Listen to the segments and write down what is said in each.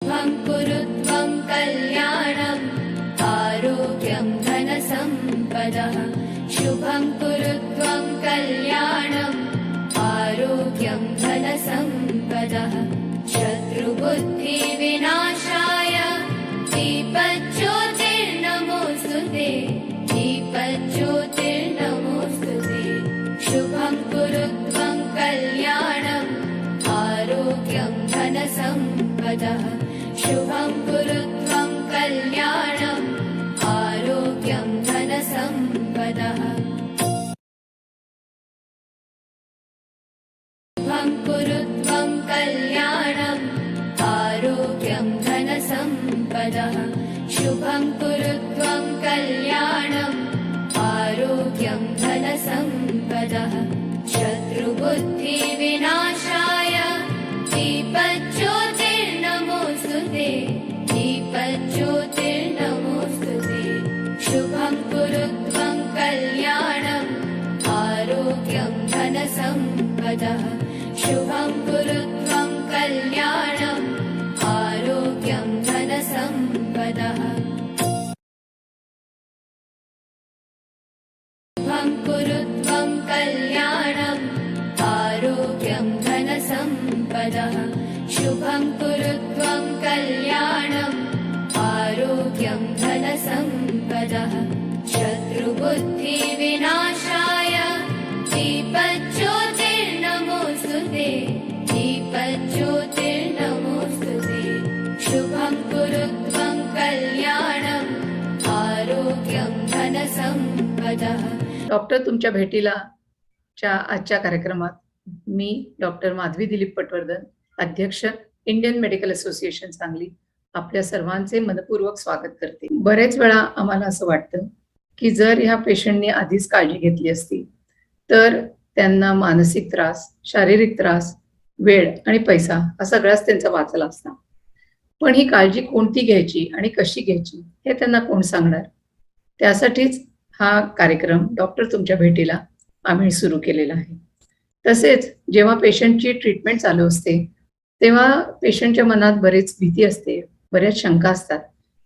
शुभं कुरु त्वं कल्याणम् आरोग्यं धनसम्पदः शुभं कुरु त्वं कल्याणम् आरोग्यं धनसम्पदः शत्रुबुद्धिविनाशाय दीपज्योतिर्नमोऽस्तुते दीपज्योतिर्नमोऽस्तुते शुभं कुरु त्वं कल्याणम् आरोग्यं धनसम्पदः शुभं कुरु त्वं कल्याणम् आरोग्यं धनसम्पदः शुभं कुरु त्वं कल्याणम् आरोग्यं धनसम्पदः शुभं कुरु त्वं कल्याणम् आरोग्यं धनसम्पदः शत्रुबुद्धिविनाशाय दीपज्योतिर्नमोऽस्तुते दीपज्योतिर्नमोऽस्तुते शुभं कुरु त्वं कल्याणम् आरोग्यं धनसम्पदः शुभं कुरु त्वं कल्याणम् आरोग्यं धनसम्पदः शुभं कुरु त्वं कल्याणम् आरोग्यं धनसम्पदः शुभं कुरु त्वं कल्याणम् आरोग्यं धनसम्पदः शत्रुबुद्धिविनाशाय दीपज्योतिर्नमोऽस्तुते दीपज्योतिर्नमोऽस्तुते शुभं कुरु त्वं कल्याणम् आरोग्यं धनसम्पदः. डॉक्टर तुमच्या भेटीला च्या आजच्या कार्यक्रमात मी डॉक्टर माधवी दिलीप पटवर्धन, अध्यक्ष इंडियन मेडिकल असोसिएशन सांगली, आपल्या सर्वांचे मनपूर्वक स्वागत करते. बरेच वेळा आम्हाला असं वाटतं की जर ह्या पेशंटने आधीच काळजी घेतली असती तर त्यांना मानसिक त्रास, शारीरिक त्रास, वेळ आणि पैसा हा सगळाच त्यांचा वाचला असता. पण ही काळजी कोणती घ्यायची आणि कशी घ्यायची हे त्यांना कोण सांगणार? त्यासाठीच हा कार्यक्रम डॉक्टर तुमच्या भेटीला आम्ही सुरू केलेला आहे. तसेच जेव्हा पेशंटची ट्रीटमेंट चालू असते तेव्हा पेशंटच्या मनात बरीच भीती असते, बऱ्याच शंका असतात.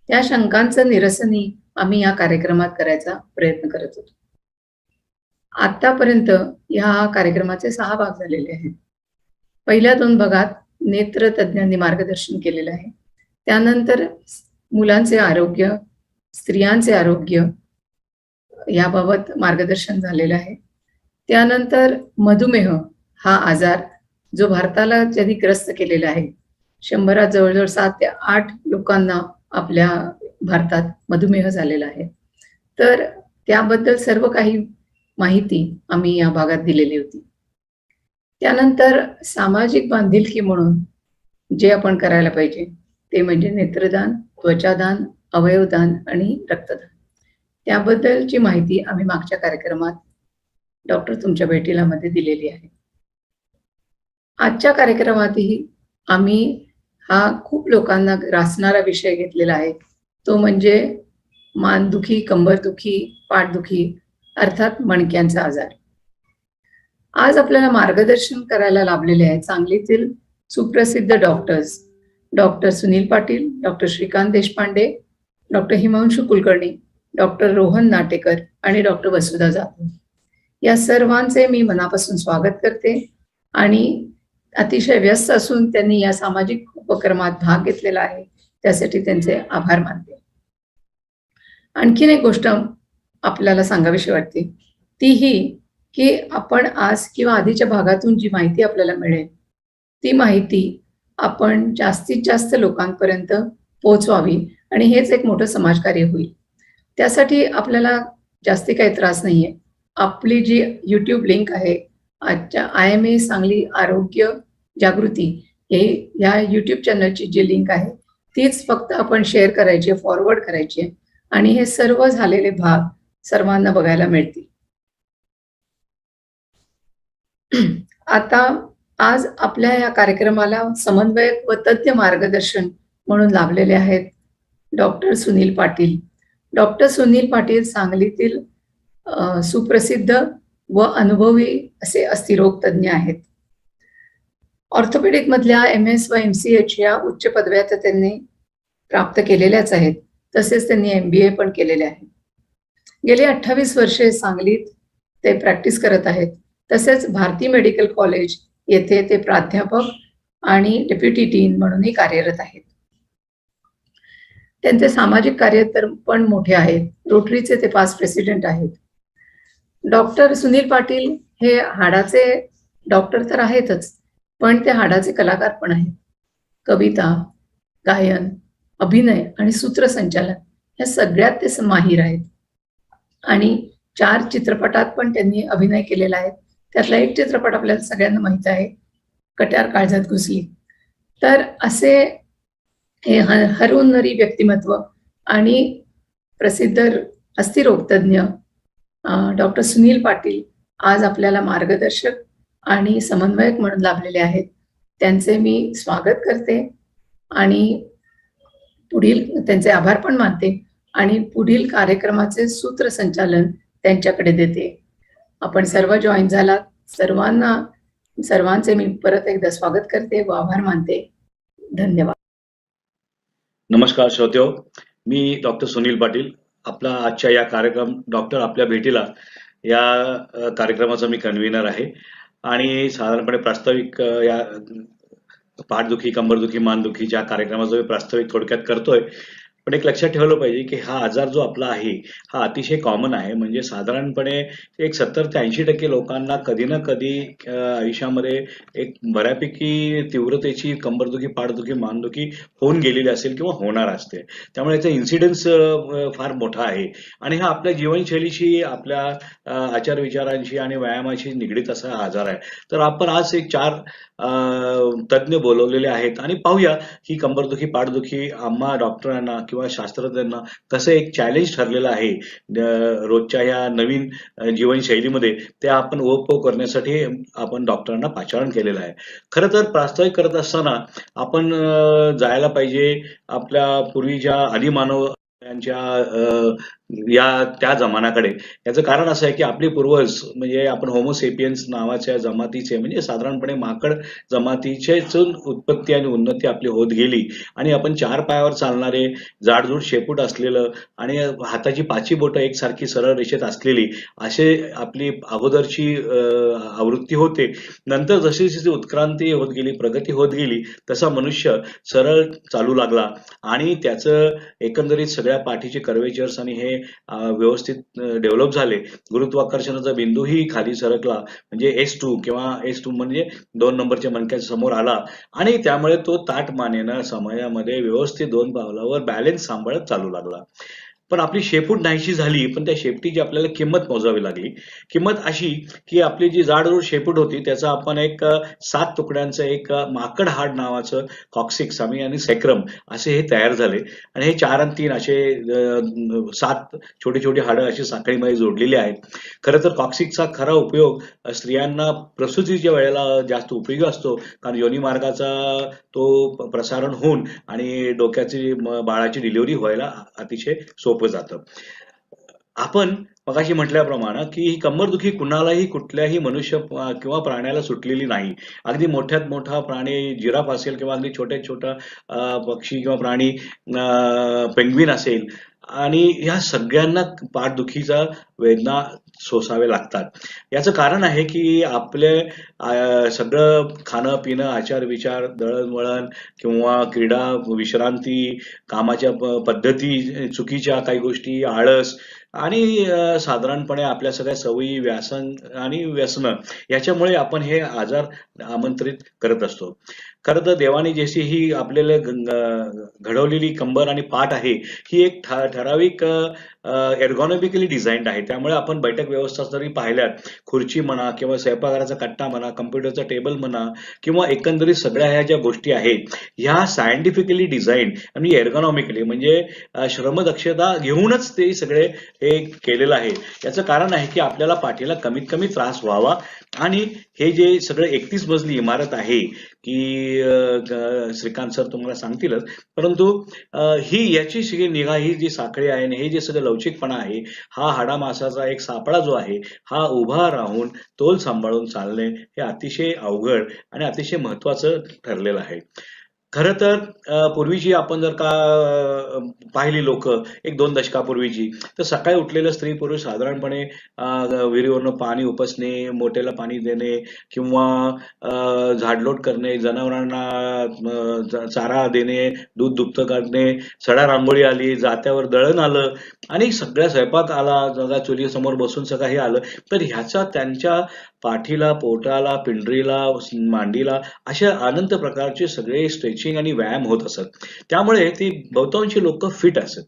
त्या शंकांचं निरसनही आम्ही या कार्यक्रमात करायचा प्रयत्न करत होतो. आतापर्यंत या कार्यक्रमाचे 6 भाग झालेले आहेत. पहिल्या 2 भागात नेत्र तज्ञांनी मार्गदर्शन केलेलं आहे. त्यानंतर मुलांचे आरोग्य, स्त्रियांचे आरोग्य याबाबत मार्गदर्शन झालेलं आहे. त्यानंतर मधुमेह हा आजार जो भारताला ज्यांनी ग्रस्त केलेला आहे, 100 जवळजवळ 7 ते 8 लोकांना आपल्या भारतात मधुमेह झालेला आहे. तर त्याबद्दल सर्व काही माहिती आम्ही या भागात दिलेली होती. त्यानंतर सामाजिक बांधिलकी म्हणून जे आपण करायला पाहिजे ते म्हणजे नेत्रदान, त्वचादान, अवयवदान आणि रक्तदान. त्याबद्दलची माहिती आम्ही मागच्या कार्यक्रमात डॉक्टर तुमच्या भेटीला मध्ये दिलेली आहे. आजच्या कार्यक्रमातही आम्ही हा खूप लोकांना ग्रासणारा विषय घेतलेला आहे, तो म्हणजे मानदुखी, कंबरदुखी, पाठदुखी अर्थात मणक्यांचा आजार. आज आपल्याला मार्गदर्शन करायला लाभलेले आहेत सांगलीतील सुप्रसिद्ध doctors doctor Sunil Patil, doctor Shrikant Deshpande, doctor Himanshu Kulkarni, doctor Rohan Natekar आणि डॉक्टर वसुधा जाधव. या सर्वांचे मी मनापासून स्वागत करते आणि अतिशय व्यस्त असून त्यांनी या सामाजिक उपक्रमात भाग घेतलेला आहे त्यासाठी त्यांचे आभार मानते. आणखीन एक गोष्ट आपल्याला सांगावीशी वाटते, ती ही की आपण आज किंवा आधीच्या भागातून जी माहिती आपल्याला मिळेल ती माहिती आपण जास्तीत जास्त लोकांपर्यंत पोहोचवावी आणि हेच एक मोठं समाजकार्य होईल. त्यासाठी आपल्याला जास्ती काही त्रास नाहीये. आपली जी YouTube लिंक आहे आजच्या IMA सांगली आरोग्य जागृती हे या YouTube चॅनलची जी लिंक आहे तीच फक्त आपण शेअर करायची, फॉरवर्ड करायची आणि हे सर्व झालेले भाग सर्वांना बघायला मिळतील. आता आज आपल्या या कार्यक्रमाला समन्वयक व तज्ञ मार्गदर्शन म्हणून लाभलेले आहेत डॉक्टर सुनील पाटील. डॉक्टर सुनील पाटील सांगलीतील सुप्रसिद्ध व अनुभवी असे अस्थिरोग तज्ञ आहेत. ऑर्थोपेडिक मधल्या MS व MCH या उच्च पदव्या तर त्यांनी प्राप्त केलेल्याच आहेत. तसेच त्यांनी MBA पण केलेले आहे. गेली 28 वर्षे सांगलीत ते प्रॅक्टिस करत आहेत. तसेच भारती मेडिकल कॉलेज येथे ते प्राध्यापक आणि डेप्युटी डीन म्हणूनही कार्यरत आहेत. त्यांचे सामाजिक कार्य तर पण मोठे आहेत. रोटरीचे ते पास्ट प्रेसिडेंट आहेत. डॉक्टर सुनील पाटील हे हाडाचे डॉक्टर तर आहेतच, पण ते हाडाचे कलाकार पण आहेत. कविता, गायन, अभिनय आणि सूत्रसंचालन या सगळ्यात ते माहीर आहेत. आणि 4 चित्रपटात पण त्यांनी अभिनय केलेला आहे. त्यातला एक चित्रपट आपल्याला सगळ्यांना माहित आहे, कट्यार काळजात घुसली. तर असे हे हरहुन्नरी व्यक्तिमत्व आणि प्रसिद्ध अस्थिरोगतज्ञ डॉक्टर सुनील पाटील आज आपल्याला मार्गदर्शक आणि समन्वयक म्हणून लाभलेले आहेत. त्यांचे मी स्वागत करते आणि पुढील त्यांचे आभार पण मानते आणि पुढील कार्यक्रमाचे सूत्रसंचालन त्यांच्याकडे देते. आपण सर्व जॉईन झालात. सर्वांचे मी परत एकदा स्वागत करते व आभार मानते. धन्यवाद. नमस्कार श्रोत्यो, मी डॉक्टर सुनील पाटील. आपला आजच्या या कार्यक्रम डॉक्टर आपल्या भेटीला या कार्यक्रमाचा मी कन्व्हेनर आहे आणि साधारणपणे प्रास्ताविक या पाठदुखी, कंबरदुखी, मानदुखीच्या कार्यक्रमाचा मी प्रास्ताविक थोडक्यात करतोय. पण एक लक्षात ठेवलं पाहिजे की हा आजार जो आपला आहे हा अतिशय कॉमन आहे. म्हणजे साधारणपणे एक 70 ते 80% लोकांना कधी ना कधी आयुष्यामध्ये एक बऱ्यापैकी तीव्रतेची कंबरदुखी, पाठदुखी, मानदुखी होऊन गेलेली असेल किंवा होणार असते. त्यामुळे याचा इन्सिडन्स फार मोठा आहे आणि हा आपल्या जीवनशैलीशी, आपल्या आचार विचारांशी आणि व्यायामाशी निगडीत असा आजार आहे. तर आपण आज एक 4 तज्ञ बोलवलेले आहेत आणि पाहूया ही कंबरदुखी, पाठदुखी आम्हा डॉक्टरांना किंवा शास्त्रज्ञांना कसं एक चॅलेंज ठरलेलं आहे रोजच्या या नवीन जीवनशैलीमध्ये, ते आपण ओळख करण्यासाठी आपण डॉक्टरांना पाचारण केलेलं आहे. खरं तर प्रास्ताविक करत असताना आपण जायला पाहिजे आपल्या पूर्वीच्या आदिमानव या त्या जमान्याकडे. याचं कारण असं आहे की आपले पूर्वज म्हणजे आपण होमोसेपियन्स नावाच्या जमातीचे, म्हणजे साधारणपणे माकड जमातीचेच उत्पत्ती आणि उन्नती आपली होत गेली आणि आपण 4 पायावर चालणारे, जाडजूड शेपूट असलेलं आणि हाताची 5ही बोटं एकसारखी सरळ रेषेत असलेली असे आपली अगोदरची आवृत्ती होते. नंतर जशी जशी उत्क्रांती होत गेली, प्रगती होत गेली, तसा मनुष्य सरळ चालू लागला आणि त्याचं एकंदरीत सगळ्या पाठीचे कर्वेचर्स आणि हे व्यवस्थित डेव्हलप झाले. गुरुत्वाकर्षणाचा बिंदूही खाली सरकला, म्हणजे S2 किंवा S2 म्हणजे 2 नंबरच्या मणक्याच्या समोर आला आणि त्यामुळे तो ताठ मानेनं समयामध्ये व्यवस्थित 2 पावलावर बॅलन्स सांभाळत चालू लागला. पण आपली शेपूट नाहीशी झाली, पण त्या शेपटीची आपल्याला किंमत मोजावी लागली. किंमत अशी की आपली जी जाडजूड शेपूट होती त्याचा आपण एक 7 तुकड्यांचं एक माकड हाड नावाचं कॉक्सिक्स आणि सेक्रम असे हे तयार झाले आणि हे 4 आणि 3 असे 7 छोटी छोटी हाडं अशी साखळीमध्ये जोडलेली आहेत. खरं तर कॉक्सिक्सचा खरा उपयोग स्त्रियांना प्रसूतीच्या वेळेला जास्त उपयोगी असतो, कारण योनी मार्गाचा तो प्रसारण होऊन आणि डोक्याची बाळाची डिलिव्हरी व्हायला अतिशय सोपं जातं. आपण मगाशी म्हटल्याप्रमाणे की ही कंबरदुखी कुणालाही, कुठल्याही मनुष्य किंवा प्राण्याला सुटलेली नाही. अगदी मोठ्यात मोठा प्राणी जिराफ असेल किंवा अगदी छोट्यात छोटा पक्षी किंवा प्राणी पेंग्विन असेल, आणि ह्या सगळ्यांना पाठदुखीचा वेदना सोसावे लागतात. याचं कारण आहे की आपले सगळं खाणं पिणं, आचार विचार, दळणवळण किंवा क्रीडा, विश्रांती, कामाच्या पद्धती चुकीच्या, काही गोष्टी, आळस आणि साधारणपणे आपल्या सगळ्या सवयी, व्यासन आणि व्यसनं याच्यामुळे आपण हे आजार आमंत्रित करत असतो. खरं तर देवाने जशी ही आपल्याला घडवलेली कंबर आणि पाठ आहे ही एक ठराविक एर्गॉनॉमिकली डिझाईन्ड आहे. त्यामुळे आपण बैठक व्यवस्था जरी पाहिल्यात, खुर्ची म्हणा किंवा स्वयंपाकघराचा कट्टा म्हणा, कम्प्युटरचा टेबल म्हणा किंवा एकंदरीत सगळ्या ह्या ज्या गोष्टी आहेत ह्या सायंटिफिकली डिझाईन्ड आणि एर्गॉनॉमिकली म्हणजे श्रमदक्षता घेऊनच ते सगळे हे केलेलं आहे. याचं कारण आहे की आपल्याला पाठीला कमीत कमी त्रास व्हावा आणि हे जे सगळे 31 मजली इमारत आहे की श्रीकांत सर तुम्हाला सांगतीलच. परंतु ही याची सगळी निगा, ही जी साखळी आहे आणि हे जे सगळं लवचिकपणा आहे, हा हाडामासाचा एक सापळा जो आहे, हा उभा राहून तोल सांभाळून चालणे हे अतिशय अवघड आणि अतिशय महत्त्वाचं ठरलेलं आहे. खरं तर पूर्वीची आपण जर का पाहिली लोकं 1-2 दशकापूर्वीची, तर सकाळी उठलेलं स्त्री-पुरुष साधारणपणे विहिरीवरनं पाणी उपसणे, मोठ्याला पाणी देणे किंवा झाडलोट करणे, जनावरांना चारा देणे, दूध दुभतं काढणे, सडा रांगोळी आली, जात्यावर दळण आलं आणि सगळा स्वयंपाक आला, सगळा चुलीसमोर बसून सगळं हे आलं. तर ह्याचा त्यांच्या पाठीला, पोटाला, पिंडरीला, मांडीला अशा अनंत प्रकारचे सगळे स्ट्रेचिंग आणि व्यायाम होत असत. त्यामुळे ती बहुतांशी लोक फिट असत.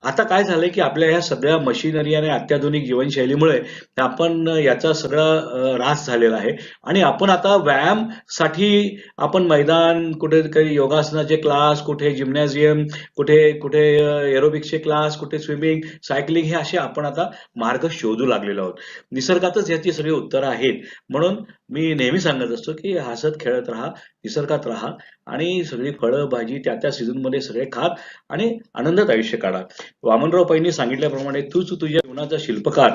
आता काय झालंय की आपल्या ह्या सगळ्या मशिनरी आणि अत्याधुनिक जीवनशैलीमुळे आपण याचा सगळा ऱ्हास झालेला आहे आणि आपण आता व्यायामसाठी आपण मैदान, कुठे काही योगासनाचे क्लास, कुठे जिम्नॅझियम, कुठे कुठे एरोबिक्सचे क्लास, कुठे स्विमिंग, सायकलिंग हे असे आपण आता मार्ग शोधू लागलेलो आहोत. निसर्गातच याची सगळी उत्तरं आहेत. म्हणून मी नेहमी सांगत असतो की हसत खेळत राहा, निसर्गात राहा आणि सगळी फळं भाजी त्या त्या सीझनमध्ये सगळे खात आणि आनंदात आयुष्य काढा. वामनराव पैंनी सांगितल्याप्रमाणे तूच तुझ्या जीवनाचा शिल्पकार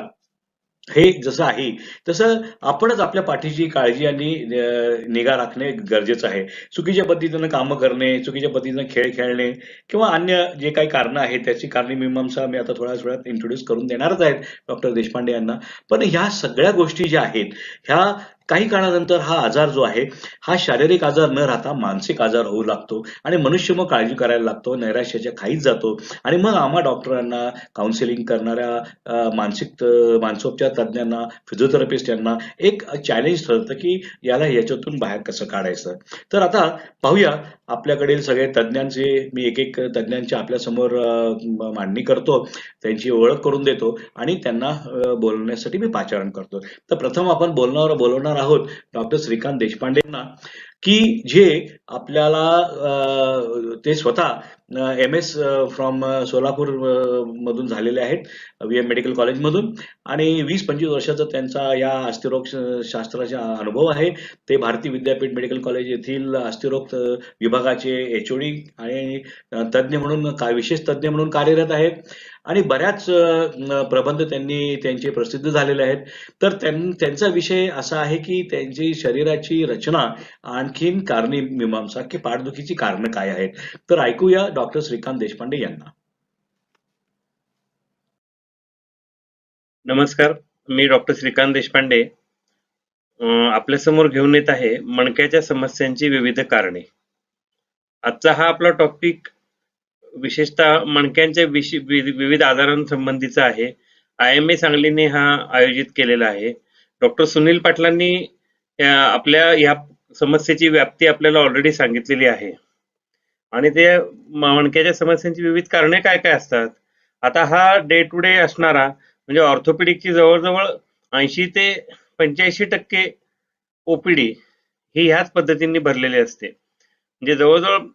हे जसं आहे तसं आपणच आपल्या पाठीची काळजी आणि निगा राखणे गरजेचं आहे. चुकीच्या पद्धतीनं कामं करणे, चुकीच्या पद्धतीनं खेळ खेळणे किंवा अन्य जे काही कारणं आहेत त्याची मीमांसा मी आता थोड्याच वेळात इंट्रोड्यूस करून देणारच आहेत डॉक्टर देशपांडे यांना. पण ह्या सगळ्या गोष्टी ज्या आहेत ह्या काही काळानंतर हा आजार जो आहे हा शारीरिक आजार न राहता मानसिक आजार होऊ लागतो आणि मनुष्य मग काळजी करायला लागतो, नैराश्याच्या खाईत जातो आणि मग आम्हा डॉक्टरांना, काउन्सिलिंग करणाऱ्या मानसोपचार तज्ज्ञांना, फिजिओथेरपिस्ट यांना एक चॅलेंज ठरतं की याला याच्यातून बाहेर कसं काढायचं. तर आता पाहूया आपल्याकडील सगळे तज्ज्ञांचे, मी एक एक तज्ज्ञांची आपल्यासमोर मांडणी करतो, त्यांची ओळख करून देतो आणि त्यांना बोलण्यासाठी मी पाचारण करतो. तर प्रथम आपण बोलवणार आहोत डॉक्टर श्रीकांत देशपांडेंना, की जे आपल्याला ते स्वतः MS फ्रॉम सोलापूर मधून झालेले आहेत, VM मेडिकल कॉलेजमधून, आणि 20-25 वर्षाचा त्यांचा या अस्थिरोग शास्त्राचा अनुभव आहे. ते भारती विद्यापीठ मेडिकल कॉलेज येथील अस्थिरोग विभागाचे HOD आणि तज्ज्ञ म्हणून विशेष तज्ज्ञ म्हणून कार्यरत आहेत आणि बऱ्याच प्रबंध त्यांचे प्रसिद्ध झालेले आहेत. तर त्यांचा विषय असा आहे की त्यांची शरीराची रचना आणखीन कारणे मीमांसा की पाठदुखीची कारणं काय आहेत. तर ऐकूया डॉक्टर श्रीकांत देशपांडे यांना. नमस्कार, मी डॉक्टर श्रीकांत देशपांडे आपल्यासमोर घेऊन येत आहे मणक्याच्या समस्यांची विविध कारणे. आजचा हा आपला टॉपिक विशेषतः मणक्यांच्या विविध आजारांसंबंधीचा आहे. IMA सांगलीने हा आयोजित केलेला आहे. डॉक्टर सुनील पाटलांनी आपल्या या समस्येची व्याप्ती आपल्याला ऑलरेडी सांगितलेली आहे आणि ते मणक्याच्या समस्यांची विविध कारणे काय काय असतात. आता हा डे टू डे असणारा म्हणजे ऑर्थोपेडिकची जवळजवळ 80 ते 85% OPD ही ह्याच पद्धतीने भरलेली असते. म्हणजे जवळजवळ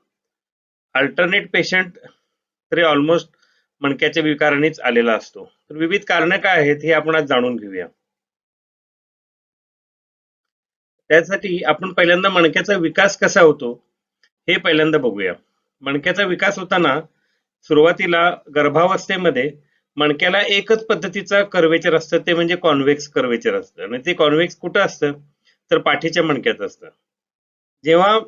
अल्टरनेट पेशंट तरी ऑलमोस्ट मणक्याच्या विकारानेच आलेला असतो. तर विविध कारणे काय आहेत हे आपण आज जाणून घेऊया. त्यासाठी आपण पहिल्यांदा मणक्याचा विकास कसा होतो हे पहिल्यांदा बघूया. मणक्याचा विकास होताना सुरुवातीला गर्भावस्थेमध्ये मणक्याला एकच पद्धतीचा कर्वेचर असतं, ते म्हणजे कॉन्व्हेक्स कर्वेचर असतं आणि ते कॉन्व्हेक्स कुठं असतं तर पाठीच्या मणक्यात असतं. जेव्हा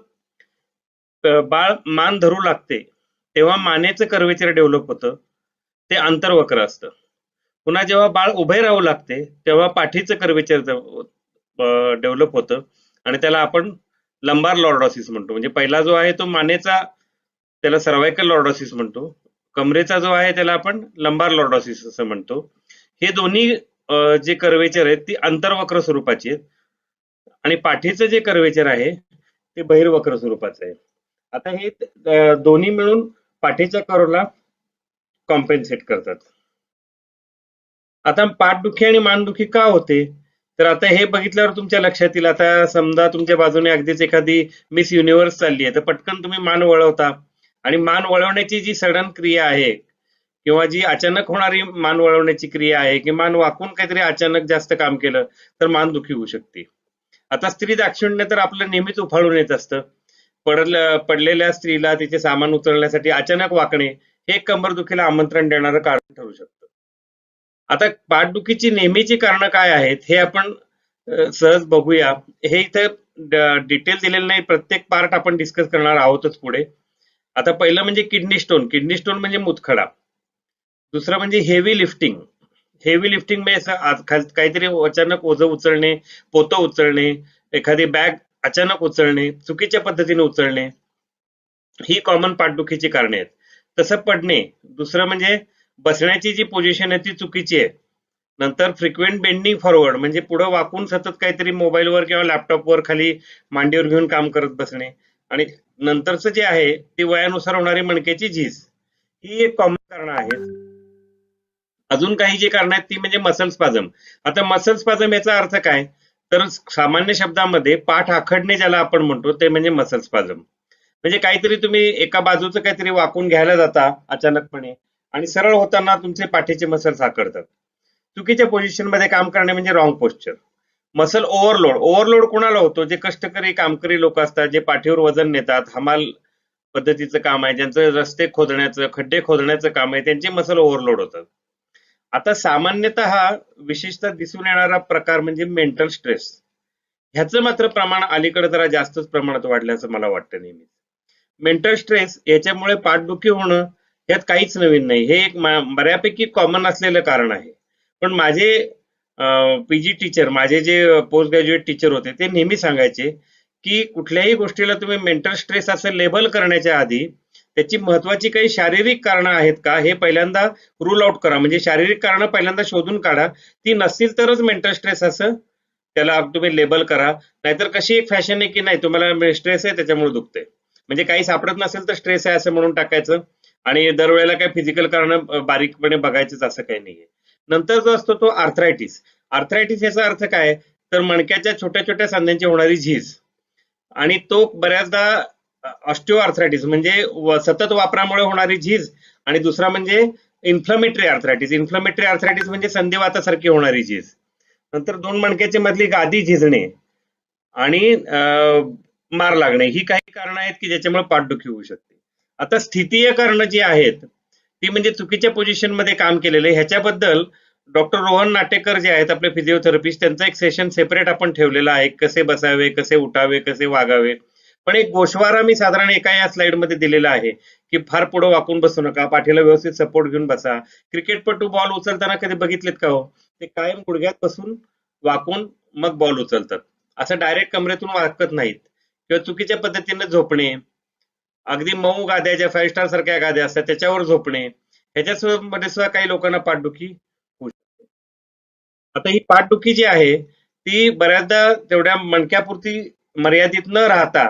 बाळ मान धरू लागते तेव्हा मानेचं कर्वेचर डेव्हलप होतं, ते अंतर्वक्र असतं. पुन्हा जेव्हा बाळ उभे राहू लागते तेव्हा पाठीचं कर्वेचर डेव्हलप होतं आणि त्याला आपण लंबार लॉर्डॉसिस म्हणतो. म्हणजे पहिला जो आहे तो मानेचा, त्याला सर्वायकल लॉर्डॉसिस म्हणतो. कमरेचा जो आहे त्याला आपण लंबार लॉर्डॉसिस असं म्हणतो. हे दोन्ही जे कर्वेचर आहेत ती अंतर्वक्र स्वरूपाची आहेत आणि पाठीचं जे कर्वेचर आहे ते बहिर्वक्र स्वरूपाचं आहे. आता हे दोन्ही मिळून पाठीच्या कर्वला कॉम्पेन्सेट करतात. आता पाठदुखी आणि मानदुखी का होते तर आता हे बघितल्यावर तुमच्या लक्षात येईल. आता समजा तुमच्या बाजूने अगदीच एखादी मिस युनिव्हर्स चालली आहे तर पटकन तुम्ही मान वळवता आणि मान वळवण्याची जी सडन क्रिया आहे किंवा जी अचानक होणारी मान वळवण्याची क्रिया आहे की मान वाकून काहीतरी अचानक जास्त काम केलं तर मान दुखी होऊ शकते. आता स्त्री दाक्षिण्य तर आपलं नेहमीच उफाळून येत असतं पडलेल्या स्त्रीला तिचे सामान उचलण्यासाठी अचानक वाकणे हे कंबरदुखीला आमंत्रण देणारं कारण ठरू शकतं. आता पाठदुखीची नेहमीची कारणं काय आहेत हे आपण सहज बघूया. हे इथं डिटेल दिलेलं नाही, प्रत्येक पार्ट आपण डिस्कस करणार आहोतच पुढे. आता पहिलं म्हणजे किडनी स्टोन. किडनी स्टोन म्हणजे मूतखडा. दुसरं म्हणजे हेवी लिफ्टिंग. हेवी लिफ्टिंग म्हणजे काहीतरी अचानक ओझं उचलणे, पोतं उचलणे, एखादी बॅग अचानक उचलणे, चुकीच्या पद्धतीने उचलणे, ही कॉमन पाठदुखीची कारणे आहेत. तसं पडणे. दुसरं म्हणजे बसण्याची जी पोझिशन आहे ती चुकीची आहे. नंतर फ्रिक्वेंट बेंडिंग फॉरवर्ड म्हणजे पुढे वाकून सतत काहीतरी मोबाईलवर किंवा लॅपटॉपवर खाली मांडीवर घेऊन काम करत बसणे. आणि नंतरचं जे आहे ती वयानुसार होणारी मणक्याची झीज, ही एक कॉमन कारण आहेत. अजून काही जी कारण आहेत ती म्हणजे मसल स्पाझम. आता मसल स्पाझम याचा अर्थ काय, तर सामान्य शब्दामध्ये पाठ आखडणे ज्याला आपण म्हणतो ते म्हणजे मसल स्पाझम. म्हणजे काहीतरी तुम्ही एका बाजूचं काहीतरी वाकून घ्यायला जाता अचानकपणे आणि सरळ होताना तुमचे पाठीचे मसल्स आखडतात. चुकीच्या पोझिशन मध्ये काम करणे म्हणजे wrong posture. Muscle overload. Overload कोणाला होतो, जे कष्टकरी कामकरी लोक असतात, जे पाठीवर वजन नेतात, हमाल पद्धतीचं काम आहे, ज्यांचं रस्ते खोदण्याचं खड्डे खोदण्याचं काम आहे, त्यांचे मसल ओव्हरलोड होतात. आता सामान्यतः विशेषतः दिसून येणारा प्रकार म्हणजे मेंटल स्ट्रेस. ह्याचं मात्र प्रमाण अलीकडे जरा जास्तच प्रमाणात वाढल्याचं मला वाटतं नेहमी. मेंटल स्ट्रेस याच्यामुळे पाठदुखी होणं यात काहीच नवीन नाही, हे एक बऱ्यापैकी कॉमन असलेलं कारण आहे. पण माझे पीजी टीचर, माझे जे पोस्ट ग्रॅज्युएट टीचर होते, ते नेहमी सांगायचे की कुठल्याही गोष्टीला तुम्ही मेंटल स्ट्रेस असं लेबल करण्याच्या आधी त्याची महत्वाची काही शारीरिक कारणं आहेत का हे पहिल्यांदा रूल आउट करा. म्हणजे शारीरिक कारणं पहिल्यांदा शोधून काढा, ती नसतील तरच मेंटल स्ट्रेस असं त्याला तुम्ही लेबल करा. नाहीतर कशी एक फॅशन आहे की नाही तुम्हाला स्ट्रेस आहे त्याच्यामुळे दुखते, म्हणजे काही सापडत नसेल तर स्ट्रेस आहे असं म्हणून टाकायचं आणि दरवेळेला काही फिजिकल कारण बारीकपणे बघायचंच असं काही नाहीये. नंतर जो असतो तो आर्थरायटिस. आर्थरायटिस याचा अर्थ काय, तर मणक्याच्या छोट्या छोट्या सांध्यांची होणारी झीज. आणि तो बऱ्याचदा ऑस्टिओ आर्थरायटिस म्हणजे सतत वापरामुळे होणारी झीज. आणि दुसरा म्हणजे इन्फ्लमेटरी आर्थरायटिस. इन्फ्लमेटरी आर्थरायटिस म्हणजे संधिवातासारखी होणारी झीज. नंतर दोन मणक्याची मधली गादी झिजणे आणि मार लागणे, ही काही कारणं आहेत की ज्याच्यामुळे पाठदुखी होऊ शकते. आता स्थितीय कारणं जी आहेत ती म्हणजे चुकीच्या पोझिशन मध्ये काम केलेले. ह्याच्याबद्दल डॉक्टर रोहन नाटेकर जे आहेत आपले फिजिओथेरपिस्ट, त्यांचा एक सेशन सेपरेट आपण ठेवलेला आहे, कसे बसावे, कसे उठावे, कसे वागावे. पण एक गोषवारा मी साधारण एका या स्लाइड मध्ये दिलेला आहे की फार पुढे वाकून बसू नका, पाठीला व्यवस्थित सपोर्ट घेऊन बसा. क्रिकेटपटू बॉल उचलताना कधी बघितलेत का हो, ते कायम गुडघ्यात बसून वाकून मग बॉल उचलतात, असं डायरेक्ट कमरेतून वाकत नाहीत. किंवा चुकीच्या पद्धतीने झोपणे, अगदी मऊ गाद्या ज्या 5 स्टार सारख्या गाद्या असतात त्याच्यावर झोपणे, ह्याच्यामध्ये सुद्धा काही लोकांना पाठदुखी होऊ शकते. आता ही पाठदुखी जी आहे ती बऱ्याचदा तेवढ्या मणक्यापुरती मर्यादित न राहता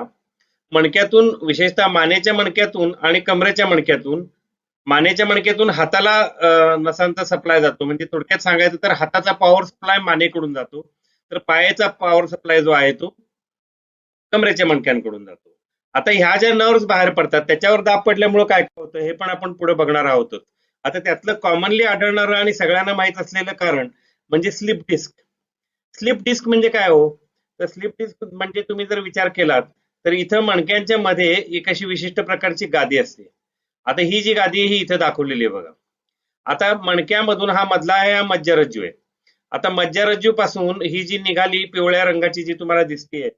मणक्यातून, विशेषतः मानेच्या मणक्यातून आणि कमरेच्या मणक्यातून, मानेच्या मणक्यातून हाताला नसांचा सप्लाय जातो. म्हणजे थोडक्यात सांगायचं तर हाताचा पॉवर सप्लाय मानेकडून जातो, तर पायाचा पॉवर सप्लाय जो आहे तो कमरेच्या मणक्यांकडून जातो. आता ह्या ज्या नर्व्स बाहेर पडतात त्याच्यावर दाब पडल्यामुळे काय होतं हे पण आपण पुढे बघणार आहोत. आता त्यातलं कॉमनली आढळणारं आणि सगळ्यांना माहित असलेलं कारण म्हणजे स्लिप डिस्क. स्लिप डिस्क म्हणजे काय हो, तर स्लिप डिस्क म्हणजे तुम्ही जर विचार केलात तर इथं मणक्यांच्या मध्ये एक अशी विशिष्ट प्रकारची गादी असते. आता ही जी गादी आहे ही इथं दाखवलेली आहे बघा. आता मणक्यामधून हा मधला आहे, हा मज्जारज्जू आहे. आता मज्जारज्जू पासून ही जी निघाली पिवळ्या रंगाची जी तुम्हाला दिसते,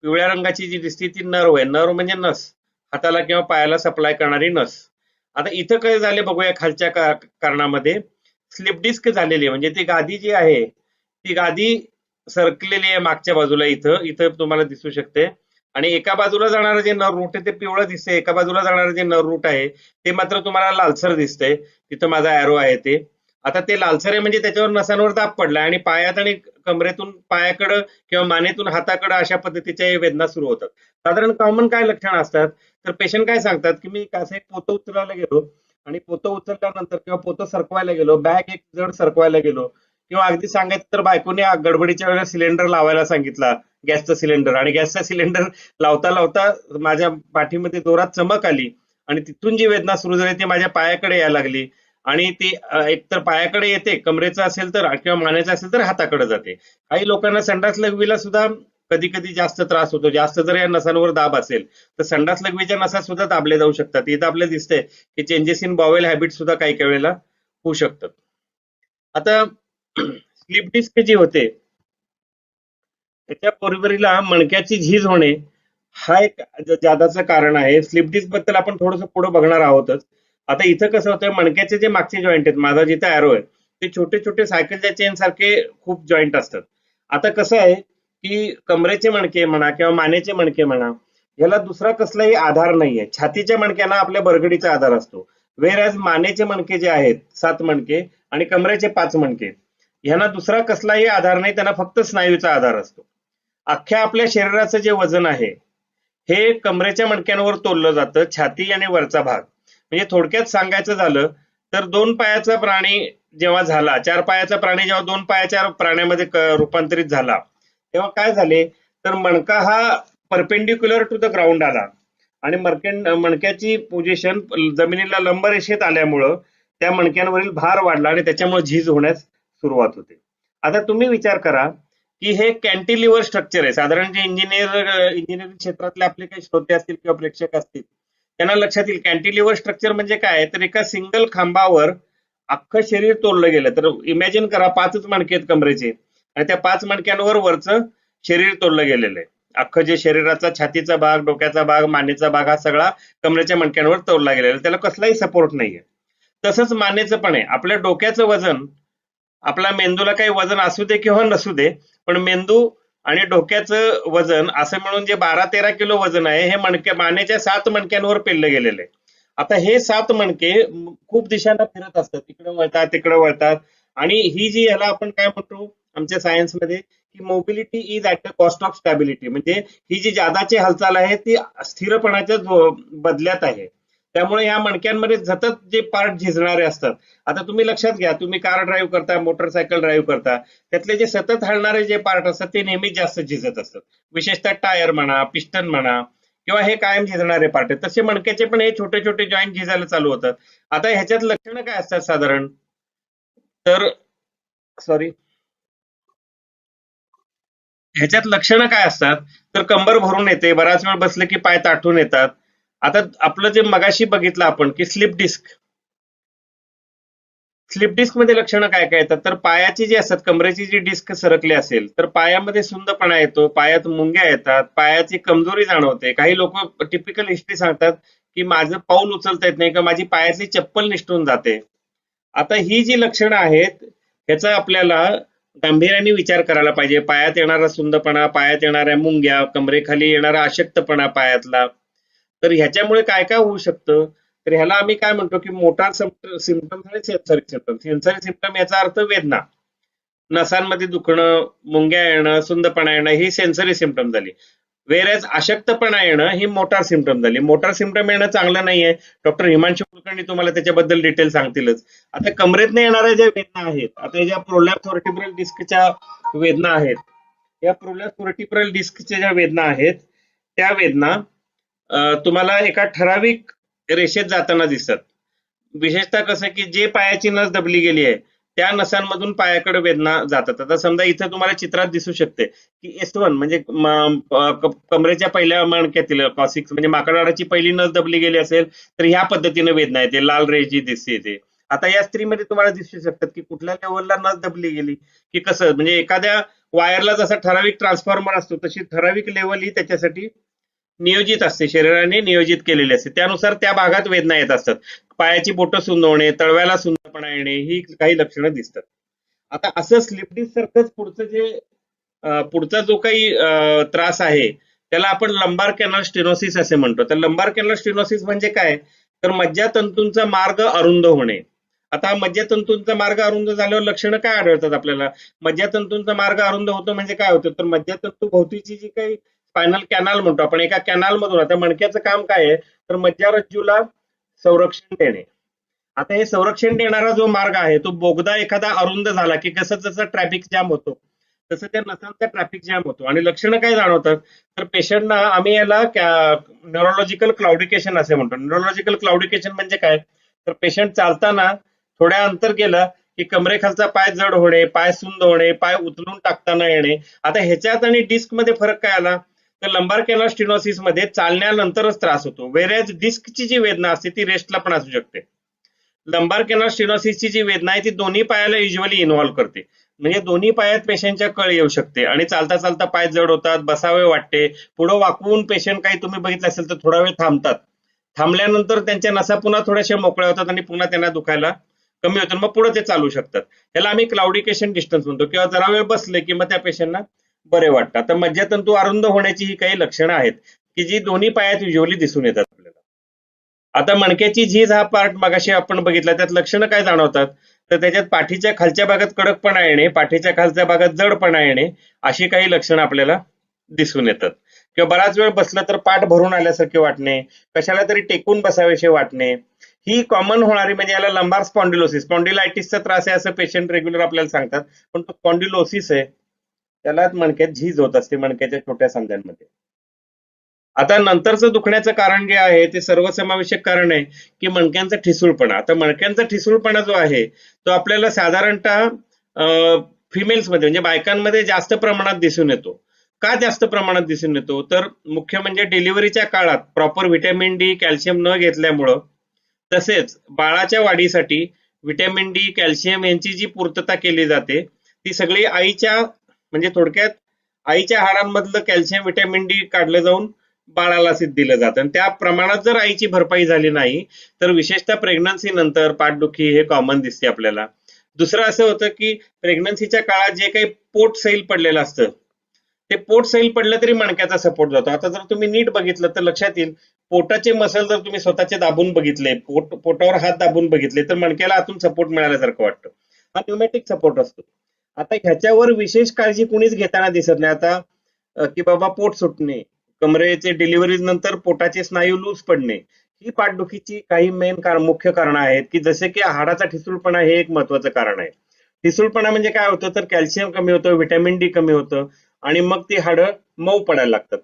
पिवळ्या रंगाची जी दिसते ती नर्व आहे. नर्व म्हणजे नस, हाताला किंवा पायाला सप्लाय करणारी नस. आता इथं काय झाले बघूया, खालच्या कारणामध्ये स्लिप डिस्क झालेली आहे. म्हणजे ती गादी जी आहे ती गादी सरकलेली आहे मागच्या बाजूला, इथं तुम्हाला दिसू शकते. आणि एका बाजूला जाणारं जे नर्व रूट आहे ते पिवळं दिसतंय, एका बाजूला जाणारं जे नर्व रूट आहे ते मात्र तुम्हाला लालसर दिसतंय. तिथं माझा एरो आहे ते. आता ते लालसर आहे म्हणजे त्याच्यावर नसांवर दाब पडलाय आणि पायात आणि कमरेतून पायाकडं किंवा मानेतून हाताकडं अशा पद्धतीच्या वेदना सुरू होतात. साधारण कॉमन काय लक्षणं असतात, तर पेशंट काय सांगतात की मी असं एक पोतं उचलायला गेलो आणि पोतं उचलल्यानंतर किंवा पोतं सरकवायला गेलो, बॅग एक जड सरकवायला गेलो, किंवा अगदी सांगायचं तर बायकोने गडबडीच्या वेळेला सिलेंडर लावायला सांगितला, गॅसचा सिलेंडर, आणि गॅसचा सिलेंडर लावता लावता माझ्या पाठीमध्ये जोरात चमक आली आणि तिथून जी वेदना सुरू झाली ती माझ्या पायाकडे यायला लागली. आणि ती एकतर पायाकडे येते, कमरेचं असेल तर, किंवा मानेचं असेल तर हाताकडे जाते. काही लोकांना संडास लघवीला सुद्धा कधी कधी जास्त त्रास होतो. जास्त जर या नसांवर दाब असेल तर संडास लघवीच्या नसा सुद्धा दाबल्या जाऊ शकतात. इथं आपल्याला दिसतंय की चेंजेस इन बॉवेल हॅबिट सुद्धा काही काही वेळेला होऊ शकतात. आता स्लीप डिस्क जी होते त्याच्या बरोबरीला मणक्याची झीज होणे हा एक जादाचं कारण आहे. स्लीप डिस्क बद्दल आपण थोडंसं पुढे बघणार आहोतच. आता इथं कसं होतं, मणक्याचे जे मागचे जॉईंट आहेत, माझा जिथं अॅरो आहे ते छोटे छोटे सायकलच्या चेन सारखे खूप जॉईंट असतात. आता कसं आहे की कमरेचे मणके म्हणा किंवा मानेचे मणके म्हणा, याला दुसरा कसलाही आधार नाहीये. छातीच्या मणक्यांना आपल्या बरगडीचा आधार असतो. वेरॅज मानेचे मणके जे आहेत 7 मणके आणि कमरेचे 5 मणके, ह्यांना दुसरा कसलाही आधार नाही, त्यांना फक्त स्नायूचा आधार असतो. अख्ख्या आपल्या शरीराचं जे वजन आहे हे कमरेच्या मणक्यांवर तोललं जातं, छाती आणि वरचा भाग. म्हणजे थोडक्यात सांगायचं झालं तर 2 पायाचा प्राणी जेव्हा झाला, 4 पायाचा प्राणी जेव्हा 2 पायाच्या प्राण्यामध्ये रूपांतरित झाला, तेव्हा काय झाले तर मणका हा परपेंडिक्युलर टू द ग्राउंड आला आणि मणक्याची पोझिशन जमिनीला लंबरेषेत आल्यामुळं त्या मणक्यांवरील भार वाढला आणि त्याच्यामुळे झीज होण्यास सुरुवात होते. आता तुम्ही विचार करा की हे कॅन्टिलिव्हर स्ट्रक्चर आहे. साधारण जे इंजिनिअरिंग क्षेत्रातले आपले काही श्रोते असतील किंवा प्रेक्षक असतील त्यांना लक्षात येईल कॅन्टिलिव्हर स्ट्रक्चर म्हणजे काय. तर एका सिंगल खांबावर अख्खं शरीर तोललं गेलं. तर इमॅजिन करा 5च मणके आहेत कमरेचे आणि त्या 5 मणक्यांवर वरचं शरीर तोललं गेलेलं आहे. अख्खं जे शरीराचा छातीचा भाग, डोक्याचा भाग, मानेचा भाग हा सगळा कमरेच्या मणक्यांवर तोलला गेलेला आहे. त्याला कसलाही सपोर्ट नाहीये. तसंच मानेचं पण आहे. आपल्या डोक्याचं वजन, आपल्या मेंदूला काही वजन असू दे किंवा नसू दे, पण मेंदू आणि डोक्याचं वजन असं मिळून जे 12-13 किलो वजन आहे हे मानेच्या 7 मणक्यांवर पेललं गेलेलं आहे. आता हे 7 मणके खूप दिशांना फिरत असतात, तिकडे वळतात तिकडे वळतात आणि ही जी ह्याला आपण काय म्हणतो आमच्या सायन्समध्ये की mobility is at the cost of stability. म्हणजे ही जी जादाची हालचाल आहे ती स्थिरपणाच्या बदल्यात आहे. त्यामुळे या मणक्यांमध्ये सतत जे पार्ट झिजणारे असतात. आता तुम्ही लक्षात घ्या, तुम्ही कार ड्राईव्ह करता, मोटरसायकल ड्राईव्ह करता, त्यातले जे सतत हलणारे जे पार्ट असतात ते नेहमीच जास्त झिजत असतात. विशेषतः टायर म्हणा, पिस्टन म्हणा किंवा हे कायम झिजणारे पार्ट आहेत. तसे मणक्याचे पण हे छोटे छोटे जॉईंट झिजायला चालू होतात. आता ह्याच्यात लक्षणं काय असतात साधारण, तर ह्याच्यात लक्षणं काय असतात तर कंबर भरून येते, बराच वेळ बसले की पाय ताठून येतात. आता आपलं जे मगाशी बघितलं आपण की स्लिप डिस्क मध्ये लक्षणं काय काय येतात तर पायाची जी असतात, कमरेची जी डिस्क सरकली असेल तर पायामध्ये सुंदपणा येतो, पायात मुंग्या येतात, पायाची कमजोरी जाणवते. काही लोक टिपिकल हिस्ट्री सांगतात की माझं पाऊल उचलता येत नाही, का माझी पायाची चप्पल निसटून जाते. आता ही जी लक्षणं आहेत ह्याचा आपल्याला गांभीर्याने विचार करायला पाहिजे. पायात येणारा सुंदपणा, पायात येणाऱ्या मुंग्या, कमरेखाली येणारा अशक्तपणा पायातला, तर ह्याच्यामुळे काय काय होऊ शकतं तर ह्याला आम्ही काय म्हणतो की मोटार सिम्पटम्स आणि सेन्सरी सिम्पटम. सेन्सरी सिम्पटम याचा अर्थ वेदना, नसांमध्ये दुखणं, मुंग्या येणं, सुंदपणा येणं ही सेन्सरी सिम्पटम झाली. वेरॅज अशक्तपणा येणं ही मोटार सिम्पटम झाली. मोटार सिम्पटम येणं चांगलं नाहीये. डॉक्टर हिमांशू कुलकर्णी तुम्हाला त्याच्याबद्दल डिटेल सांगतीलच. आता कमरेतनं येणाऱ्या ज्या वेदना आहेत, आता ज्या प्रोलॅप्स व्हर्टिब्रल डिस्कच्या वेदना आहेत, या प्रोलॅप्स व्हर्टिब्रल डिस्कच्या ज्या वेदना आहेत त्या वेदना तुम्हाला एका ठराविक रेषेत जाताना दिसतात. विशेषतः कसं की जे पायाची नस दबली गेली आहे त्या नसांमधून पायाकडे वेदना जातात. आता समजा इथं तुम्हाला चित्रात दिसू शकते की S1 म्हणजे कमरेच्या पहिल्या मणक्यातील कॉसिक्स म्हणजे माकडाची पहिली नस दबली गेली असेल तर ह्या पद्धतीने वेदना येते, लाल रेष जी दिसते ते. आता या स्त्रीमध्ये तुम्हाला दिसू शकतात की कुठल्या लेवलला नस दबली गेली की कसं, म्हणजे एखाद्या वायरला जसा ठराविक ट्रान्सफॉर्मर असतो तशी ठराविक लेवल ही त्याच्यासाठी नियोजित असते, शरीराने नियोजित केलेली असते. त्यानुसार त्या भागात वेदना येत असतात. पायाची बोटं सुंदवणे, तळव्याला सुंदपणा येणे ही काही लक्षणं दिसतात. आता असं स्लिप डिस्क सारखंच पुढचा जो काही त्रास आहे त्याला आपण लंबार कॅनल स्टेनोसिस असे म्हणतो. तर लंबार कॅनल स्टेनोसिस म्हणजे काय तर मज्जातंतूंचा मार्ग अरुंद होणे. आता मज्जातंतूंचा मार्ग अरुंद झाल्यावर लक्षणं काय आढळतात आपल्याला. मज्जातंतूंचा मार्ग अरुंद होतो म्हणजे काय होतं तर मज्जातंतू भोवतीची जी काही स्पायनल कॅनाल म्हणतो आपण, एका कॅनाल मधून, आता मणक्याचं काम काय आहे तर मज्जारज्जूला संरक्षण देणे. आता हे संरक्षण देणारा जो मार्ग आहे तो बोगदा एखादा अरुंद झाला की कसं जसं ट्रॅफिक जॅम होतो तसं त्या नसांचा ट्रॅफिक जॅम होतो. आणि लक्षणं काय जाणवतात तर पेशंटना आम्ही याला न्यूरोलॉजिकल क्लाउडिकेशन असे म्हणतो. न्यूरोलॉजिकल क्लाउडिकेशन म्हणजे काय तर पेशंट चालताना थोड्या अंतर गेलं की कमरेखालचा पाय जड होणे, पाय सुंद होणे, पाय उचलून टाकताना येणे. आता ह्याच्यात आणि डिस्क मध्ये फरक काय आला, तर लंबार कॅनल स्टिनोसिस मध्ये चालण्यानंतरच त्रास होतो, वेरेज डिस्कची जी वेदना असते ती रेस्टला पण असू शकते. लंबार कॅनल स्टिनोसिसची जी वेदना आहे ती दोन्ही पायाला युजली इन्व्हॉल्व्ह करते, म्हणजे दोन्ही पायात पेशंटच्या कळ येऊ शकते आणि चालता चालता पाय जड होतात, बसावे वाटते, पुढे वाकवून पेशंट काही तुम्ही बघितलं असेल तर थोडा वेळ थांबतात, थांबल्यानंतर त्यांच्या नसा पुन्हा थोड्याशा मोकळ्या होतात आणि पुन्हा त्यांना दुखायला कमी होतं, मग पुढे ते चालू शकतात. याला आम्ही क्लाउडिकेशन डिस्टन्स म्हणतो, किंवा जरा वेळ बसले की मग त्या पेशंटना बरे वाटतात. तर मज्जातंतू अरुंद होण्याची ही काही लक्षणं आहेत की जी दोन्ही पायात युजली दिसून येतात आपल्याला. आता मणक्याची झीज हा पार्ट मगाशी आपण बघितला, त्यात लक्षणं काय जाणवतात, तर त्याच्यात पाठीच्या खालच्या भागात कडकपणा येणे, पाठीच्या खालच्या भागात जडपणा येणे, अशी काही लक्षणं आपल्याला दिसून येतात. किंवा बराच वेळ बसलं तर पाठ भरून आल्यासारखे वाटणे, कशाला तरी टेकून बसावेसे वाटणे, ही कॉमन होणारी, म्हणजे याला लंबार स्पॉन्डिलोसिस, स्पॉन्डिलायटिसचा त्रास आहे असं पेशंट रेग्युलर आपल्याला सांगतात, पण तो स्पॉन्डिलोसिस आहे, त्याला मणक्यात झीज होत असते मणक्याच्या छोट्या सांध्यांमध्ये. आता नंतरचं दुखण्याचं कारण जे आहे ते सर्वसमावेशक कारण आहे की मणक्यांचा ठिसूळपणा. आता मणक्यांचा ठिसूळपणा जो आहे तो आपल्याला साधारणतः फिमेल्समध्ये म्हणजे बायकांमध्ये जास्त प्रमाणात दिसून येतो. का जास्त प्रमाणात दिसून येतो, तर मुख्य म्हणजे डिलिव्हरीच्या काळात प्रॉपर व्हिटॅमिन डी कॅल्शियम न घेतल्यामुळं, तसेच बाळाच्या वाढीसाठी व्हिटॅमिन डी कॅल्शियम यांची जी पूर्तता केली जाते ती सगळी आईच्या, म्हणजे थोडक्यात आईच्या हाडांमधलं कॅल्शियम व्हिटॅमिन डी काढलं जाऊन बाळाला दिलं जातं, आणि त्या प्रमाणात जर आईची भरपाई झाली नाही तर विशेषतः प्रेग्नन्सी नंतर पाठदुखी हे कॉमन दिसते आपल्याला. दुसरं असं होतं की प्रेग्नन्सीच्या काळात जे काही पोट सैल पडलेलं असतं ते पोट सैल पडलं तरी मणक्याचा सपोर्ट जातो. आता जर तुम्ही नीट बघितलं तर लक्षात येईल, पोटाचे मसल जर तुम्ही स्वतःचे दाबून बघितले, पोटावर हात दाबून बघितले तर मणक्याला आतून सपोर्ट मिळाल्यासारखं वाटतं. हा न्यूमॅटिक सपोर्ट असतो. आता ह्याच्यावर विशेष काळजी कुणीच घेताना दिसत नाही. आता की बाबा पोट सुटणे, कमरेचे डिलिव्हरी नंतर पोटाचे स्नायू लूज पडणे, ही पाठदुखीची काही मुख्य कारण आहेत, की जसे की हाडाचा ठिसूळपणा हे एक महत्वाचं कारण आहे. ठिसूळपणा म्हणजे काय होतं, तर कॅल्शियम कमी होतं, व्हिटॅमिन डी कमी होतं आणि मग ती हाडं मऊ पडायला लागतात.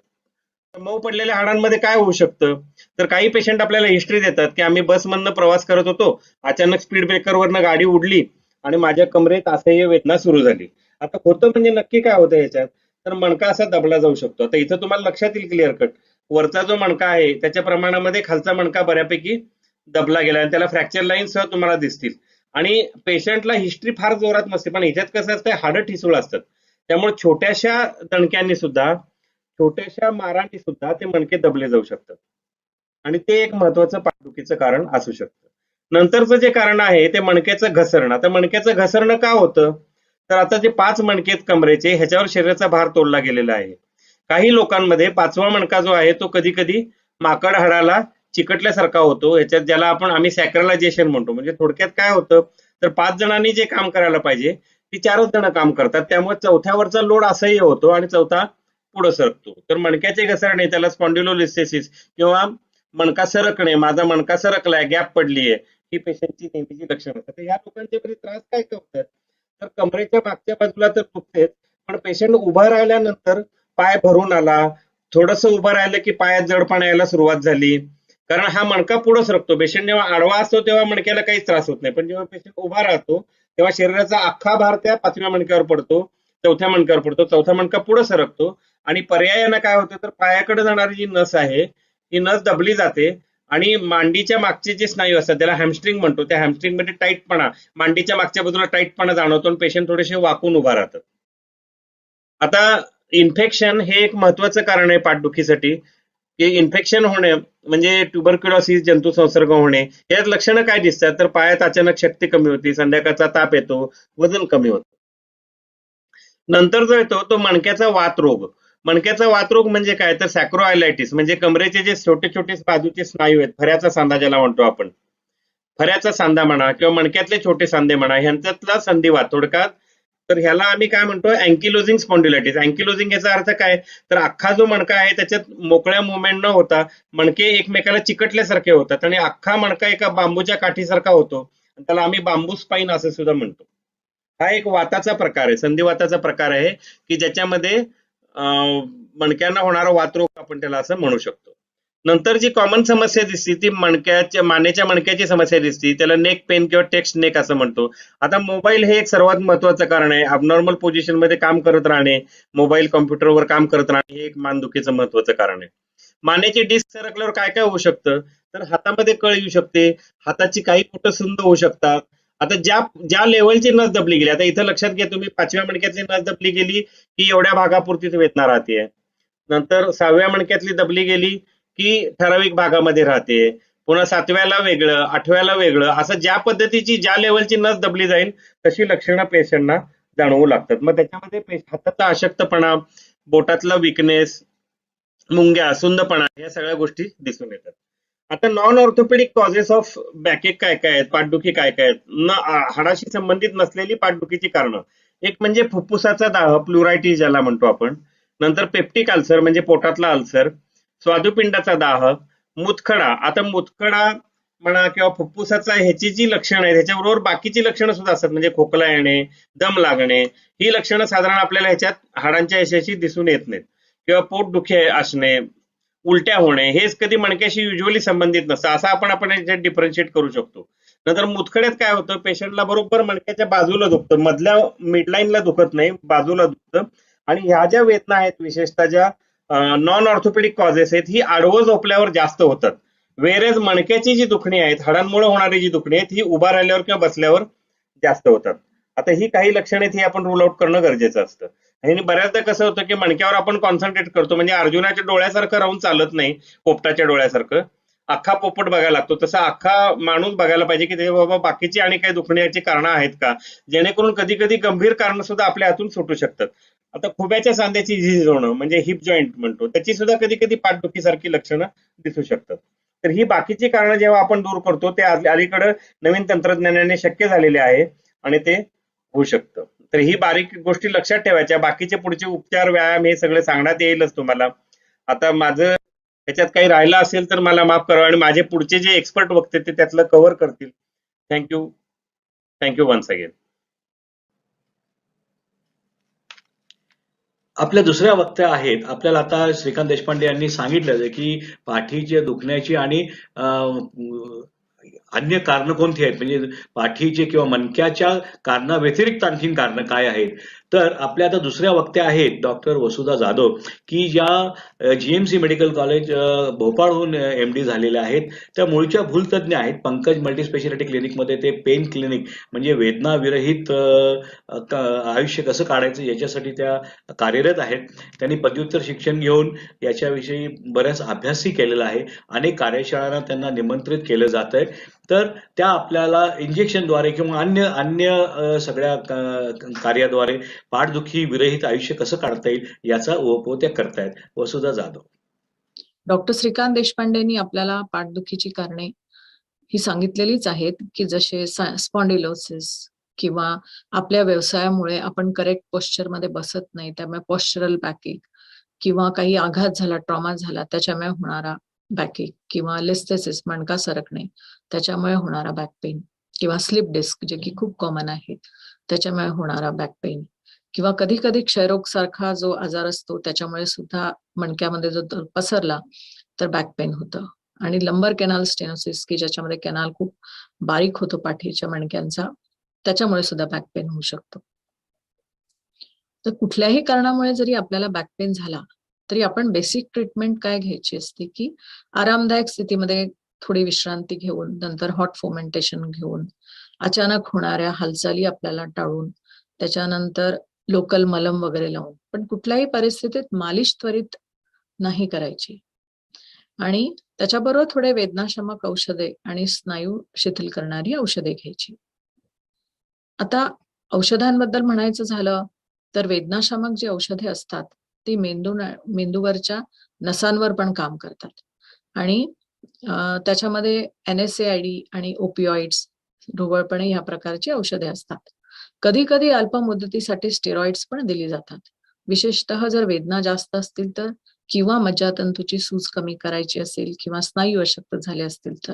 मऊ पडलेल्या हाडांमध्ये काय होऊ शकतं, तर काही पेशंट आपल्याला हिस्ट्री देतात की आम्ही बसमधनं प्रवास करत होतो, अचानक स्पीड ब्रेकरवरनं गाडी उडली आणि माझ्या कमरेत असह्य वेदना सुरू झाली. आता होतं म्हणजे नक्की काय होतं याच्यात, तर मणका असा दबला जाऊ शकतो. आता इथं तुम्हाला लक्षात येईल क्लिअर कट, वरचा जो मणका आहे त्याच्या प्रमाणामध्ये खालचा मणका बऱ्यापैकी दबला गेला आणि त्याला फ्रॅक्चर लाईन सह तुम्हाला दिसतील. आणि पेशंटला हिस्ट्री फार जोरात नसते, पण ह्याच्यात कसं असतं, हाडं ठिसूळ असतात, त्यामुळे छोट्याशा दणक्यांनी सुद्धा, छोट्याशा मारांनी सुद्धा ते मणके दबले जाऊ शकतात आणि ते एक महत्वाचं पाठदुखीचं कारण असू शकतं. नंतरचं जे कारण आहे ते मणक्याचं घसरणं. आता मणक्याचं घसरणं का होतं, तर आता जे 5 मणके आहेत कमरेचे, ह्याच्यावर शरीराचा भार तोडला गेलेला आहे. काही लोकांमध्ये 5वा मणका जो आहे तो कधी कधी माकड हाडाला चिकटल्यासारखा होतो, ह्याच्यात ज्याला आम्ही सॅक्रलायझेशन म्हणतो. म्हणजे थोडक्यात काय होतं, तर 5 जणांनी जे काम करायला पाहिजे ती 4च जण काम करतात, त्यामुळे चौथ्यावरचा लोड असह्य होतो आणि चौथा पुढे सरकतो. तर मणक्याचे घसरणे, त्याला स्पॉन्डिलोलिस्थेसिस किंवा मणका सरकणे, माझा मणका सरकलाय, गॅप पडलीये, ही पेशंटची नेहमीची लक्षणं असतात. या लोकांचे त्रास काय होतात, तर कमरेच्या मागच्या बाजूला तर दुखतेच, पण पेशंट उभा राहिल्यानंतर पाय भरून आला, थोडस उभं राहिलं की पायात जडपणा यायला सुरुवात झाली, कारण हा मणका पुढे सरकतो. पेशंट जेव्हा आडवा असतो तेव्हा मणक्याला काहीच त्रास होत नाही, पण जेव्हा पेशंट उभा राहतो तेव्हा शरीराचा अख्खा भार त्या 5व्या मणक्यावर पडतो, चौथ्या मणक्यावर पडतो, चौथा मणका पुढे सरकतो आणि पर्यायानं काय होतं, तर पायाकडे जाणारी जी नस आहे ही नस दबली जाते आणि मांडीच्या मागचे जे स्नायू असतात त्याला हॅमस्ट्रिंग म्हणतो, त्या हॅमस्ट्रिंग मध्ये टाईटपणा, मांडीच्या मागच्या बाजूला टाईटपणा जाणवतो आणि पेशंट थोडेसे वाकून उभा राहतात. आता इन्फेक्शन हे एक महत्वाचं कारण आहे पाठदुखीसाठी, की इन्फेक्शन होणे म्हणजे ट्युबरक्युलोसिस, जंतू संसर्ग होणे. यात लक्षणं काय दिसतात, तर पायात अचानक शक्ती कमी होती, संध्याकाळचा ताप येतो, वजन कमी होतं. नंतर जो येतो तो मणक्याचा वातरोग. मणक्याचा वातरोग म्हणजे काय, तर सॅक्रोआयलायटिस, म्हणजे कमरेचे जे छोटे छोटे बाजूचे स्नायू आहेत, फऱ्याचा सांधा ज्याला म्हणतो आपण, फऱ्याचा सांधा म्हणा किंवा मणक्यातले छोटे सांधे म्हणा, ह्यांच्यातला संधिवात थोडक्यात, तर ह्याला आम्ही काय म्हणतो, अँकिलोजिंग स्पॉन्डिलायटिस. अँकिलोजिंग याचा अर्थ काय, तर अख्खा जो मणका आहे त्याच्यात मोकळ्या मुवमेंट न होता मणके एकमेकाला चिकटल्यासारखे होतात आणि अख्खा मणका एका बांबूच्या काठीसारखा होतो, त्याला आम्ही बांबू स्पाईन असं सुद्धा म्हणतो. हा एक वाताचा प्रकार आहे, संधिवाताचा प्रकार आहे, की ज्याच्यामध्ये मणक्यांना होणारा वातरोग आपण त्याला असं म्हणू शकतो. नंतर जी कॉमन समस्या दिसते ती मानेच्या मणक्याची समस्या दिसते, त्याला नेक पेन किंवा टेक्स्ट नेक असं म्हणतो. आता मोबाईल हे एक सर्वात महत्वाचं कारण आहे. अबनॉर्मल पोझिशन मध्ये काम करत राहणे, मोबाईल कॉम्प्युटरवर काम करत राहणे हे एक मानदुखीचं महत्वाचं कारण आहे. मानेची डिस्क सरकल्यावर काय काय होऊ शकतं, तर हातामध्ये कळ येऊ शकते, हाताची काही बोटं सुंद होऊ शकतात. आता ज्या लेवलची नस दबली गेली, आता इथं लक्षात घ्या तुम्ही, 5व्या मणक्यातली नस दबली गेली की एवढ्या भागापुरतीच वेदना राहते. नंतर 6व्या मणक्यातली दबली गेली की ठराविक भागामध्ये राहते. पुन्हा 7व्याला वेगळं, 8व्याला वेगळं, असं ज्या पद्धतीची ज्या लेवलची नस दबली जाईल तशी लक्षणं पेशंटना जाणवू लागतात. मग त्याच्यामध्ये हाताचा अशक्तपणा, बोटातला विकनेस, मुंग्या, सुंदपणा या सगळ्या गोष्टी दिसून येतात. आता non orthopaedic causes of backache काय काय आहेत, पाठदुखी काय काय आहेत, हाडाशी संबंधित नसलेली पाठदुखीची कारणं. एक म्हणजे फुफ्फुसाचा दाह, प्लुरायटिस ज्याला म्हणतो आपण. नंतर पेप्टिक अल्सर म्हणजे पोटातला अल्सर, स्वादुपिंडाचा दाह, मुतखडा. आता मुतखडा म्हणा किंवा फुफ्फुसाचा ह्याची जी लक्षणं आहेत ह्याच्याबरोबर बाकीची लक्षणं सुद्धा असतात, म्हणजे खोकला येणे, दम लागणे, ही लक्षणं साधारण आपल्याला ह्याच्यात हाडांच्या यशाशी दिसून येत नाहीत. किंवा पोटदुखी असणे, उलट्या होणे, हेच कधी मणक्याशी युजली संबंधित नसतं, असं आपण याच्यात डिफरन्शिएट करू शकतो. नंतर मुतखड्यात काय होतं, पेशंटला बरोबर मणक्याच्या बाजूला दुखतं, मधल्या मिडलाईनला दुखत नाही, बाजूला दुखतं. आणि ह्या ज्या वेदना आहेत विशेषतः ज्या नॉन ऑर्थोपेडिक कॉजेस आहेत ही आडवं झोपल्यावर जास्त होतात. वेरेज मणक्याची जी दुखणी आहेत, हाडांमुळे होणारी जी दुखणी आहेत ही उभा राहिल्यावर किंवा बसल्यावर जास्त होतात. आता ही काही लक्षणं आहेत ही आपण रूल आउट करणं गरजेचं असतं. आणि बऱ्याचदा कसं होतं की मणक्यावर आपण कॉन्सन्ट्रेट करतो, म्हणजे अर्जुनाच्या डोळ्यासारखं राहून चालत नाही, पोपटाच्या डोळ्यासारखं अख्खा पोपट बघायला लागतो, तसा अख्खा माणूस बघायला पाहिजे की ते बाबा बाकीची आणि काही दुखण्याची कारणं आहेत का, जेणेकरून कधी कधी गंभीर कारणं सुद्धा आपल्या हातून सुटू शकतात. आता खुब्याच्या सांध्याची झीज होणं म्हणजे हिप जॉईंट म्हणतो, त्याची सुद्धा कधी कधी पाठदुखीसारखी लक्षणं दिसू शकतात. तर ही बाकीची कारणं जेव्हा आपण दूर करतो ते अलीकडे नवीन तंत्रज्ञानाने शक्य झालेले आहे आणि ते होऊ शकतं. तर ही बारीक गोष्टी लक्षात ठेवायच्या. बाकीचे पुढचे उपचार, व्यायाम हे सगळे सांगण्यात येईलच तुम्हाला. आता माझं त्याच्यात काही राहिलं असेल तर मला माफ करा, आणि माझे पुढचे जे एक्सपर्ट वक्ते ते त्यातलं कव्हर करतील. Thank you once again. आपल्या दुसऱ्या वक्त्या आहेत. आपल्याला आता श्रीकांत देशपांडे यांनी सांगितलं की पाठीच्या दुखण्याची आणि अन्य कारणं कोणती आहेत, म्हणजे पाठीचे किंवा मणक्याच्या कारणाव्यतिरिक्त आणखीन कारणं काय आहेत. तर आपल्या आता दुसऱ्या वक्त्या आहेत डॉक्टर वसुधा जाधव, की ज्या जीएमसी मेडिकल कॉलेज भोपाळहून MD झालेल्या आहेत. त्या मूळच्या भूलतज्ञ आहेत. पंकज मल्टीस्पेशालिटी क्लिनिकमध्ये ते पेन क्लिनिक म्हणजे वेदनाविरहित आयुष्य कसं काढायचं याच्यासाठी त्या कार्यरत आहेत. त्यांनी पदव्युत्तर शिक्षण घेऊन याच्याविषयी बऱ्याच अभ्यासही केलेला आहे. अनेक कार्यशाळांना त्यांना निमंत्रित केलं जात आहे. तर त्या आपल्याला इंजेक्शनद्वारे किंवा अन्य सगळ्या कार्याद्वारे पाठदुखी विरहित आयुष्य कसं काढता येईल याचा उपयोग त्या करतायत. वसुधा जाधव. डॉक्टर श्रीकांत देशपांडेंनी आपल्याला पाठदुखीची कारणे ही सांगितलेलीच आहेत, की जसे स्पॉन्डिलोसिस किंवा आपल्या व्यवसायामुळे आपण करेक्ट पोश्चर मध्ये बसत नाही, त्यामुळे पॉश्चरल बॅकएक, किंवा काही आघात झाला, ट्रॉमा झाला त्याच्यामुळे होणारा बॅकएक, किंवा लिस्थेसिस मणका सरकणे त्याच्यामुळे होणारा बॅक पेन, किंवा स्लिप डिस्क जे की खूप कॉमन आहे त्याच्यामुळे होणारा बॅक पेन, किंवा कधी कधी क्षयरोग सारखा जो आजार असतो त्याच्यामुळे सुद्धा मणक्यामध्ये जो पसरला तर बॅक पेन होतं. आणि लंबर कॅनाल स्टेनोसिस की ज्याच्यामध्ये कॅनाल खूप बारीक होतो पाठीच्या मणक्यांचा, त्याच्यामुळे सुद्धा बॅक पेन होऊ शकतो. तर कुठल्याही कारणामुळे जरी आपल्याला बॅक पेन झाला तरी आपण बेसिक ट्रीटमेंट काय घ्यायची असते, की आरामदायक स्थितीमध्ये थोडी विश्रांती घेऊन, नंतर हॉट फोमेंटेशन घेऊन, अचानक होणाऱ्या हालचाली आपल्याला टाळून, त्याच्यानंतर लोकल मलम वगैरे लावून, पण कुठल्याही परिस्थितीत मालिश त्वरित नाही करायची. आणि त्याच्याबरोबर थोडे वेदनाशमक औषधे आणि स्नायू शिथिल करणारी औषधे घ्यायची. आता औषधांबद्दल म्हणायचं झालं तर वेदनाशामक जी औषधे असतात ती मेंदूवरच्या नसांवर पण काम करतात. आणि त्याच्यामध्ये NSAID आणि ओपिओइड्स ढोबळपणे ह्या प्रकारची औषधे असतात. कधी कधी अल्प मुदतीसाठी स्टेरॉइड्स पण दिली जातात, विशेषतः जर वेदना जास्त असतील तर, किंवा मज्जातंतूची सूज कमी करायची असेल, किंवा स्नायू अशक्त झाले असतील तर.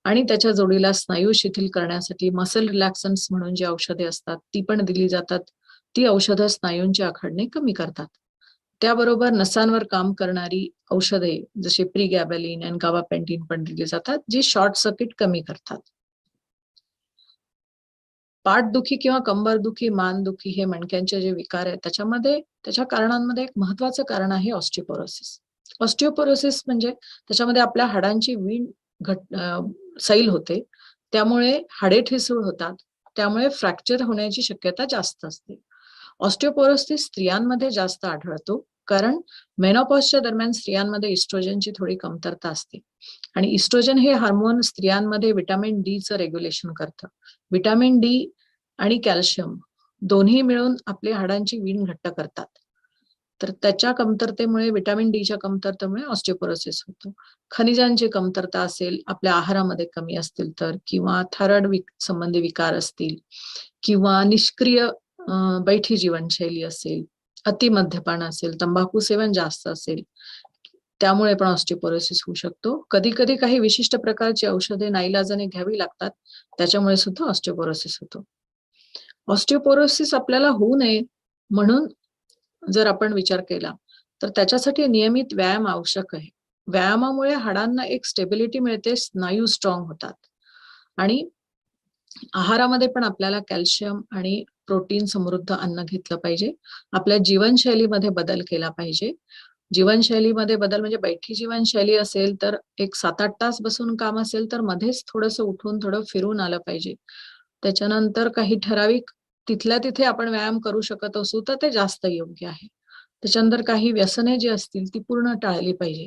आणि त्याच्या जोडीला स्नायू शिथिल करण्यासाठी मसल रिलॅक्सन्स म्हणून जी औषधे असतात ती पण दिली जातात. ती औषधं स्नायूंची आखडणे कमी करतात. त्याबरोबर नसांवर काम करणारी औषधे जसे प्रिगॅबॅलिन आणि गाबापेंटिन पण दिली जातात, जी शॉर्ट सर्किट कमी करतात. पाठदुखी किंवा कंबरदुखी, मानदुखी हे मणक्यांचे जे विकार आहेत त्याच्या कारणांमध्ये एक महत्वाचं कारण आहे ऑस्टिओपोरोसिस. ऑस्टिओपोरोसिस म्हणजे त्याच्यामध्ये आपल्या हाडांची वीण सैल होते, त्यामुळे हाडे ठिसूळ होतात, त्यामुळे फ्रॅक्चर होण्याची शक्यता जास्त असते. ऑस्टिओपोरोसिस स्त्रियांमध्ये जास्त आढळतो, कारण मेनोपॉजच्या दरम्यान स्त्रियांमध्ये इस्ट्रोजनची थोडी कमतरता असते आणि इस्ट्रोजन हे हार्मोन स्त्रियांमध्ये व्हिटॅमिन डी चं रेग्युलेशन करतं. व्हिटॅमिन डी आणि कॅल्शियम दोन्ही मिळून आपल्या हाडांची वीण घट्ट करतात. तर त्याच्या कमतरतेमुळे, व्हिटॅमिन डीच्या कमतरतेमुळे ऑस्टिओपोरोसिस होतो. खनिजांची कमतरता असेल, आपल्या आहारामध्ये कमी असतील तर, किंवा थायरॉइड संबंधी विकार असतील, किंवा निष्क्रिय बैठी जीवनशैली असेल, अतिमद्यपान असेल, तंबाखू सेवन जास्त असेल, त्यामुळे पण ऑस्टिओपोरोसिस होऊ शकतो. कधी कधी काही विशिष्ट प्रकारची औषधे नाईलाजाने घ्यावी लागतात, त्याच्यामुळे सुद्धा ऑस्टिओपोरोसिस होतो. ऑस्टिओपोरोसिस आपल्याला होऊ नये म्हणून जर आपण विचार केला तर त्याच्यासाठी नियमित व्यायाम आवश्यक आहे. व्यायामामुळे हाडांना एक स्टेबिलिटी मिळते, स्नायू स्ट्रॉंग होतात. आणि आहारामध्ये पण आपल्याला कॅल्शियम आणि प्रोटीन समृद्ध अन्न घेतलं पाहिजे. आपल्या जीवनशैलीमध्ये बदल केला पाहिजे. जीवनशैलीमध्ये बदल म्हणजे बैठी जीवनशैली असेल तर एक 7-8 तास बसून काम असेल तर मध्येच थोडंसं उठून थोडं फिरून आलं पाहिजे. त्याच्यानंतर काही ठराविक तिथल्या तिथे आपण व्यायाम करू शकत असू तर ते जास्त योग्य आहे. त्याच्यानंतर काही व्यसने जी असतील ती पूर्ण टाळली पाहिजे.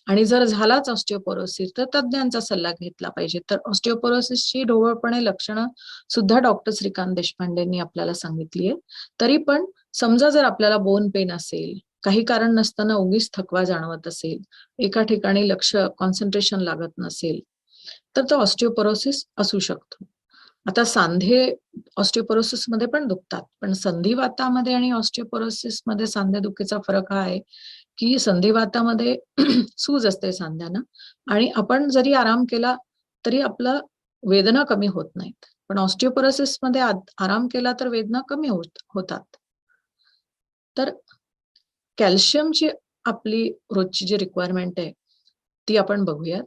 आणि जर झालाच ऑस्टिओपोरोसिस तर तज्ञांचा सल्ला घेतला पाहिजे. तर ऑस्टिओपोरोसिसची ढोबळपणे लक्षणं सुद्धा डॉक्टर श्रीकांत देशपांडेंनी आपल्याला सांगितली आहे. तरी पण समजा जर आपल्याला बोन पेन असेल, काही कारण नसताना उगीच थकवा जाणवत असेल, एका ठिकाणी लक्ष कॉन्सन्ट्रेशन लागत नसेल, तर तो ऑस्टिओपोरोसिस असू शकतो. आता सांधे ऑस्टिओपोरोसिस मध्ये पण दुखतात, पण संधिवातामध्ये आणि ऑस्टिओपोरोसिस मध्ये सांधेदुखीचा फरक हा आहे की संधिवातामध्ये सूज असते सांध्यांना आणि आपण जरी आराम केला तरी आपला वेदना कमी होत नाहीत. पण ऑस्टिओपोरोसिस मध्ये आराम केला तर वेदना कमी होतात. तर कॅल्शियमची आपली रोजची जी रिक्वायरमेंट आहे ती आपण बघूयात.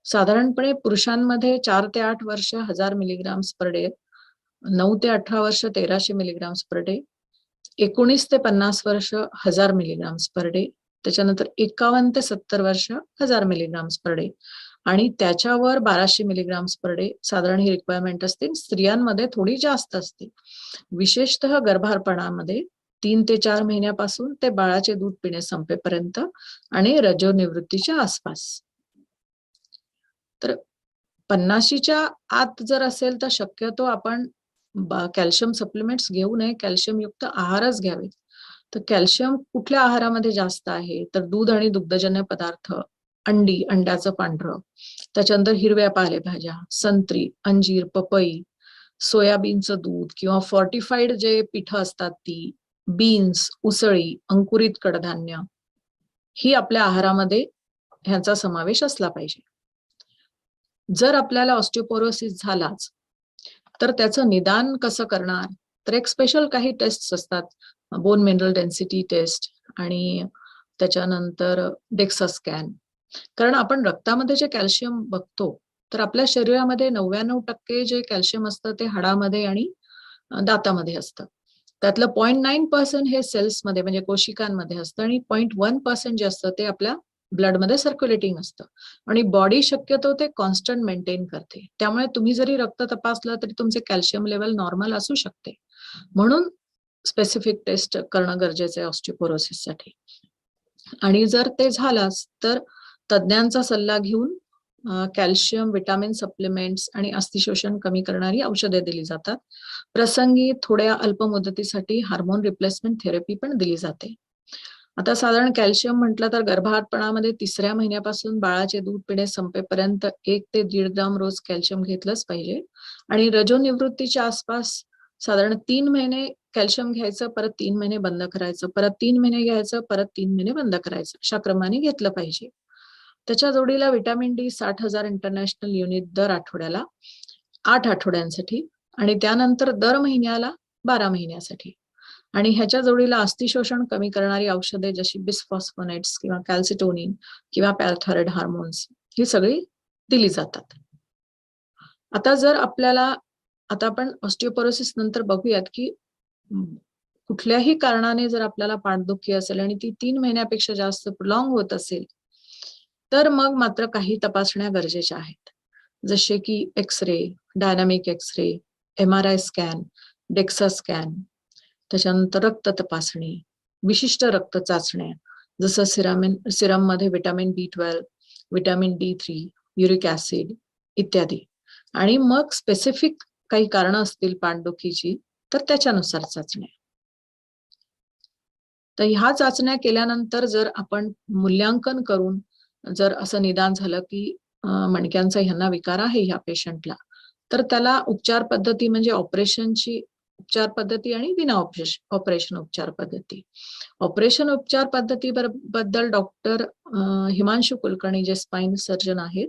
साधारणपणे पुरुषांमध्ये 4 ते 8 वर्ष 1000 मिलीग्राम्स पर डे, 9 ते 18 वर्ष 1300 मिलीग्राम्स पर डे, 19 ते 50 वर्ष 1000 मिलीग्राम्स पर डे, त्याच्यानंतर 51 ते 70 वर्ष 1000 मिलीग्राम्स पर डे आणि त्याच्यावर 1200 मिलीग्राम्स पर डे साधारण ही रिक्वायरमेंट असते. स्त्रियांमध्ये थोडी जास्त असते, विशेषतः गर्भारपणामध्ये 3 ते 4 महिन्यापासून ते बाळाचे दूध पिणे संपेपर्यंत आणि रजोनिवृत्तीच्या आसपास. तर 50च्या आत जर असेल तर शक्यतो आपण कॅल्शियम सप्लिमेंट्स घेऊ नये, कॅल्शियम युक्त आहारच घ्यावे. तर कॅल्शियम कुठल्या आहारामध्ये जास्त आहे तर दूध आणि दुग्धजन्य पदार्थ, अंडी, अंड्याचं पांढरं, त्याच्यानंतर हिरव्या पालेभाज्या, संत्री, अंजीर, पपई, सोयाबीनचं दूध किंवा फॉर्टिफाईड जे पिठं असतात ती, बीन्स, उसळी, अंकुरित कडधान्य, ही आपल्या आहारामध्ये ह्याचा समावेश असला पाहिजे. जर आपल्याला ऑस्टिओपोरोसिस झालाच तर त्याचं निदान कसं करणार, तर एक स्पेशल काही टेस्ट असतात, बोन मिनरल डेन्सिटी टेस्ट आणि त्याच्यानंतर डेक्सा स्कॅन. कारण आपण रक्तामध्ये जे कॅल्शियम बघतो तर आपल्या शरीरामध्ये 99% जे कॅल्शियम असतं ते हाडामध्ये आणि दातामध्ये असतं. त्यातलं 0.9% हे सेल्समध्ये म्हणजे कोशिकांमध्ये असतं आणि 0.1% जे असतं ते आपल्या ब्लडमध्ये सर्क्युलेटिंग असतं आणि बॉडी शक्यतो ते कॉन्स्टंट मेंटेन करते. त्यामुळे तुम्ही जरी रक्त तपासलं तरी तुमचे कॅल्शियम लेवल नॉर्मल असू शकते. म्हणून स्पेसिफिक टेस्ट करणं गरजेचं आहे ऑस्टिओपोरोसिससाठी. आणि जर ते झालाच तर तज्ञांचा सल्ला घेऊन कॅल्शियम, व्हिटॅमिन सप्लिमेंट्स आणि अस्थिशोषण कमी करणारी औषधे दिली जातात. प्रसंगी थोड्या अल्प मुदतीसाठी हार्मोन रिप्लेसमेंट थेरपी पण दिली जाते. आता साधारण कॅल्शियम म्हटलं तर गर्भारपणामध्ये 3ऱ्या महिन्यापासून बाळाचे दूध पिणे संपेपर्यंत 1 ते 1.5 ग्राम रोज कॅल्शियम घेतलंच पाहिजे. आणि रजोनिवृत्तीच्या आसपास साधारण 3 महिने कॅल्शियम घ्यायचं, परत 3 महिने बंद करायचं, परत 3 महिने घ्यायचं, परत 3 महिने बंद करायचं, अशा क्रमाने घेतलं पाहिजे. त्याच्या जोडीला व्हिटॅमिन डी 60,000 इंटरनॅशनल युनिट दर आठवड्याला 8 आठवड्यांसाठी आणि त्यानंतर दर महिन्याला 12 महिन्यासाठी. आणि ह्याच्या जोडीला अस्थिशोषण कमी करणारी औषधे जशी बिसफॉस्फोनेट्स किंवा कॅल्सिटोनिन किंवा पॅराथायरॉइड हार्मोन्स ही सगळी दिली जातात. आता जर आपल्याला आता आपण ऑस्टिओपोरोसिस नंतर बघूयात की कुठल्याही कारणाने जर आपल्याला पाठदुखी असेल आणि ती 3 महिन्यापेक्षा जास्त लॉंग होत असेल, तर मग मात्र काही तपासण्या गरजेच्या आहेत. जसे की X-ray, dynamic X-ray, MRI scan, DEXA scan, त्याच्यानंतर रक्त तपासणी, विशिष्ट रक्त चाचण्या जसं सिरम मध्ये vitamin B12, vitamin D3, uric acid इत्यादी. आणि मग स्पेसिफिक काही कारणं असतील पाठदुखीची तर त्याच्यानुसार चाचण्या. तर ह्या चाचण्या केल्यानंतर जर आपण मूल्यांकन करून जर असं निदान झालं की मणक्यांचा ह्यांना विकार आहे ह्या पेशंटला, तर त्याला उपचार पद्धती म्हणजे ऑपरेशनची उपचार पद्धती आणि विना ऑपरेशन उपचार पद्धती. ऑपरेशन उपचार पद्धती बद्दल डॉक्टर हिमांशू कुलकर्णी जे स्पाइन सर्जन आहेत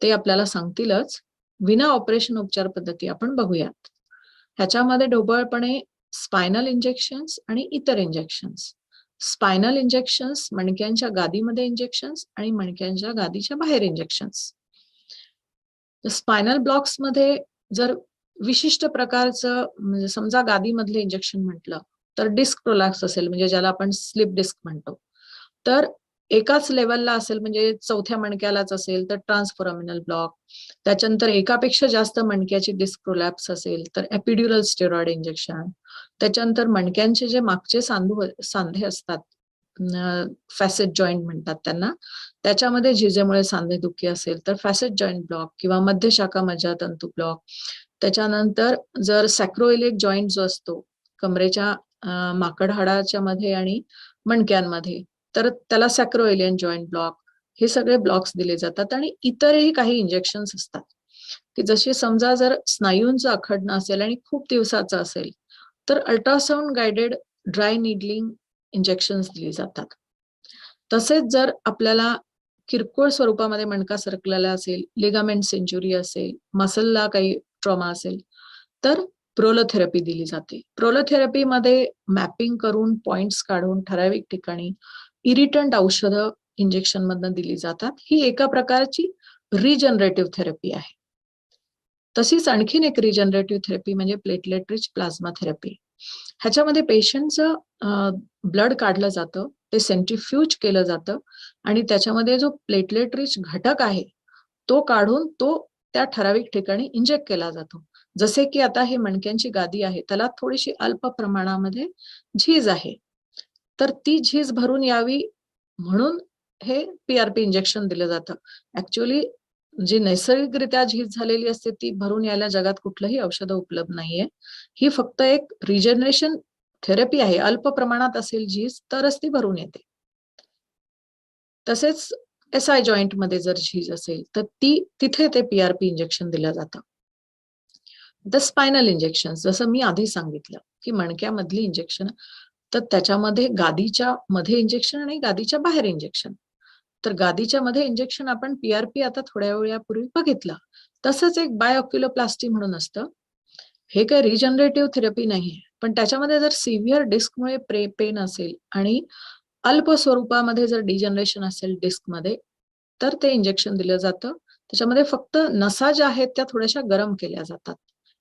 ते आपल्याला सांगतीलच. विना ऑपरेशन उपचार पद्धती आपण बघूयात. ह्याच्यामध्ये ढोबळपणे स्पायनल इंजेक्शन्स आणि इतर इंजेक्शन्स. स्पायनल इंजेक्शन्स मणक्यांच्या गादीमध्ये इंजेक्शन्स आणि मणक्यांच्या गादीच्या बाहेर इंजेक्शन्स. स्पायनल ब्लॉक्स मध्ये जर विशिष्ट प्रकारचं म्हणजे समजा गादीमधले इंजेक्शन म्हटलं तर डिस्क प्रोलॅप्स असेल म्हणजे ज्याला आपण स्लिप डिस्क म्हणतो, तर एकाच लेवलला असेल म्हणजे चौथ्या मणक्यालाच असेल तर ट्रान्सफोरामिनल ब्लॉक. त्याच्यानंतर एकापेक्षा जास्त मणक्याची डिस्क प्रोलॅप्स असेल तर एपिड्युरल स्टेरॉइड इंजेक्शन. त्याच्यानंतर मणक्यांचे जे मागचे सांधे असतात, फॅसेट जॉईंट म्हणतात त्यांना, त्याच्यामध्ये झिजेमुळे सांधेदुखी असेल तर फॅसेट जॉईंट ब्लॉक किंवा मध्यशाखा मज्जातंतू ब्लॉक. त्याच्यानंतर जर सॅक्रोइलिक जॉईंट जो असतो कमरेच्या माकड हाडाच्या मध्ये आणि मणक्यांमध्ये, तर त्याला सॅक्रोइलियन जॉईंट ब्लॉक. हे सगळे ब्लॉक्स दिले जातात. आणि इतरही काही इंजेक्शन्स असतात की जसे समजा जर स्नायूंचं अखडणं असेल आणि खूप दिवसाचं असेल तर ultrasound guided dry needling injections दिली जातात. तसेच जर आपल्याला किरकोळ स्वरूपामध्ये मणका सरकलेला असेल, लिगामेंट इंजुरी असेल, मसलला काही ट्रॉमा असेल तर प्रोलोथेरपी दिली जाते. प्रोलोथेरपी मध्ये मॅपिंग करून पॉइंट्स काढून ठराविक ठिकाणी इरिटंट औषधं इंजेक्शन मधनं दिली जातात. ही एका प्रकारची रिजनरेटिव्ह थेरपी आहे. तशीच आणखीन एक रिजनरेटिव्ह थेरपी म्हणजे प्लेटलेट रिच प्लाझ्मा थेरपी. ह्याच्यामध्ये पेशंटचं ब्लड काढलं जातं, ते सेंट्रीफ्यूज केलं जातं आणि त्याच्यामध्ये जो प्लेटलेट रिच घटक आहे तो काढून तो त्या ठराविक ठिकाणी इंजेक्ट केला जातो. जसे की आता हे मणक्यांची गादी आहे त्याला थोडीशी अल्प प्रमाणामध्ये झीज आहे, तर ती झीज भरून यावी म्हणून हे PRP इंजेक्शन दिलं जातं. ऍक्च्युअली जी नैसर्गिकरित्या झीज झालेली असते ती भरून यायला जगात कुठलंही औषध उपलब्ध नाहीये. ही फक्त एक रिजनरेशन थेरपी आहे. अल्प प्रमाणात असेल झीज तरच ती भरून येते. तसेच SI जॉईंट मध्ये जर झीज असेल तर तिथे ते PRP इंजेक्शन दिलं जातं. द स्पायनल इंजेक्शन जसं मी आधी सांगितलं की मणक्यामधली इंजेक्शन, तर त्याच्यामध्ये गादीच्या मध्ये इंजेक्शन आणि गादीच्या बाहेर इंजेक्शन. तर गादीच्या मध्ये इंजेक्शन आपण PRP आता थोड्या वेळापूर्वी बघितलं. तसंच एक बायऑक्युलोप्लास्टी म्हणून असतं. हे काही रिजनरेटिव्ह थेरपी नाहीये, पण त्याच्यामध्ये जर सिव्हिअर डिस्कमुळे पेन असेल आणि अल्प स्वरूपामध्ये जर डिजनरेशन असेल डिस्कमध्ये तर ते इंजेक्शन दिलं जातं. त्याच्यामध्ये फक्त नसा ज्या आहेत त्या थोड्याशा गरम केल्या जातात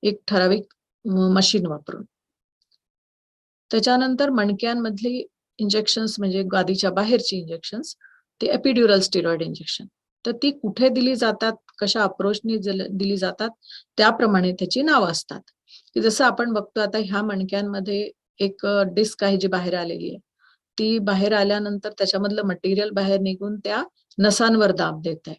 एक ठराविक मशीन वापरून. त्याच्यानंतर मणक्यांमधली इंजेक्शन्स म्हणजे गादीच्या बाहेरची इंजेक्शन्स ते एपिड्युरल स्टेरॉइड इंजेक्शन. तर ती कुठे दिली जातात, कशा अप्रोचने दिली जातात त्याप्रमाणे त्याची नावं असतात. की जसं आपण बघतो आता ह्या मणक्यांमध्ये एक डिस्क आहे जी बाहेर आलेली आहे, ती बाहेर आल्यानंतर त्याच्यामधलं मटेरियल बाहेर निघून त्या नसांवर दाब देत आहे.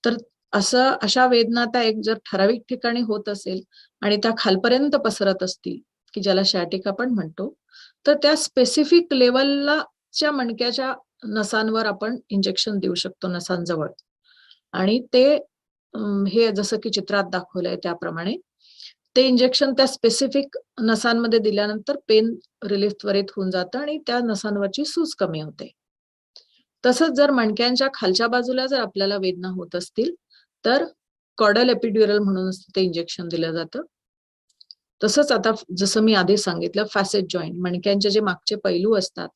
तर अशा वेदना त्या एक जर ठराविक ठिकाणी होत असेल आणि त्या खालपर्यंत पसरत असतील की ज्याला शॅटिक आपण म्हणतो, तर त्या स्पेसिफिक लेवलच्या मणक्याच्या नसांवर आपण इंजेक्शन देऊ शकतो नसांजवळ. आणि ते हे जसं की चित्रात दाखवलंय त्याप्रमाणे ते इंजेक्शन त्या स्पेसिफिक नसांमध्ये दिल्यानंतर पेन रिलीफ त्वरित होऊन जातं आणि त्या नसांवरची सूज कमी होते. तसंच जर मणक्यांच्या खालच्या बाजूला जर आपल्याला वेदना होत असतील तर कॉर्डल एपिड्युरल म्हणून ते इंजेक्शन दिलं जातं. तसंच आता जसं मी आधी सांगितलं, फॅसेट जॉईंट मणक्यांचे जे मागचे पैलू असतात,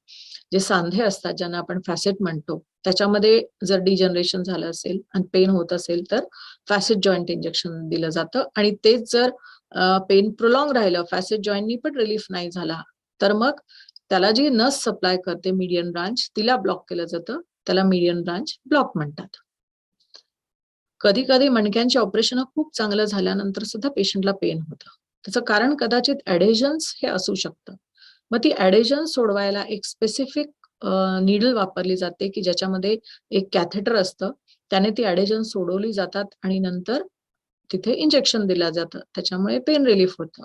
जे सांधे असतात ज्यांना आपण फॅसेट म्हणतो, त्याच्यामध्ये जर डिजनरेशन झालं असेल आणि पेन होत असेल तर फॅसेट जॉईंट इंजेक्शन दिलं जातं. आणि तेच जर पेन प्रोलॉंग राहिलं, फॅसेट जॉईंटनी पण रिलीफ नाही झाला, तर मग त्याला जी नस सप्लाय करते मीडियन ब्रांच, तिला ब्लॉक केलं जातं. त्याला मीडियन ब्रांच ब्लॉक म्हणतात. कधी कधी मणक्यांचे ऑपरेशन खूप चांगलं झाल्यानंतर सुद्धा पेशंटला पेन होतं. त्याचं कारण कदाचित ॲडेजन्स हे असू शकतं. मग ती ॲडेजन्स सोडवायला एक स्पेसिफिक नीडल वापरली जाते की ज्याच्यामध्ये एक कॅथेटर असतं. त्याने ती ॲडेजन्स सोडवली जातात आणि नंतर तिथे इंजेक्शन दिलं जातं. त्याच्यामुळे पेन रिलीफ होतं.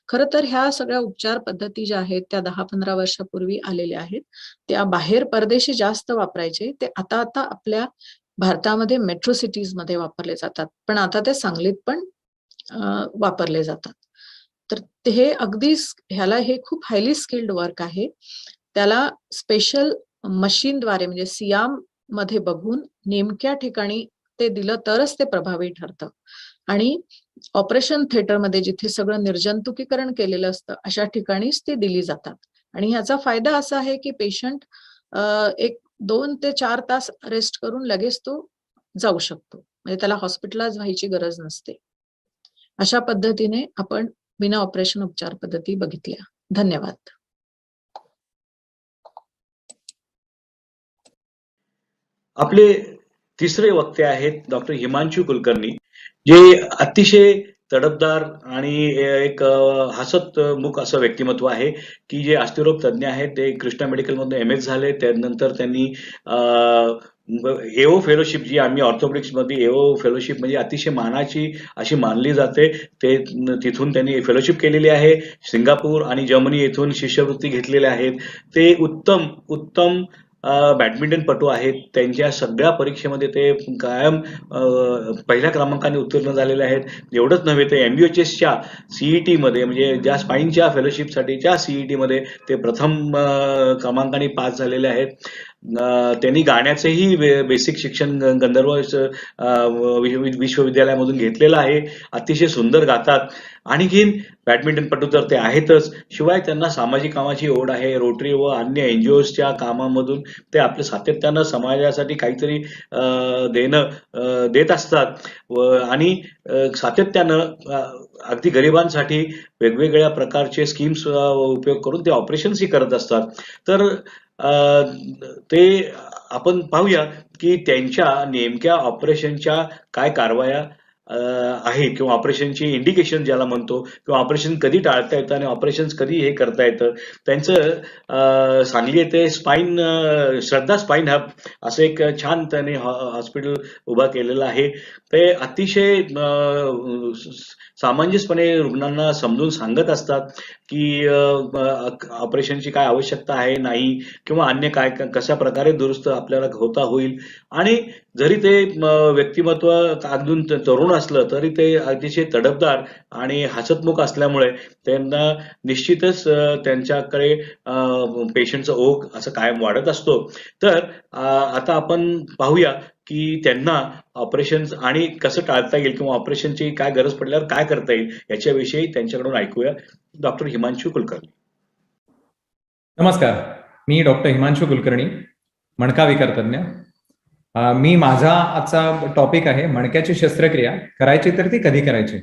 खरं तर ह्या सगळ्या उपचार पद्धती ज्या आहेत त्या 10-15 वर्षापूर्वी आलेल्या आहेत. त्या बाहेर परदेशी जास्त वापरायचे. ते आता आपल्या भारतामध्ये मेट्रो सिटीजमध्ये वापरले जातात. पण आता ते सांगलीत पण वापरले जातात. तर हे ह्याला हे खूप हायली स्किल्ड वर्क आहे. त्याला स्पेशल मशीनद्वारे म्हणजे सियाम मध्ये बघून नेमक्या ठिकाणी ते दिलं तरच ते प्रभावी ठरतं. आणि ऑपरेशन थिएटरमध्ये जिथे सगळं निर्जंतुकीकरण केलेलं असतं अशा ठिकाणीच ते दिली जातात. आणि ह्याचा फायदा असा आहे की पेशंट एक 2 ते 4 तास रेस्ट करून लगेच तो जाऊ शकतो. म्हणजे त्याला हॉस्पिटलाच व्हायची गरज नसते. अशा पद्धतीने आपण विना ऑपरेशन उपचार पद्धती बघितल्या. धन्यवाद. आपले तिसरे वक्ते आहेत डॉक्टर हिमांशू कुलकर्णी, जे अतिशय तडफदार आणि एक हसतमुख असं व्यक्तिमत्व आहे की जे अस्थिरोग तज्ज्ञ आहेत. ते कृष्णा मेडिकलमधून MS झाले. त्यानंतर त्यांनी एओ फेलोशिप, जी आम्ही ऑर्थोपेडिक्समध्ये एओ फेलोशिप म्हणजे अतिशय मानाची अशी मानली जाते, ते तिथून त्यांनी फेलोशिप केलेली आहे. सिंगापूर आणि जर्मनी येथून शिष्यवृत्ती घेतलेल्या आहेत. ते उत्तम बॅडमिंटनपटू आहेत. त्यांच्या सगळ्या परीक्षेमध्ये ते कायम पहिल्या क्रमांकाने उत्तीर्ण झालेले आहेत. एवढंच नव्हे, ते MUHSच्या CET मध्ये म्हणजे ज्या स्पाईनच्या फेलोशिपसाठीच्या CET मध्ये ते प्रथम क्रमांकाने पास झालेले आहेत. त्यांनी गाण्याचेही बेसिक शिक्षण गंधर्व विश्वविद्यालयामधून घेतलेलं आहे. अतिशय सुंदर गातात. आणखीन बॅडमिंटनपटू तर ते आहेतच, शिवाय त्यांना सामाजिक कामाची ओढ आहे. रोटरी व अन्य NGOजच्या कामामधून ते आपलं सातत्यानं समाजासाठी काहीतरी देत असतात आणि सातत्यानं अगदी गरिबांसाठी वेगवेगळ्या प्रकारचे स्कीम्स उपयोग करून ते ऑपरेशन्सही करत असतात. तर ते आपण पाहूया की त्यांच्या नेमक्या ऑपरेशनच्या काय कारवाया आहेत किंवा ऑपरेशनची इंडिकेशन ज्याला म्हणतो, किंवा ऑपरेशन कधी टाळता येतं आणि ऑपरेशन्स कधी हे करता येतं. त्यांचं सांगली येथे श्रद्धा स्पाईन हब असं एक छान त्याने हॉस्पिटल उभा केलेलं आहे. ते अतिशय सामंजस्यपणे रुग्णांना समजून सांगत असतात की ऑपरेशनची काय आवश्यकता आहे नाही, किंवा अन्य काय कशा प्रकारे दुरुस्त आपल्याला होईल. आणि जरी ते व्यक्तिमत्व अगदी तरुण असलं तरी ते अतिशय तडफदार आणि हसतमुख असल्यामुळे त्यांना निश्चितच त्यांच्याकडे पेशंटचा ओघ असं कायम वाढत असतो. तर आता आपण पाहूया की त्यांना ऑपरेशन आणि कसं टाळता येईल किंवा ऑपरेशनची काय गरज पडल्यावर काय करता येईल याच्याविषयी त्यांच्याकडून ऐकूया. डॉक्टर हिमांशू कुलकर्णी. नमस्कार, मी डॉक्टर हिमांशू कुलकर्णी, मणका विकार तज्ञ. मी माझा आजचा टॉपिक आहे मणक्याची शस्त्रक्रिया करायची तर ती कधी करायची.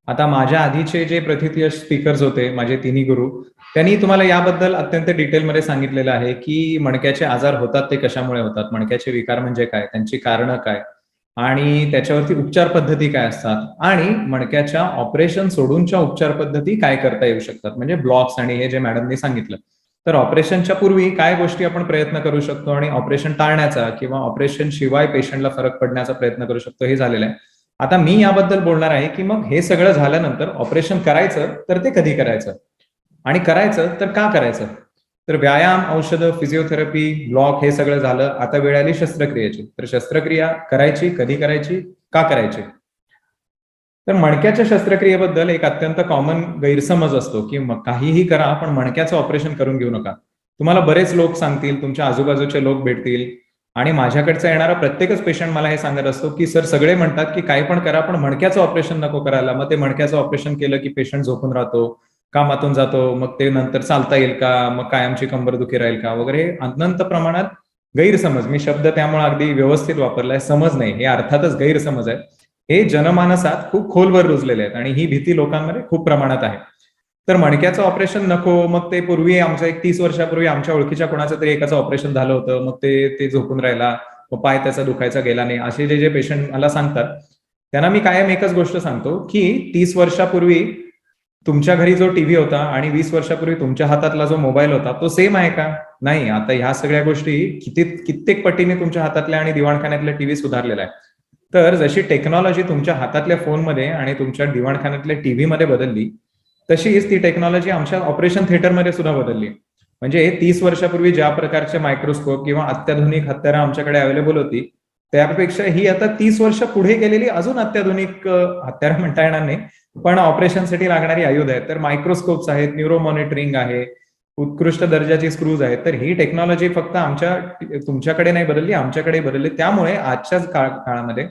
आता माझ्या आधीचे जे प्रथितयश स्पीकर्स होते, माझे तिन्ही गुरु, त्यांनी तुम्हाला याबद्दल अत्यंत डिटेलमध्ये सांगितलेलं आहे की मणक्याचे आजार होतात ते कशामुळे होतात, मणक्याचे विकार म्हणजे काय, त्यांची कारणं काय आणि त्याच्यावरती उपचार पद्धती काय असतात, आणि मणक्याच्या ऑपरेशन सोडूनच्या उपचार पद्धती काय करता येऊ शकतात, म्हणजे ब्लॉक्स आणि हे जे मॅडमनी सांगितलं. तर ऑपरेशनच्या पूर्वी काय गोष्टी आपण प्रयत्न करू शकतो आणि ऑपरेशन टाळण्याचा किंवा ऑपरेशन शिवाय पेशंटला फरक पडण्याचा प्रयत्न करू शकतो हे झालेलं आहे. आता मी याबद्दल बोलणार आहे की मग हे सगळं झाल्यानंतर ऑपरेशन करायचं तर ते कधी करायचं, आणि करायचं तर का करायचं. तर व्यायाम, औषधं, फिजिओथेरपी, ब्लॉक हे सगळं झालं. आता वेळ आली शस्त्रक्रियेची. तर शस्त्रक्रिया करायची, कधी करायची, का करायची. तर मणक्याच्या शस्त्रक्रियेबद्दल एक अत्यंत कॉमन गैरसमज असतो की काहीही करा पण मणक्याचं ऑपरेशन करून घेऊ नका. तुम्हाला बरेच लोक सांगतील, तुमच्या आजूबाजूचे लोक भेटतील, आणि माझ्याकडचा येणारा प्रत्येकच पेशंट मला हे सांगत असतो की सर सगळे म्हणतात की काही पण करा पण मणक्याचं ऑपरेशन नको करायला. मग ते मणक्याचं ऑपरेशन केलं की पेशंट झोपून राहतो, कामातून जातो, मग ते नंतर चालता येईल का, मग कायमची कंबरदुखी राहील का वगैरे अनंत प्रमाणात गैरसमज, मी शब्द त्यामुळे अगदी व्यवस्थित वापरलाय, समज नाही, हे अर्थातच गैरसमज आहे, हे जनमानसात खूप खोलवर रुजलेले आहेत आणि ही भीती लोकांमध्ये खूप प्रमाणात आहे. तर मणक्याचं ऑपरेशन नको, मग ते पूर्वी आमच्या एक 30 वर्षापूर्वी आमच्या ओळखीच्या कोणाचं तरी एकाचं ऑपरेशन झालं होतं, मग ते झोपून राहिला, मग पाय त्याचा दुखायचा गेला नाही, असे जे पेशंट मला सांगतात त्यांना मी कायम एकच गोष्ट सांगतो की 30 वर्षापूर्वी तुमच्या घरी जो टीव्ही होता आणि 20 वर्षापूर्वी तुमच्या हातातला जो मोबाईल होता तो सेम आहे का? नाही. आता ह्या सगळ्या गोष्टी कित्येक पटीने तुमच्या हातातल्या आणि दिवाणखान्यातल्या टीव्ही सुधारलेला आहे. तर जशी टेक्नॉलॉजी तुमच्या हातातल्या फोनमध्ये आणि तुमच्या दिवाणखान्यातल्या टीव्ही मध्ये बदलली, तशीच ती टेक्नॉलॉजी आमच्या ऑपरेशन थिएटरमध्ये सुद्धा बदलली. म्हणजे 30 वर्षापूर्वी ज्या प्रकारचे मायक्रोस्कोप किंवा अत्याधुनिक हत्यारं आमच्याकडे अवेलेबल होती, त्यापेक्षा ही आता 30 वर्ष पुढे गेलेली अजून अत्याधुनिक हत्यारं म्हणता येणार नाही, पण ऑपरेशनसाठी लागणारी आयुध आहेत. तर मायक्रोस्कोप्स आहेत, न्यूरो मॉनिटरिंग आहे, उत्कृष्ट दर्जाची स्क्रूज आहेत. तर ही टेक्नॉलॉजी फक्त तुमच्याकडे नाही बदलली, आमच्याकडे बदलली. त्यामुळे आजच्याच काळामध्ये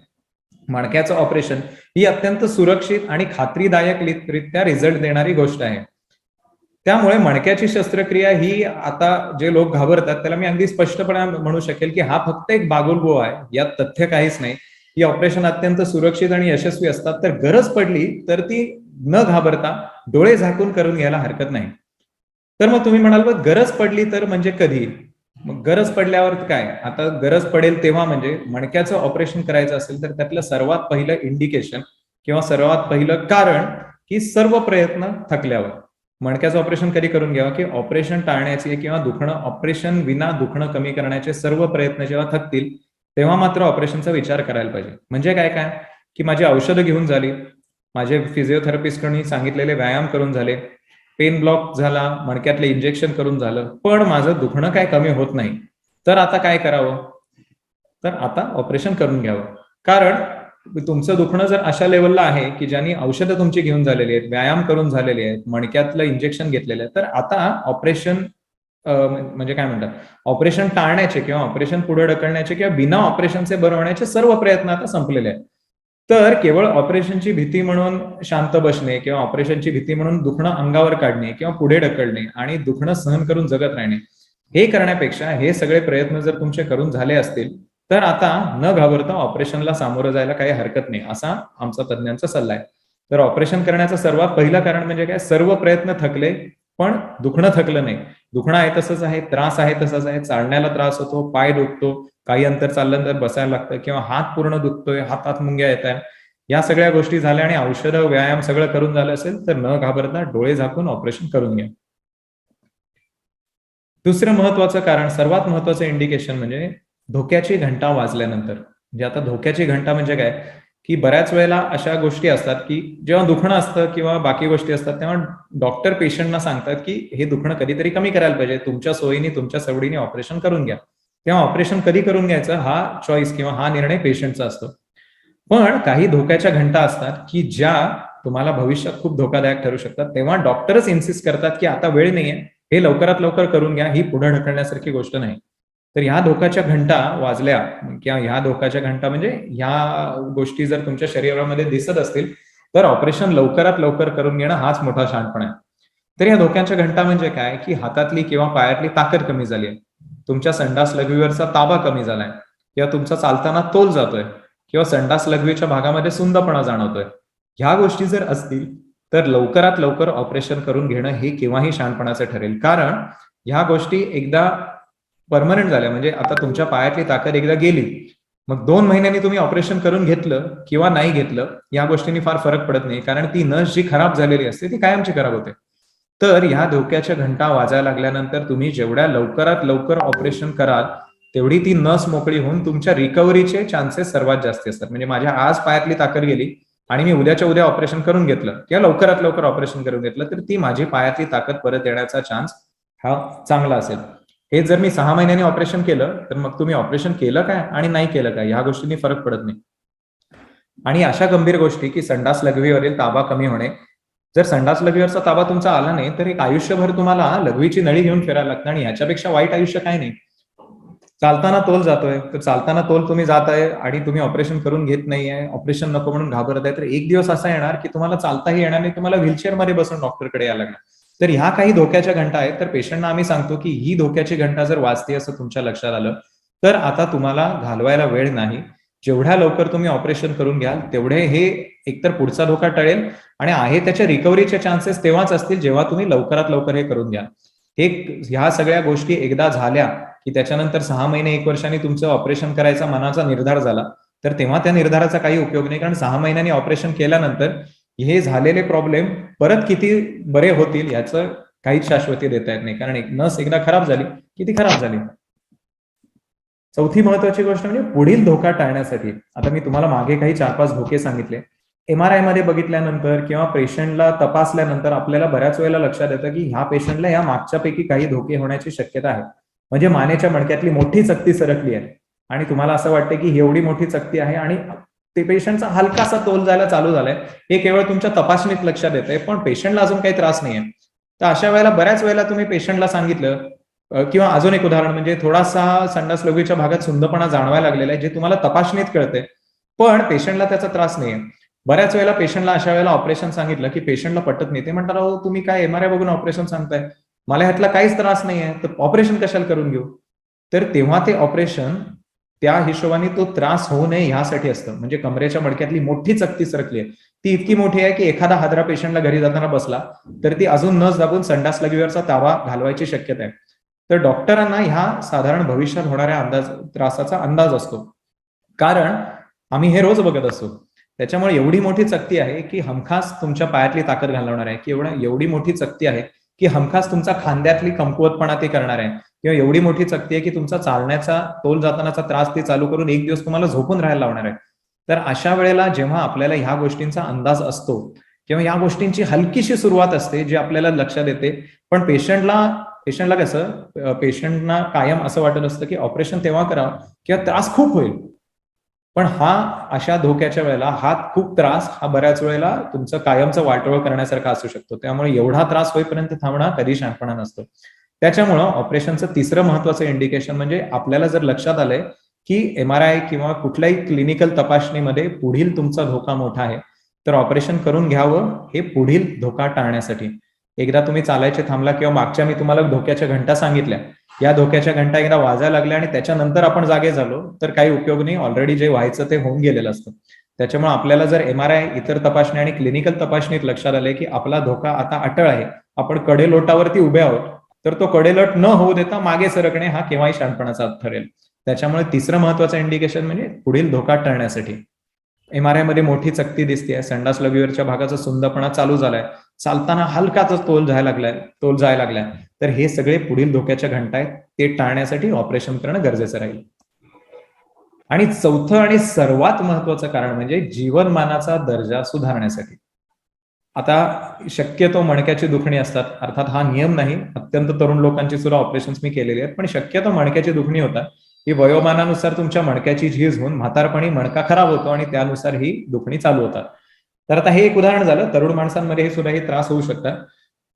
मणक्याचं ऑपरेशन ही अत्यंत सुरक्षित आणि खात्रीदायकरित्या रिझल्ट देणारी गोष्ट आहे. त्यामुळे मणक्याची शस्त्रक्रिया ही आता जे लोक घाबरतात त्याला मी अगदी स्पष्टपणे म्हणू शकेल की हा फक्त एक बागुलबो आहे, यात तथ्य काहीच नाही. ही ऑपरेशन अत्यंत सुरक्षित आणि यशस्वी असतात. तर गरज पडली तर ती न घाबरता डोळे झाकून करून घ्यायला हरकत नाही. तर मग तुम्ही म्हणाल मग गरज पडली तर म्हणजे कधी? मग गरज पडल्यावर काय? आता गरज पडेल तेव्हा म्हणजे मणक्याचं ऑपरेशन करायचं असेल तर त्यातलं सर्वात पहिलं इंडिकेशन किंवा सर्वात पहिलं कारण की सर्व प्रयत्न थकल्यावर. मणक्याचं ऑपरेशन कधी करून घ्यावं की ऑपरेशन टाळण्याचे किंवा दुखणं, ऑपरेशन विना दुखणं कमी करण्याचे सर्व प्रयत्न जेव्हा थकतील तेव्हा मात्र ऑपरेशनचा विचार करायला पाहिजे. म्हणजे काय की माझी औषधं घेऊन झाली, माझे फिजिओथेरपिस्टनी सांगितलेले व्यायाम करून झाले, पेन ब्लॉक झाला, मणक्यातले इंजेक्शन करून झालं, पण माझं दुखणं काय कमी होत नाही, तर आता काय करावं? तर आता ऑपरेशन करून घ्यावं. कारण तुमचं दुखणं जर अशा लेवलला आहे की ज्यांनी औषधं तुमची घेऊन झालेली आहेत, व्यायाम करून झालेले आहेत, मणक्यातलं इंजेक्शन घेतलेलं आहे, तर आता ऑपरेशन म्हणजे काय म्हणतात, ऑपरेशन टाळण्याचे किंवा ऑपरेशन पुढे ढकलण्याचे किंवा बिना ऑपरेशनचे बरं होण्याचे सर्व प्रयत्न आता संपलेले आहेत. तर केवळ ऑपरेशनची भीती म्हणून शांत बसणे किंवा ऑपरेशनची भीती म्हणून दुखणं अंगावर काढणे किंवा पुढे ढकलणे आणि दुखणं सहन करून जगत राहणे, हे करण्यापेक्षा हे सगळे प्रयत्न जर तुमचे करून झाले असतील तर आता न घाबरता ऑपरेशनला सामोरं जायला काही हरकत नाही, असा आमचा तज्ञांचा सल्ला आहे. तर ऑपरेशन करण्याचं सर्वात पहिलं कारण म्हणजे काय, सर्व प्रयत्न थकले पण दुखणं थकलं नाही. दुखणं आहे तसंच आहे, त्रास आहे तसंच आहे, चालण्याला त्रास होतो, पाय दुखतो, काही अंतर चाललं तर बसायला लागतं किंवा हात पूर्ण दुखतोय, हातात मुंग्या येत आहेत, या सगळ्या गोष्टी झाल्या आणि औषधं व्यायाम सगळं करून झालं असेल तर न घाबरता डोळे झाकून ऑपरेशन करून घ्या. दुसरं महत्वाचं कारण, सर्वात महत्वाचं इंडिकेशन म्हणजे धोक्याची घंटा वाजल्यानंतर. म्हणजे आता धोक्याची घंटा म्हणजे काय की बऱ्याच वेळेला अशा गोष्टी असतात की जेव्हा दुखणं असतं किंवा बाकी गोष्टी असतात तेव्हा डॉक्टर पेशंटना सांगतात की हे दुखणं कधीतरी कमी करायला पाहिजे, तुमच्या सोयीने तुमच्या सवडीने ऑपरेशन करून घ्या. तेव्हा ऑपरेशन कधी करून घ्यायचं हा चॉईस किंवा हा निर्णय पेशंटचा असतो. पण काही धोक्याच्या घंटा असतात की ज्या तुम्हाला भविष्यात खूप धोकादायक ठरू शकतात, तेव्हा डॉक्टरच इन्सिस्ट करतात की आता वेळ नाहीये, हे लवकरात लवकर करून घ्या, ही पुढे ढकलण्यासारखी गोष्ट नाही. तर ह्या धोकाच्या घंटा वाजल्या किंवा ह्या धोकाच्या घंटा म्हणजे ह्या गोष्टी जर तुमच्या शरीरामध्ये दिसत असतील तर ऑपरेशन लवकरात लवकर करून घेणं हाच मोठा शहाणपणा आहे. तर या धोक्याच्या घंटा म्हणजे काय की हातातली किंवा पायातली ताकद कमी झाली आहे, तुमच्या संडास लघवीवरचा ताबा कमी झालाय किंवा तुमचा चालताना तोल जातोय किंवा संडास लघवीच्या भागामध्ये सुंदपणा जाणवतोय, ह्या गोष्टी जर असतील तर लवकरात लवकर ऑपरेशन करून घेणं हे केव्हाही शहाणपणाचं ठरेल. कारण ह्या गोष्टी एकदा परमनंट झाल्या म्हणजे आता तुमच्या पायातली ताकद एकदा गेली, मग 2 महिन्यांनी तुम्ही ऑपरेशन करून घेतलं किंवा नाही घेतलं या गोष्टींनी फार फरक पडत नाही, कारण ती नस जी खराब झालेली असते ती कायमची खराब होते. तर ह्या धोक्याच्या घंटा वाजायला लागल्यानंतर तुम्ही जेवढ्या लवकरात लवकर ऑपरेशन कराल तेवढी ती नस मोकळी होऊन तुमच्या रिकव्हरीचे चान्सेस सर्वात जास्त असतात. म्हणजे माझ्या आज पायातली ताकद गेली आणि मी उद्याच्या उद्या ऑपरेशन करून घेतलं किंवा लवकरात लवकर ऑपरेशन करून घेतलं तर ती माझी पायातली ताकद परत येण्याचा चान्स हा चांगला असेल. हे जर मी 6 महिन्यांनी ऑपरेशन केलं तर मग तुम्ही ऑपरेशन केलं काय आणि नाही केलं काय ह्या गोष्टींनी फरक पडत नाही. आणि अशा गंभीर गोष्टी की संडास लघवीवरील ताबा कमी होणे, जर संडास लघवीवरचा ताबा तुमचा आला नाही तर एक आयुष्यभर तुम्हाला लघवीची नळी घेऊन फिरायला लागतं आणि ह्याच्यापेक्षा वाईट आयुष्य काय नाही. चालताना तोल जातोय, तर चालताना तोल तुम्ही जात आहे आणि तुम्ही ऑपरेशन करून घेत नाहीये, ऑपरेशन नको म्हणून घाबरत आहे, तर एक दिवस असा येणार की तुम्हाला चालताही येणार नाही, तुम्हाला व्हीलचेअर मध्ये बसून डॉक्टरकडे यायला लागणार. तर ह्या काही धोक्याच्या घंटा आहेत. तर पेशंटना आम्ही सांगतो की ही धोक्याची घंटा जर वाजते असं तुमच्या लक्षात आलं तर आता तुम्हाला घालवायला वेळ नाही. जेवढ्या लवकर तुम्ही ऑपरेशन करून घ्याल तेवढे हे एकतर पुढचा धोका टळेल आणि आहे त्याच्या रिकव्हरीचे चान्सेस तेव्हाच असतील जेव्हा तुम्ही लवकरात लवकर हे करून घ्याल. ह्या सगळ्या गोष्टी एकदा झाल्या की त्याच्यानंतर 6 महिने 1 वर्षांनी तुमचं ऑपरेशन करायचा मनाचा निर्धार झाला तर तेव्हा त्या निर्धाराचा काही उपयोग नाही, कारण 6 महिन्यांनी ऑपरेशन केल्यानंतर हे झालेले प्रॉब्लेम परत किती बरे होतील याचं काहीच शाश्वती देता येत नाही, कारण एक नस एकदा खराब झाली की ती खराब झाली. चौथी महत्वाची गोष्ट म्हणजे पुढील धोका टाळण्यासाठी. आता मी तुम्हाला मागे काही 4-5 धोके सांगितले. MRI मध्ये बघितल्यानंतर किंवा पेशंटला तपासल्यानंतर आपल्याला बऱ्याच वेळेला लक्षात येतं की ह्या पेशंटला या मागच्यापैकी काही धोके होण्याची शक्यता आहे. म्हणजे मानेच्या मणक्यातली मोठी चकती सरकली आहे आणि तुम्हाला असं वाटतं की एवढी मोठी चकती आहे आणि ते पेशंटचा हलकासा तोल जायला चालू झालाय, हे केवळ तुमच्या तपासणीत लक्षात येतंय, पण पेशंटला अजून काही त्रास नाहीये. तर अशा वेळेला बऱ्याच वेळेला तुम्ही पेशंटला सांगितलं किंवा अजून एक उदाहरण म्हणजे थोडासा संडास लघवीच्या भागात सुंदपणा जाणवायला लागलेला आहे, जे तुम्हाला तपासणीत कळते, पण पेशंटला त्याचा त्रास नाहीये. बऱ्याच वेळेला पेशंटला अशा वेळेला ऑपरेशन सांगितलं की पेशंटला पटत नाही. ते म्हणतात, अहो तुम्ही काय MRI बघून ऑपरेशन सांगताय, मला ह्यातला काहीच त्रास नाहीये, तर ऑपरेशन कशाला करून घेऊ. तर तेव्हा ते ऑपरेशन त्या हिशोबाने तो त्रास होऊ नये ह्यासाठी असतं. म्हणजे कमरेच्या मडक्यातली मोठी चकती सरकली आहे, ती इतकी मोठी आहे की एखादा हादरा पेशंटला घरी जाताना बसला तर ती अजून नस दाबून संडास लघवीवरचा ताबा घालवायची शक्यता आहे. तर डॉक्टरांना ह्या साधारण भविष्यात होणाऱ्या त्रासाचा अंदाज असतो, कारण आम्ही हे रोज बघत असतो. त्याच्यामुळे एवढी मोठी चकती आहे की हमखास तुमच्या पायातली ताकद घालवणार आहे, की एवढी मोठी चकती आहे की हमखास तुमचा खांद्यातली कमकुवतपणा ते करणार आहे, किंवा एवढी मोठी चकती आहे की तुमचा चालण्याचा तोल जातानाचा त्रास ते चालू करून एक दिवस तुम्हाला झोपून राहायला लावणार आहे. तर अशा वेळेला जेव्हा आपल्याला ह्या गोष्टींचा अंदाज असतो किंवा या गोष्टींची हलकीशी सुरुवात असते जी आपल्याला लक्षात येते, पण पेशंटला कसं पेशंटना कायम असं वाटत असतं की ऑपरेशन तेव्हा करावं किंवा त्रास खूप होईल, पण अशा धोक्याच्या वेळेला खूप त्रास हा बऱ्याच वेळेला तुमचं कायमचं वाटोळ करण्यासारखा असू शकतो. त्यामुळे एवढा त्रास होईपर्यंत थांबणं कधी शहाणपणा नसतो. त्याच्यामुळं ऑपरेशनचं तिसरं महत्वाचं इंडिकेशन म्हणजे आपल्याला जर लक्षात आलंय की MRI किंवा कुठल्याही क्लिनिकल तपासणीमध्ये पुढील तुमचा धोका मोठा आहे, तर ऑपरेशन करून घ्यावं हे पुढील धोका टाळण्यासाठी. एकदा तुम्ही चालायचे थांबला किंवा मागच्या मी तुम्हाला धोक्याच्या घंटा सांगितल्या, या धोक्याच्या घंटा एकदा वाजायला लागल्या आणि त्याच्यानंतर आपण जागे झालो तर काही उपयोग नाही, ऑलरेडी जे व्हायचं ते होऊन गेलेलं असतं. त्याच्यामुळे आपल्याला जर MRI, इतर तपासणी आणि क्लिनिकल तपासणीत लक्षात आलंय की आपला धोका आता अटळ आहे, आपण कडेलोटावरती उभे आहोत, तर तो कडेलोट न होऊ देता मागे सरकणे हा केव्हाही शहाणपणाचा ठरेल. त्याच्यामुळे तिसरं महत्वाचं इंडिकेशन म्हणजे पुढील धोका टाळण्यासाठी. MRI मध्ये मोठी चकती दिसतेय, संडास लघवीवरच्या भागाचा सुंदपणा चालू झालाय, चालताना हलकाचा तोल जायला लागलाय, तर हे सगळे पुढील धोक्याच्या घंटा आहेत. ते टाळण्यासाठी ऑपरेशन करणं गरजेचं राहील. आणि चौथं आणि सर्वात महत्वाचं कारण म्हणजे जीवनमानाचा दर्जा सुधारण्यासाठी. आता शक्यतो मणक्याची दुखणी असतात, अर्थात हा नियम नाही, अत्यंत तरुण लोकांची सुद्धा ऑपरेशन्स मी केलेली आहेत, पण शक्यतो मणक्याची दुखणी होतात ही वयोमानानुसार तुमच्या मणक्याची झीज होऊन म्हातारपणी मणका खराब होतो आणि त्यानुसार ही दुखणी चालू होतात. तर आता हे एक उदाहरण झालं, तरुण माणसांमध्ये हे सुद्धा त्रास होऊ शकतात.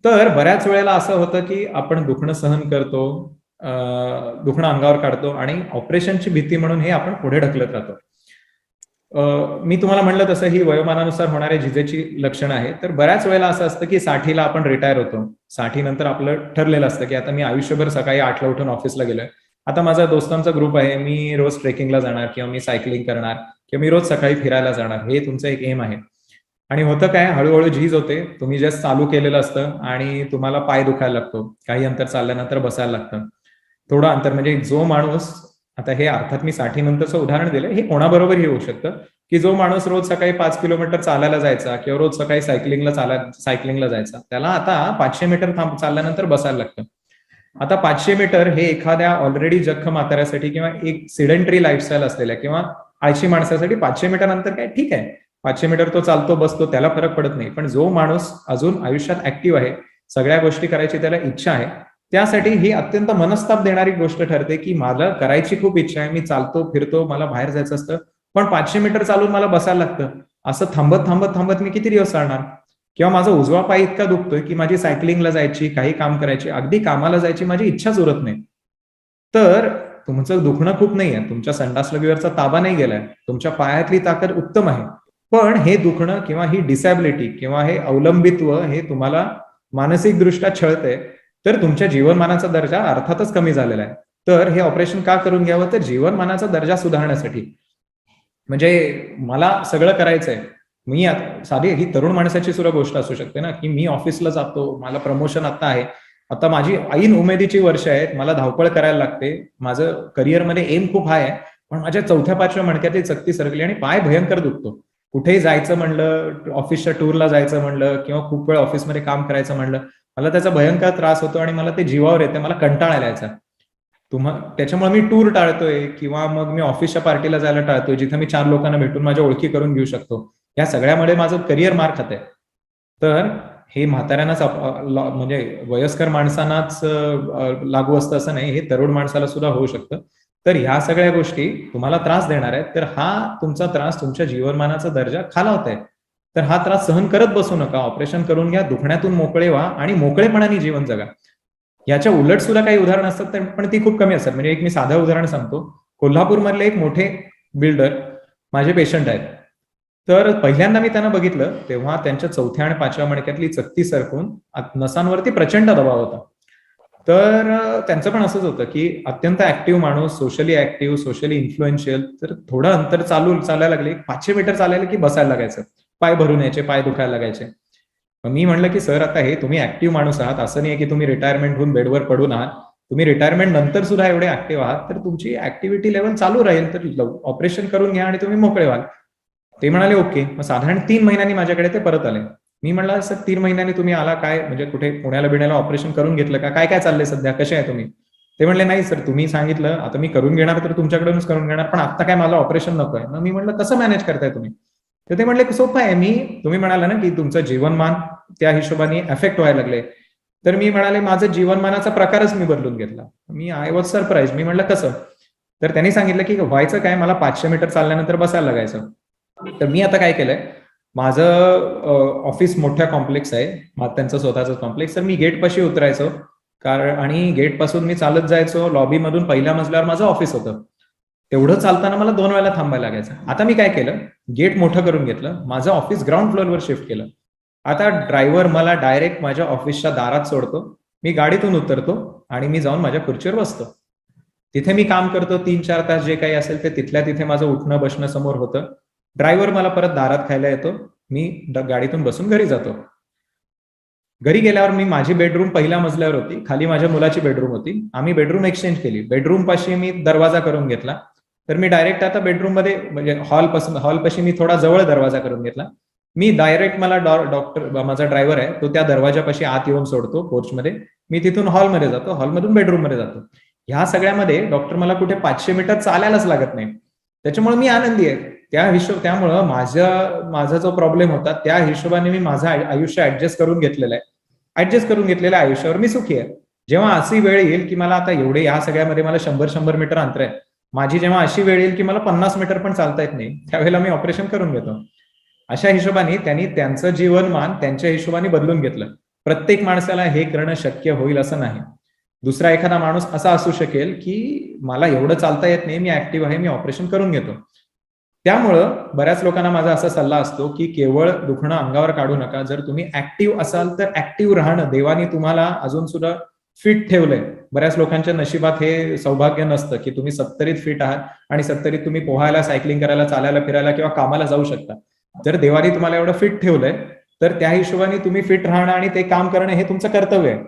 तर बऱ्याच वेळेला असं होतं की आपण दुखणं सहन करतो, दुखणं अंगावर काढतो आणि ऑपरेशनची भीती म्हणून हे आपण पुढे ढकलत राहतो. मी तुम्हाला म्हणलं तसं ही वयोमानानुसार होणाऱ्या झिजेची लक्षणं आहे. तर बऱ्याच वेळेला असं असतं की 60ला आपण रिटायर होतो, 60 नंतर आपलं ठरलेलं असतं की आता मी आयुष्यभर सकाळी 8ला उठून ऑफिसला गेलोय, आता माझा दोस्तांचा ग्रुप आहे, मी रोज ट्रेकिंगला जाणार किंवा मी सायकलिंग करणार किंवा मी रोज सकाळी फिरायला जाणार, हे तुमचं एक एम आहे. आणि होतं काय, हळूहळू झीज होते, तुम्ही जस्ट चालू केलेलं असतं आणि तुम्हाला पाय दुखायला लागतो, काही अंतर चालल्यानंतर बसायला लागतं. थोडं अंतर म्हणजे जो माणूस, आता हे अर्थात मी 60 नंतरचं उदाहरण दिलं, हे कोणाबरोबरही होऊ शकतं की जो माणूस रोज सकाळी 5 किलोमीटर चालायला जायचा किंवा रोज सकाळी सायकलिंगला जायचा, त्याला आता 500 मीटर चालल्यानंतर बसायला लागतं. आता 500 मीटर हे एखाद्या ऑलरेडी जख्म म्हाताऱ्यासाठी किंवा एक सिडेंटरी लाईफस्टाईल असलेल्या किंवा आळशी माणसासाठी 500 मीटर अंतर काय ठीक आहे, 500 मीटर तो चालतो बसतो त्याला फरक पडत नाही, पण जो माणूस अजून आयुष्यात ऍक्टिव्ह आहे, सगळ्या गोष्टी करायची त्याला इच्छा आहे, त्यासाठी ही अत्यंत मनस्ताप देणारी गोष्ट ठरते की मला करायची खूप इच्छा आहे, मी चालतो फिरतो, मला बाहेर जायचं असतं, पण 500 मीटर चालून मला बसायला लागतं. असं थांबत मी किती दिवस चालणार, किंवा माझा उजवा पाय इतका दुखतोय की माझी सायकलिंगला जायची, काही काम करायची, अगदी कामाला जायची माझी इच्छाच उरत नाही. तर तुमचं दुखणं खूप नाहीये, तुमच्या संडास लघवीवरचा ताबा नाही गेलाय, तुमच्या पायातली ताकद उत्तम आहे, पण हे दुखणं किंवा ही डिसॅबिलिटी किंवा हे अवलंबित्व हे तुम्हाला मानसिकदृष्ट्या छळतंय, तर तुमच्या जीवनमानाचा दर्जा अर्थातच कमी झालेला आहे. तर हे ऑपरेशन का करून घ्यावं? तर जीवनमानाचा दर्जा सुधारण्यासाठी. म्हणजे मला सगळं करायचंय, मी साधी ही तरुण माणसाची सुद्धा गोष्ट असू शकते ना, की मी ऑफिसला जातो, मला प्रमोशन आता आहे, आता माझी ऐन उमेदीची वर्ष आहेत, मला धावपळ करायला लागते, माझं करिअरमध्ये एम खूप हाय आहे, पण माझ्या 4थ्या-5व्या मणक्यातली चकती सरकली आणि पाय भयंकर दुखतो. कुठेही जायचं म्हणलं, ऑफिसच्या टूरला जायचं म्हणलं किंवा खूप वेळ ऑफिसमध्ये काम करायचं म्हणलं, मला त्याचा भयंकर त्रास होतो आणि मला ते जीवावर येते, मला कंटाळा यायचा. त्याच्यामुळे मी टूर टाळतोय किंवा मग मी ऑफिसच्या पार्टीला जायला टाळतोय, जिथे मी 4 लोकांना भेटून माझ्या ओळखी करून घेऊ शकतो. या सगळ्यामुळे माझं करिअर मार खातंय. तर हे म्हाताऱ्यांनाच म्हणजे वयस्कर माणसांनाच लागू असतं असं नाही, हे तरुण माणसाला सुद्धा होऊ शकतं. तर ह्या सगळ्या गोष्टी तुम्हाला त्रास देणार आहेत, तर हा तुमचा त्रास तुमच्या जीवनमानाचा दर्जा खालावतोय. तर हा त्रास सहन करत बसू नका, ऑपरेशन करून घ्या, दुखण्यातून मोकळे व्हा आणि मोकळेपणाने जीवन जगा. याच्या उलट सुद्धा काही उदाहरणं असतात, पण ती खूप कमी असतात. म्हणजे एक मी साधं उदाहरण सांगतो. कोल्हापूरमधले एक मोठे बिल्डर माझे पेशंट आहेत. तर पहिल्यांदा मी त्यांना बघितलं तेव्हा त्यांच्या 4थ्या आणि 5व्या मणक्यातली चकती सरकून नसांवरती प्रचंड दबाव होता. तर त्यांचं पण असंच होतं की अत्यंत ऍक्टिव्ह माणूस, सोशली ऍक्टिव्ह, सोशली इन्फ्लुएन्शियल. तर थोडं अंतर चालायला लागले, 500 मीटर चालायला की बसायला लागायचं, पाय भरून यायचे, पाय दुखायला लागायचे. मी म्हणलं की सर, आता हे तुम्ही ऍक्टिव्ह माणूस आहात, असं नाही की तुम्ही रिटायरमेंट होऊन बेडवर पडून आहात, तुम्ही रिटायरमेंट नंतर सुद्धा एवढे ऍक्टिव्ह आहात, तर तुमची ऍक्टिव्हिटी लेवल चालू राहील, तर ऑपरेशन करून घ्या आणि तुम्ही मोकळे व्हाल. ते म्हणाले ओके. मग साधारण 3 महिन्यांनी माझ्याकडे ते परत आले. मी म्हणलं सर, 3 महिन्यांनी तुम्ही आला, काय म्हणजे कुठे पुण्याला बिण्याला ऑपरेशन करून घेतलं का, काय काय चाललंय सध्या, कसे आहे तुम्ही? ते म्हणले नाही सर, तुम्ही सांगितलं, आता मी करून घेणार तर तुमच्याकडूनच करून घेणार, पण आता काय मला ऑपरेशन नको आहे. मग मी म्हणलं कसं मॅनेज करताय तुम्ही? तर ते म्हणले सोपं आहे, तुम्ही म्हणाला ना की तुमचं जीवनमान त्या हिशोबाने अफेक्ट व्हायला लागले, तर मी म्हणाले माझं जीवनमानाचा प्रकारच मी बदलून घेतला. Me was surprise. मी म्हणलं कसं? तर त्यांनी सांगितलं की व्हायचं काय, मला 500 मीटर चालल्यानंतर बसायला लागायचं. तर मी आता काय केलंय, माझं ऑफिस मोठ्या कॉम्प्लेक्स आहे, त्यांचं स्वतःच कॉम्प्लेक्स. तर मी गेटपाशी उतरायचो आणि गेट पासून मी चालत जायचो, लॉबी मधून पहिल्या मजल्यावर माझं ऑफिस होतं. तेवढं चालताना मला 2 वेळा थांबायला लागायचं. आता मी काय केलं, गेट मोठं करून घेतलं, माझं ऑफिस ग्राउंड फ्लोअरवर शिफ्ट केलं. आता ड्रायव्हर मला डायरेक्ट माझ्या ऑफिसच्या दारात सोडतो, मी गाडीतून उतरतो आणि मी जाऊन माझ्या खुर्चीवर बसतो. तिथे मी काम करतो 3-4 तास, जे काही असेल ते तिथल्या तिथे माझं उठणं बसणं समोर होतं. ड्रायव्हर मला परत दारात खायला येतो, मी गाडीतून बसून घरी जातो. घरी गेल्यावर मी माझी बेडरूम पहिल्या मजल्यावर होती, खाली माझ्या मुलाची बेडरूम होती. आम्ही बेडरूम एक्सचेंज केली. बेडरूम पाशी मी दरवाजा करून घेतला. तर मी डायरेक्ट आता बेडरूम मध्ये म्हणजे हॉलपाशी मी थोडा जवळ दरवाजा करून घेतला. मी डायरेक्ट मला माझा ड्रायव्हर आहे, तो त्या दरवाजापाशी आत येऊन सोडतो पोर्चमध्ये. मी तिथून हॉलमध्ये जातो, हॉलमधून बेडरूम मध्ये जातो. ह्या सगळ्यामध्ये डॉक्टर मला कुठे 500 मीटर चालायलाच लागत नाही. त्याच्यामुळे मी आनंदी आहे. त्यामुळं माझा जो प्रॉब्लेम होता त्या हिशोबाने मी माझं आयुष्य ऍडजस्ट करून घेतलेलं आहे. ऍडजस्ट करून घेतलेल्या आयुष्यावर मी सुखी आहे. जेव्हा अशी वेळ येईल की मला आता एवढे या सगळ्यामध्ये मला 100 मीटर अंतर आहे, माझी जेव्हा अशी वेळ येईल की मला 50 मीटर पण चालता येत नाही, त्यावेळेला मी ऑपरेशन करून घेतो. अशा हिशोबाने त्यांनी त्यांचं जीवनमान त्यांच्या हिशोबाने बदलून घेतलं. प्रत्येक माणसाला हे करणं शक्य होईल असं नाही. दुसरा एखादा माणूस असा असू शकेल की मला एवढं चालता येत नाही, मी ऍक्टिव्ह आहे, मी ऑपरेशन करून घेतो. त्यामुळं बऱ्याच लोकांना माझा असा सल्ला असतो की केवळ दुखणं अंगावर काढू नका. जर तुम्ही ऍक्टिव्ह असाल तर ऍक्टिव्ह राहणं, देवाने तुम्हाला अजून सुद्धा फिट ठेवलंय. बऱ्याच लोकांच्या नशिबात हे सौभाग्य नसतं की तुम्ही 70th फिट आहात आणि 70th तुम्ही पोहायला, सायकलिंग करायला, चालायला, फिरायला किंवा कामाला जाऊ शकता. जर देवाने तुम्हाला एवढं फिट ठेवलंय तर त्या हिशोबाने तुम्ही फिट राहणं आणि ते काम करणं हे तुमचं कर्तव्य आहे.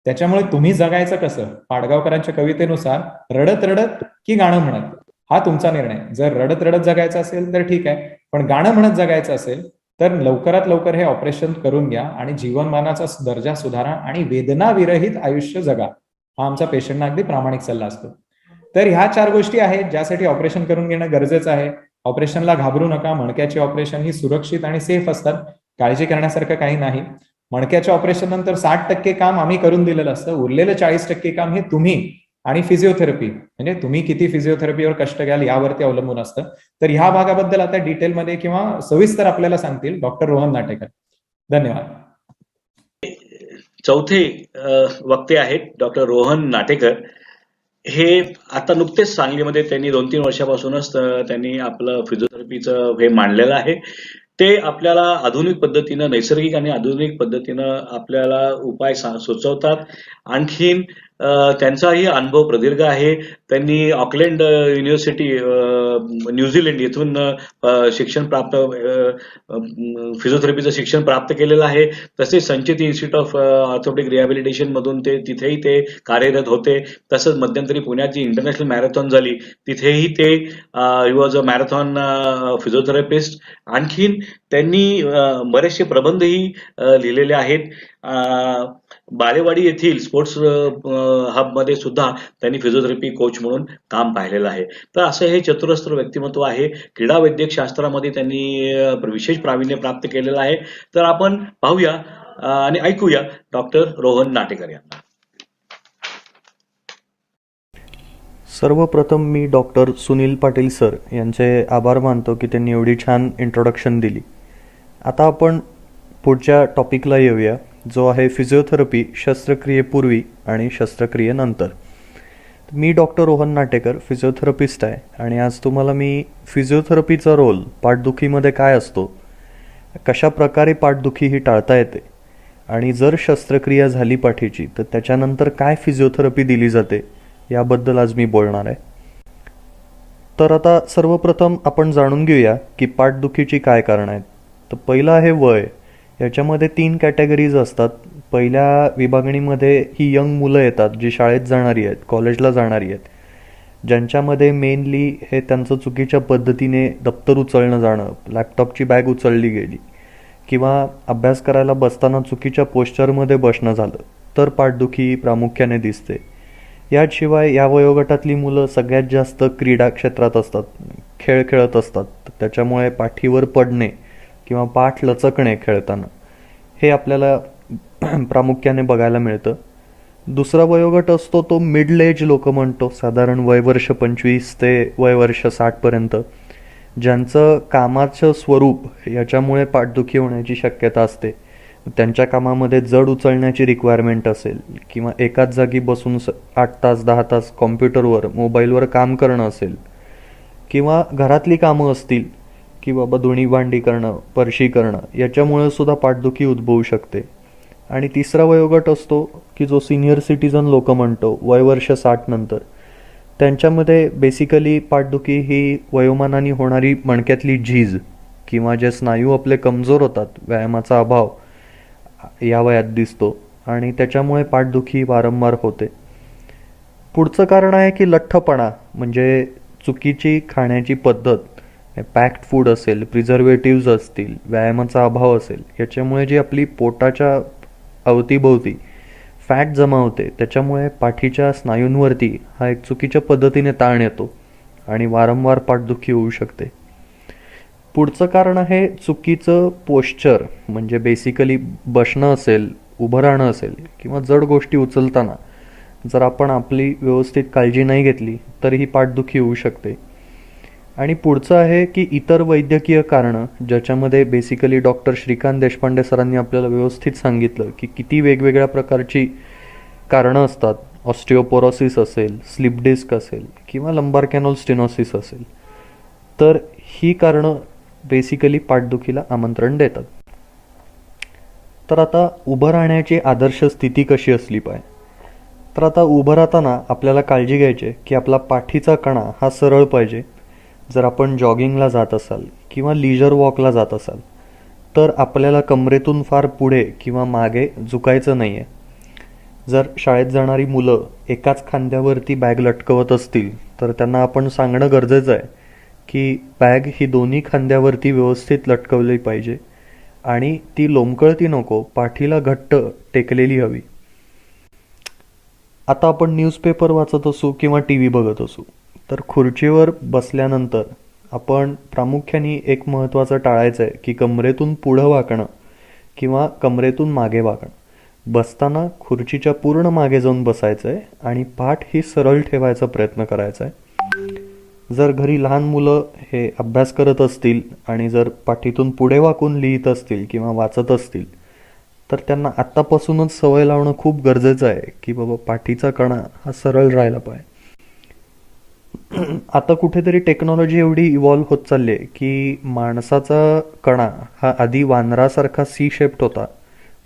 त्याच्यामुळे तुम्ही जगायचं कसं, पाडगावकरांच्या कवितेनुसार रडत रडत की गाणं म्हणत, हा तुमचा निर्णय. जर रडत रडत जगायचं असेल तर ठीक आहे, पण गाणं म्हणत जगायचं असेल तर लवकरात लवकर हे ऑपरेशन करून घ्या आणि जीवनमानाचा दर्जा सुधारा आणि वेदना विरहित आयुष्य जगा. हा आमचा पेशंटना अगदी प्रामाणिक सल्ला असतो. तर ह्या 4 गोष्टी आहेत ज्यासाठी ऑपरेशन करून घेणं गरजेचं आहे. ऑपरेशनला घाबरू नका. मणक्याची ऑपरेशन ही सुरक्षित आणि सेफ असतात, काळजी करण्यासारखं काही नाही. मणक्याच्या ऑपरेशन नंतर 60% काम आम्ही करून दिलेलं असतं, उरलेलं 40% काम हे तुम्ही आणि फिजिओथेरपी, म्हणजे तुम्ही किती फिजिओथेरपीवर कष्ट घ्याल यावरती अवलंबून असतं. तर ह्या भागाबद्दल आता डिटेलमध्ये किंवा सविस्तर आपल्याला सांगतील डॉक्टर रोहन नाटेकर. धन्यवाद. 4थे वक्ते आहेत डॉक्टर रोहन नाटेकर. हे आता नुकतेच सांगलीमध्ये त्यांनी 2-3 वर्षापासूनच त्यांनी आपलं फिजिओथेरपीचं हे मांडलेलं आहे. ते आपल्याला आधुनिक पद्धतीनं, नैसर्गिक आणि आधुनिक पद्धतीनं आपल्याला उपाय सुचवतात. आणखीन त्यांचाही अनुभव प्रदीर्घ आहे. त्यांनी ऑकलँड युनिव्हर्सिटी न्यूझीलंड येथून शिक्षण प्राप्त फिजिओथेरपीचं शिक्षण प्राप्त केलेलं आहे. तसेच संचित इन्स्टिट्यूट ऑफ ऑर्थोपेडिक रिहॅबिलिटेशन मधून तिथेही ते कार्यरत होते. तसंच मध्यंतरी पुण्यात जी इंटरनॅशनल मॅरेथॉन झाली तिथेही ते he was a marathon physiotherapist. आणखीन त्यांनी बरेचसे प्रबंधही लिहिलेले आहेत. बालेवाडी येथील स्पोर्ट्स हबमध्ये सुद्धा त्यांनी फिजिओथेरपी कोच म्हणून काम पाहिलेलं आहे. तर असं हे चतुरस्त्र व्यक्तिमत्व आहे. क्रीडा वैद्यक शास्त्रामध्ये त्यांनी विशेष प्रावीण्य प्राप्त केलेलं आहे. तर आपण पाहूया आणि ऐकूया डॉक्टर रोहन नाटेकर यांना. सर्वप्रथम मी डॉक्टर सुनील पाटील सर यांचे आभार मानतो की त्यांनी एवढी छान इंट्रोडक्शन दिली. आता आपण पुढच्या टॉपिकला येऊया, जो आहे फिजिओथेरपी शस्त्रक्रियेपूर्वी आणि शस्त्रक्रियेनंतर. मी डॉक्टर रोहन नाटेकर फिजिओथेरपिस्ट आहे आणि आज तुम्हाला मी फिजिओथेरपीचा रोल पाठदुखीमध्ये काय असतो, कशा प्रकारे पाठदुखी ही टाळता येते आणि जर शस्त्रक्रिया झाली पाठीची तर त्याच्यानंतर काय फिजिओथेरपी दिली जाते याबद्दल आज मी बोलणार आहे. तर आता सर्वप्रथम आपण जाणून घेऊया की पाठदुखीची काय कारणं आहेत. तर पहिलं आहे वय. याच्यामध्ये 3 कॅटेगरीज असतात. पहिल्या विभागणीमध्ये ही यंग मुलं येतात जी शाळेत जाणारी आहेत, कॉलेजला जाणारी आहेत, ज्यांच्यामध्ये मेनली हे त्यांचं चुकीच्या पद्धतीने दप्तर उचलणं जाणं, लॅपटॉपची बॅग उचलली गेली किंवा अभ्यास करायला बसताना चुकीच्या पोश्चरमध्ये बसणं झालं तर पाठदुखी प्रामुख्याने दिसते. याशिवाय या वयोगटातली मुलं सगळ्यात जास्त क्रीडा क्षेत्रात असतात, खेळ खेळत असतात. त्याच्यामुळे पाठीवर पडणे किंवा पाठ लचकणे खेळताना हे आपल्याला प्रामुख्याने बघायला मिळतं. दुसरा वयोगट असतो तो मिडल एज लोक म्हणतो, साधारण वयवर्ष 25 ते वयवर्ष 60 पर्यंत, ज्यांचं कामाचं स्वरूप याच्यामुळे पाठदुखी होण्याची शक्यता असते. त्यांच्या कामामध्ये जड उचलण्याची रिक्वायरमेंट असेल किंवा एकाच जागी बसून 8 तास 10 तास कॉम्प्युटरवर मोबाईलवर काम करणं असेल किंवा घरातली कामं असतील की बाबा धुणी भांडी करणं, फरशी करणं, याच्यामुळे सुद्धा पाठदुखी उद्भवू शकते. आणि तिसरा वयोगट असतो की जो सिनियर सिटीजन लोक म्हणतो, वयवर्ष 60 नंतर, त्यांच्यामध्ये बेसिकली पाठदुखी ही वयोमानाने होणारी मणक्यातली झीज किंवा जे स्नायू आपले कमजोर होतात, व्यायामाचा अभाव या वयात दिसतो आणि त्याच्यामुळे पाठदुखी वारंवार होते. पुढचं कारण आहे की लठ्ठपणा, म्हणजे चुकीची खाण्याची पद्धत, पॅक्ड फूड असेल, प्रिझर्वेटिव्ज असतील, व्यायामाचा अभाव असेल, याच्यामुळे जी आपली पोटाच्या अवतीभोवती फॅट जमा होते त्याच्यामुळे पाठीच्या स्नायूंवरती हा एक चुकीच्या पद्धतीने ताण येतो आणि वारंवार पाठदुखी होऊ शकते. पुढचं कारण आहे चुकीचं पोश्चर, म्हणजे बेसिकली बसणं असेल, उभं राहणं असेल किंवा जड गोष्टी उचलताना जर आपण आपली व्यवस्थित काळजी नाही घेतली तर ही पाठदुखी होऊ शकते. आणि पुढचं आहे की इतर वैद्यकीय कारणं, ज्याच्यामध्ये बेसिकली डॉक्टर श्रीकांत देशपांडे सरांनी आपल्याला व्यवस्थित सांगितलं की किती वेगवेगळ्या प्रकारची कारणं असतात. ऑस्टिओपोरोसिस असेल, स्लिप डिस्क असेल किंवा लंबार कॅनॉल स्टेनोसिस असेल, तर ही कारणं बेसिकली पाठदुखीला आमंत्रण देतात. तर आता उभं राहण्याची आदर्श स्थिती कशी असली पाहिजे. तर आता उभं राहताना आपल्याला काळजी घ्यायची की आपला पाठीचा कणा हा सरळ पाहिजे. जर आपण जॉगिंगला जात असाल किंवा लीजर वॉकला जात असाल तर आपल्याला कमरेतून फार पुढे किंवा मागे झुकायचं नाही आहे. जर शाळेत जाणारी मुलं एकाच खांद्यावरती बॅग लटकवत असतील तर त्यांना आपण सांगणं गरजेचं आहे की बॅग ही दोन्ही खांद्यावरती व्यवस्थित लटकवली पाहिजे आणि ती लोंबकळती नको, पाठीला घट्ट टेकलेली हवी. आता आपण न्यूजपेपर वाचत असू किंवा TV बघत असू तर खुर्चीवर बसल्यानंतर आपण प्रामुख्याने एक महत्त्वाचं टाळायचं आहे की कमरेतून पुढं वाकणं किंवा कमरेतून मागे वाकणं. बसताना खुर्चीच्या पूर्ण मागे जाऊन बसायचं आहे आणि पाठ ही सरळ ठेवायचा प्रयत्न करायचा आहे. जर घरी लहान मुलं हे अभ्यास करत असतील आणि जर पाठीतून पुढे वाकून लिहित असतील किंवा वाचत असतील तर त्यांना आत्तापासूनच सवय लावणं खूप गरजेचं आहे की बाबा पाठीचा कणा हा सरळ राहायला पाहिजे. आता कुठेतरी टेक्नॉलॉजी एवढी इव्हॉल्व्ह होत चालली आहे की माणसाचा कणा हा आधी वानरासारखा सी शेप्ड होता,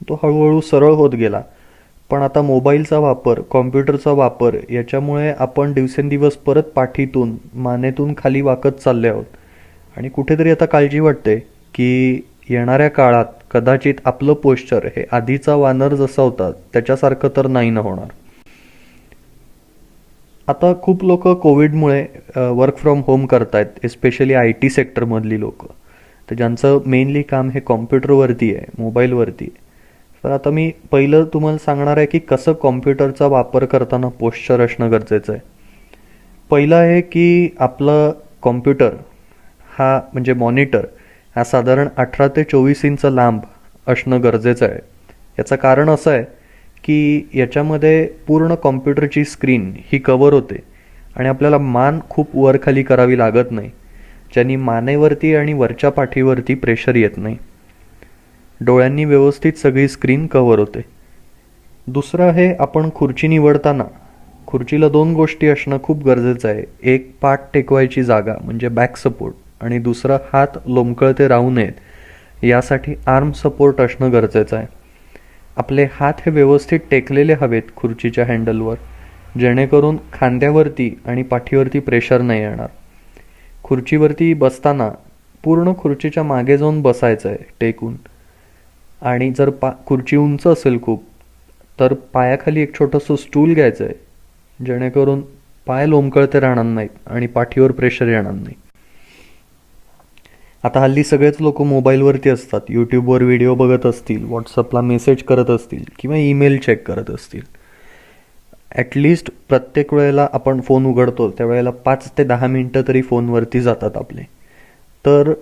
तो हळूहळू सरळ होत गेला. पण आता मोबाईलचा वापर, कॉम्प्युटरचा वापर याच्यामुळे आपण दिवसेंदिवस परत पाठीतून मानेतून खाली वाकत चालले आहोत. आणि कुठेतरी आता काळजी वाटते की येणाऱ्या काळात कदाचित आपलं पोश्चर हे आधीचा वानर जसा होता त्याच्यासारखं तर नाही ना होणार. आता खूप लोक कोविडमुळे वर्क फ्रॉम होम करतायत, एस्पेशली IT सेक्टरमधली लोक, तर ज्यांचं मेनली काम हे कॉम्प्युटरवरती आहे, मोबाईलवरती आहे. तर आता मी पहिलं तुम्हाला सांगणार आहे की कसं कॉम्प्युटरचा वापर करताना पोश्चर असणं गरजेचं आहे. पहिलं आहे की आपलं कॉम्प्युटर हा म्हणजे मॉनिटर हा साधारण 18 ते 24 इंच लांब असणं गरजेचं आहे. याचं कारण असं आहे की याच्यामध्ये पूर्ण कॉम्प्युटरची स्क्रीन ही कवर होते आणि आपल्याला मान खूप वर खाली करावी लागत नाही, ज्यांनी मानेवरती आणि वरच्या पाठीवरती प्रेशर येत नाही. डोळ्यांनी व्यवस्थित सगळी स्क्रीन कवर होते. दुसरं आहे, आपण खुर्ची निवडताना खुर्चीला 2 गोष्टी असणं खूप गरजेचं आहे. एक, पाठ टेकवायची जागा म्हणजे बॅक सपोर्ट, आणि दुसरा, हात लोंबकळते राहू नयेत यासाठी आर्म सपोर्ट असणं गरजेचं आहे. आपले हात हे व्यवस्थित टेकलेले हवेत खुर्चीच्या हँडलवर, जेणेकरून खांद्यावरती आणि पाठीवरती प्रेशर नाही येणार. खुर्चीवरती बसताना पूर्ण खुर्चीच्या मागे जाऊन बसायचं आहे टेकून. आणि जर खुर्ची उंच असेल खूप तर पायाखाली एक छोटंसं स्टूल घ्यायचं आहे, जेणेकरून पाय लोंबकळते राहणार नाहीत आणि पाठीवर प्रेशर येणार नाही. आता हल्ली सगळेच लोक मोबाईलवरती असतात, यूट्यूबवर व्हिडिओ बघत असतील, व्हॉट्सअपला मेसेज करत असतील किंवा ईमेल चेक करत असतील. ॲटलिस्ट प्रत्येक वेळेला आपण फोन उघडतो त्यावेळेला 5 ते 10 मिनटं तरी फोनवरती जातात आपले. तर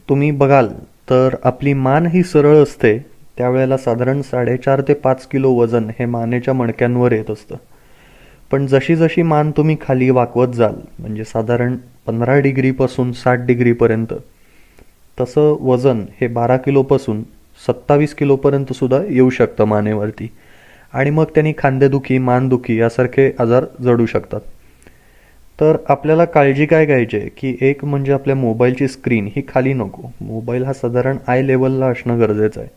तुम्ही बघाल तर आपली मान ही सरळ असते त्यावेळेला साधारण 4.5 ते 5 किलो वजन हे मानेच्या मणक्यांवर येत असतं. पण जशी जशी मान तुम्ही खाली वाकवत जाल, म्हणजे साधारण 15 डिग्रीपासून 60 डिग्रीपर्यंत, तसं वजन हे 12 किलोपासून 27 किलोपर्यंत सुद्धा येऊ शकतं मानेवरती. आणि मग त्यांनी खांदेदुखी, मानदुखी यासारखे आजार जडू शकतात. तर आपल्याला काळजी काय घ्यायची आहे की एक म्हणजे आपल्या मोबाईलची स्क्रीन ही खाली नको. मोबाईल हा साधारण आय लेवलला असणं गरजेचं आहे.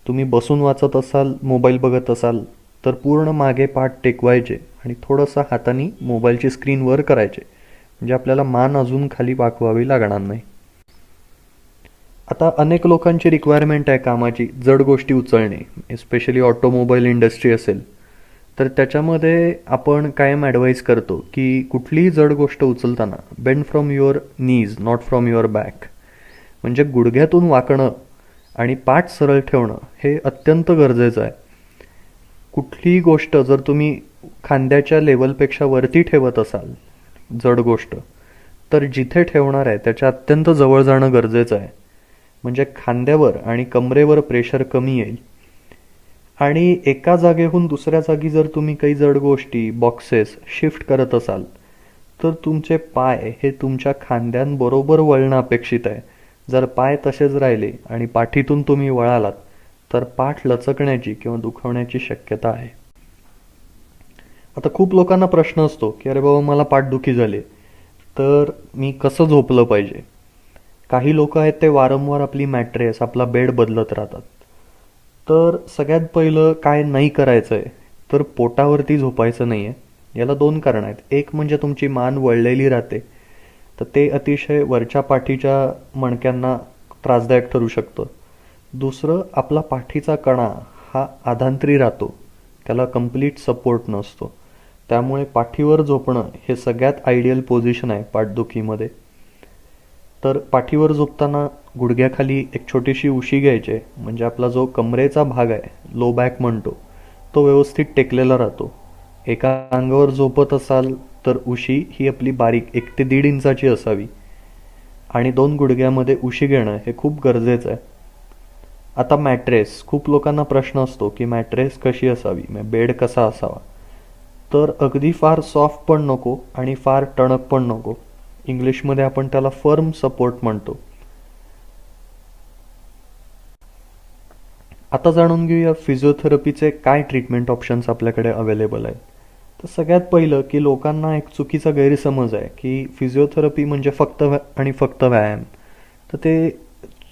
तुम्ही बसून वाचत असाल, मोबाईल बघत असाल तर पूर्ण मागे पाठ टेकवायचे आणि थोडंसं हाताने मोबाईलची स्क्रीन वर करायचे, म्हणजे आपल्याला मान अजून खाली वाकवावी लागणार नाही. आता अनेक लोकांची रिक्वायरमेंट आहे कामाची जड गोष्टी उचलणे, एस्पेशली ऑटोमोबाईल इंडस्ट्री असेल तर त्याच्यामध्ये आपण कायम ॲडवाईज करतो की कुठलीही जड गोष्ट उचलताना bend from your knees not from your back, म्हणजे गुडघ्यातून वाकणं आणि पाठ सरळ ठेवणं हे अत्यंत गरजेचं आहे. कुठलीही गोष्ट जर तुम्ही खांद्याच्या लेवलपेक्षा वरती ठेवत असाल जड गोष्ट, तर जिथे ठेवणार आहे त्याच्या अत्यंत जवळ जाणं गरजेचं आहे, म्हणजे खांद्यावर आणि कमरेवर प्रेशर कमी येईल. आणि एका जागेहून दुसऱ्या जागी जर तुम्ही काही जड गोष्टी, बॉक्सेस शिफ्ट करत असाल तर तुमचे पाय हे तुमच्या खांद्यांबरोबर वळणं अपेक्षित आहे. जर पाय तसेच राहिले आणि पाठीतून तुम्ही वळालात तर पाठ लचकण्याची किंवा दुखवण्याची शक्यता आहे. आता खूप लोकांना प्रश्न असतो की अरे बाबा मला पाठदुखी झाली तर मी कसं झोपलं पाहिजे. काही लोक आहेत ते वारंवार आपली मॅट्रेस, आपला बेड बदलत राहतात. तर सगळ्यात पहिलं काय नाही करायचं आहे तर पोटावरती झोपायचं नाही आहे. याला 2 कारणं आहेत. एक म्हणजे तुमची मान वळलेली राहते, तर ते अतिशय वरच्या पाठीच्या मणक्यांना त्रासदायक ठरू शकतं. दुसरं, आपला पाठीचा कणा हा आधांतरी राहतो, त्याला कंप्लीट सपोर्ट नसतो. त्यामुळे पाठीवर झोपणं हे सगळ्यात आयडियल पोझिशन आहे पाठदुखीमध्ये. तर पाठीवर झोपताना गुडघ्याखाली एक छोटीशी उशी घ्यायची, म्हणजे आपला जो कमरेचा भाग आहे, लो बॅक म्हणतो, तो व्यवस्थित टेकलेला राहतो. एका अंगावर झोपत असाल तर उशी ही आपली बारीक 1 ते 1.5 इंचाची असावी आणि 2 गुडघ्यामध्ये उशी घेणं हे खूप गरजेचं आहे. आता मॅट्रेस, खूप लोकांना प्रश्न असतो की मॅट्रेस कशी असावी, बेड कसा असावा. तर अगदी फार सॉफ्ट पण नको आणि फार टणक पण नको. इंग्लिशमध्ये आपण त्याला फर्म सपोर्ट म्हणतो. आता जाणून घेऊया फिजिओथेरपीचे काय ट्रीटमेंट ऑप्शन्स आपल्याकडे अवेलेबल आहेत. तर सगळ्यात पहिलं की लोकांना एक चुकीचा गैरसमज आहे की फिजिओथेरपी म्हणजे फक्त आणि फक्त व्यायाम. तर ते